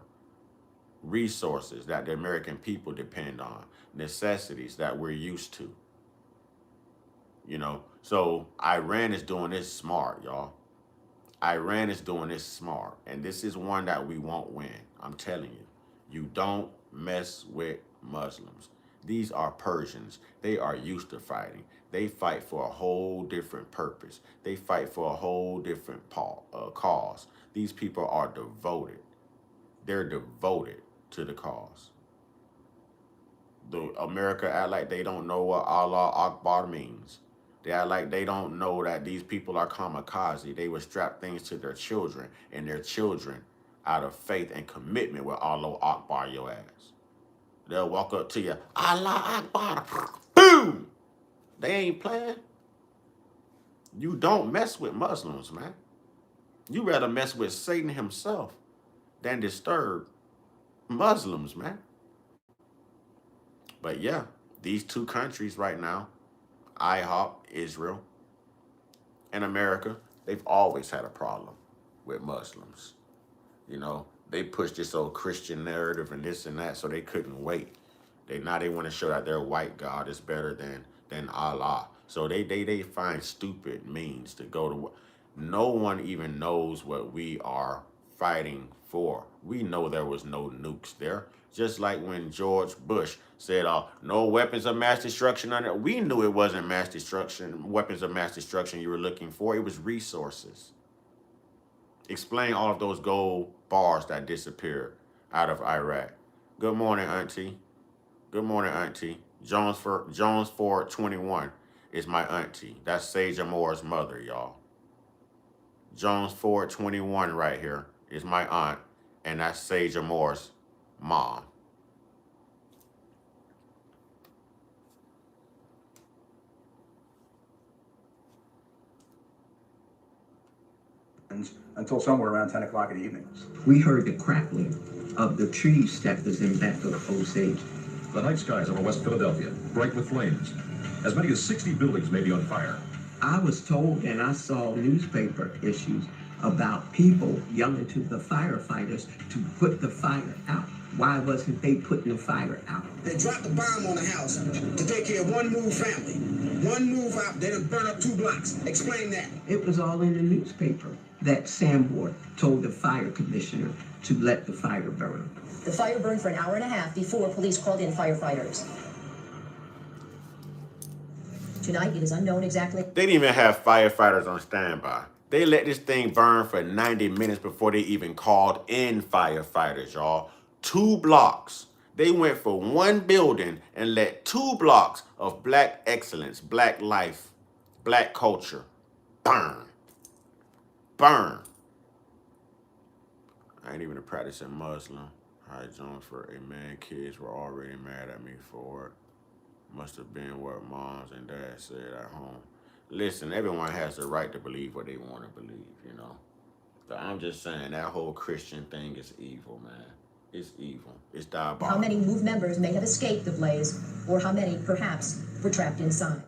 Resources that the American people depend on. Necessities that we're used to. You know, so Iran is doing this smart, y'all. Iran is doing this smart. And this is one that we won't win. I'm telling you. You don't mess with Muslims. These are Persians. They are used to fighting. They fight for a whole different purpose. They fight for a whole different cause. These people are devoted. They're devoted to the cause. America act like they don't know what Allah Akbar means. They act like they don't know that these people are kamikaze. They would strap things to their children, and their children, out of faith and commitment, will Allah Akbar your ass. They'll walk up to you, Allah Akbar, boom! They ain't playing. You don't mess with Muslims, man. You rather mess with Satan himself than disturb Muslims, man. But yeah, these two countries right now, IHOP, Israel, and America, they've always had a problem with Muslims. You know, they pushed this old Christian narrative and this and that, so they couldn't wait. Now they want to show that their white God is better than Allah. So they find stupid means to go to. No one even knows what we are fighting for. We know there was no nukes there. Just like when George Bush said, no weapons of mass destruction on it. We knew it wasn't mass destruction, weapons of mass destruction you were looking for. It was resources. Explain all of those gold bars that disappeared out of Iraq. Good morning, Auntie. Good morning, Auntie. Jones Ford 21 is my auntie. That's Sage Amore's mother, y'all. Jones Ford 21 right here is my aunt, and that's Sage Amore's mom. Until somewhere around 10 o'clock in the evening. We heard the crackling of the trees that was in back of Osage. The night skies over West Philadelphia, bright with flames. As many as 60 buildings may be on fire. I was told, and I saw newspaper issues about people yelling to the firefighters to put the fire out. Why wasn't they putting the fire out? They dropped a bomb on the house to take care of one move family. One move out, they done burn up 2 blocks. Explain that. It was all in the newspaper. that Sambor told the fire commissioner to let the fire burn. The fire burned for an hour and a half before police called in firefighters. Tonight, it is unknown exactly. They didn't even have firefighters on standby. They let this thing burn for 90 minutes before they even called in firefighters, y'all. 2 blocks. They went for one building and let 2 blocks of black excellence, black life, black culture burn. Burn. I ain't even a practicing Muslim. Hi, John, for amen. Kids were already mad at me for it. Must have been what moms and dads said at home. Listen, everyone has the right to believe what they want to believe, you know. But I'm just saying that whole Christian thing is evil, man. It's evil. It's diabolical. How many MOVE members may have escaped the blaze, or how many, perhaps, were trapped inside.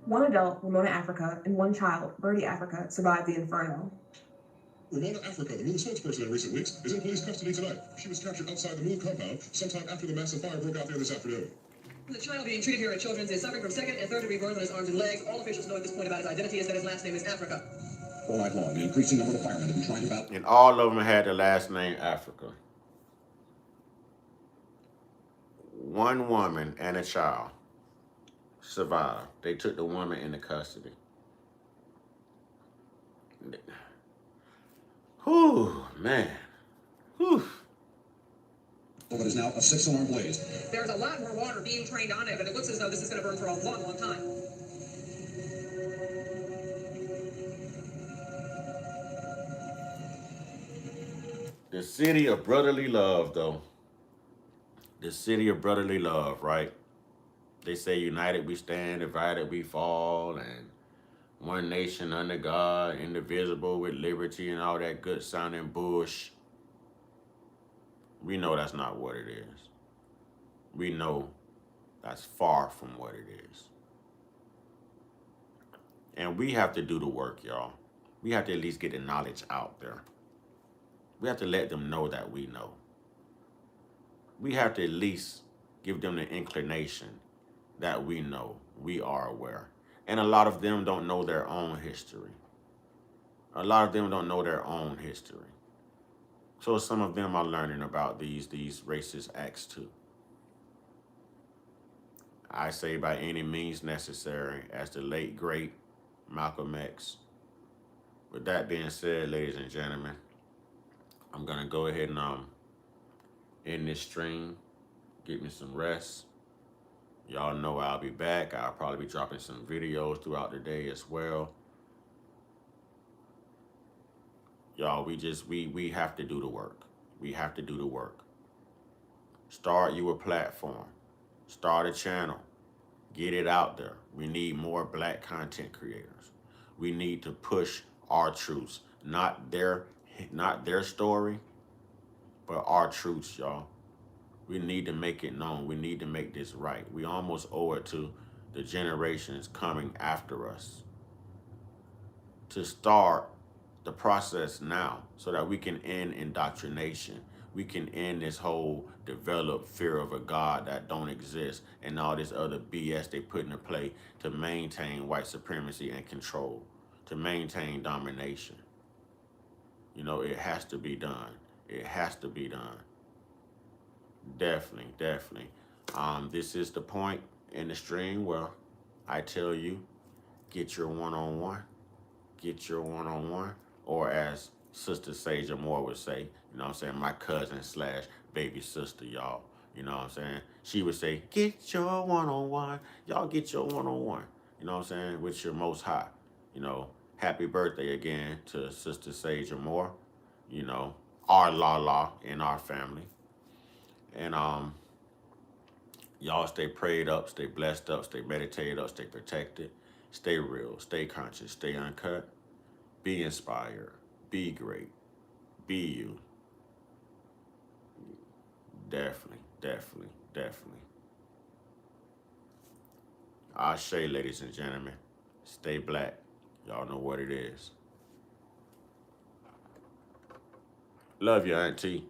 One adult, Ramona Africa, and one child, Birdie Africa, survived the inferno. Ramona Africa, the MOVE spokesperson in recent weeks, is in police custody tonight. She was captured outside the MOVE compound sometime after the massive fire broke out there this afternoon. The child being treated here at Children's is suffering from second and third degree burns on his arms and legs. All officials know at this point about his identity is that his last name is Africa. All night long, an increasing number of firemen have been trying to battle. And all of them had the last name Africa. One woman and a child survived. They took the woman into custody. Whew, man. Whew. What is now a 6-alarm blaze. There's a lot more water being trained on it, but it looks as though this is going to burn for a long, long time. The city of brotherly love, though. The city of brotherly love, right? They say united we stand, divided we fall, and one nation under God, indivisible with liberty and all that good sounding bush. We know that's not what it is. We know that's far from what it is. And we have to do the work, y'all. We have to at least get the knowledge out there. We have to let them know that we know. We have to at least give them the inclination that we know, we are aware. And a lot of them don't know their own history. A lot of them don't know their own history. So some of them are learning about these racist acts too. I say by any means necessary, as the late, great Malcolm X. With that being said, ladies and gentlemen, I'm going to go ahead and end this stream, get me some rest. Y'all know I'll be back. I'll probably be dropping some videos throughout the day as well. Y'all, we have to do the work. We have to do the work. Start you a platform. Start a channel. Get it out there. We need more black content creators. We need to push our truths, not their story, but our truths, y'all. We need to make it known. We need to make this right. We almost owe it to the generations coming after us to start the process now so that we can end indoctrination. We can end this whole developed fear of a God that don't exist and all this other BS they put into play to maintain white supremacy and control, to maintain domination. You know, it has to be done. It has to be done. Definitely, definitely. This is the point in the stream where I tell you, get your one-on-one. Get your one-on-one. Or as Sister Sage Moore would say, you know what I'm saying, my cousin / baby sister, y'all. You know what I'm saying? She would say, get your one-on-one. Y'all get your one-on-one. You know what I'm saying? With your Most High. You know, happy birthday again to Sister Sage Moore. You know, our la in our family. And y'all stay prayed up, stay blessed up, stay meditated up, stay protected, stay real, stay conscious, stay uncut, be inspired, be great, be you. Definitely, definitely, definitely. Ashe, ladies and gentlemen, stay black. Y'all know what it is. Love you, Auntie.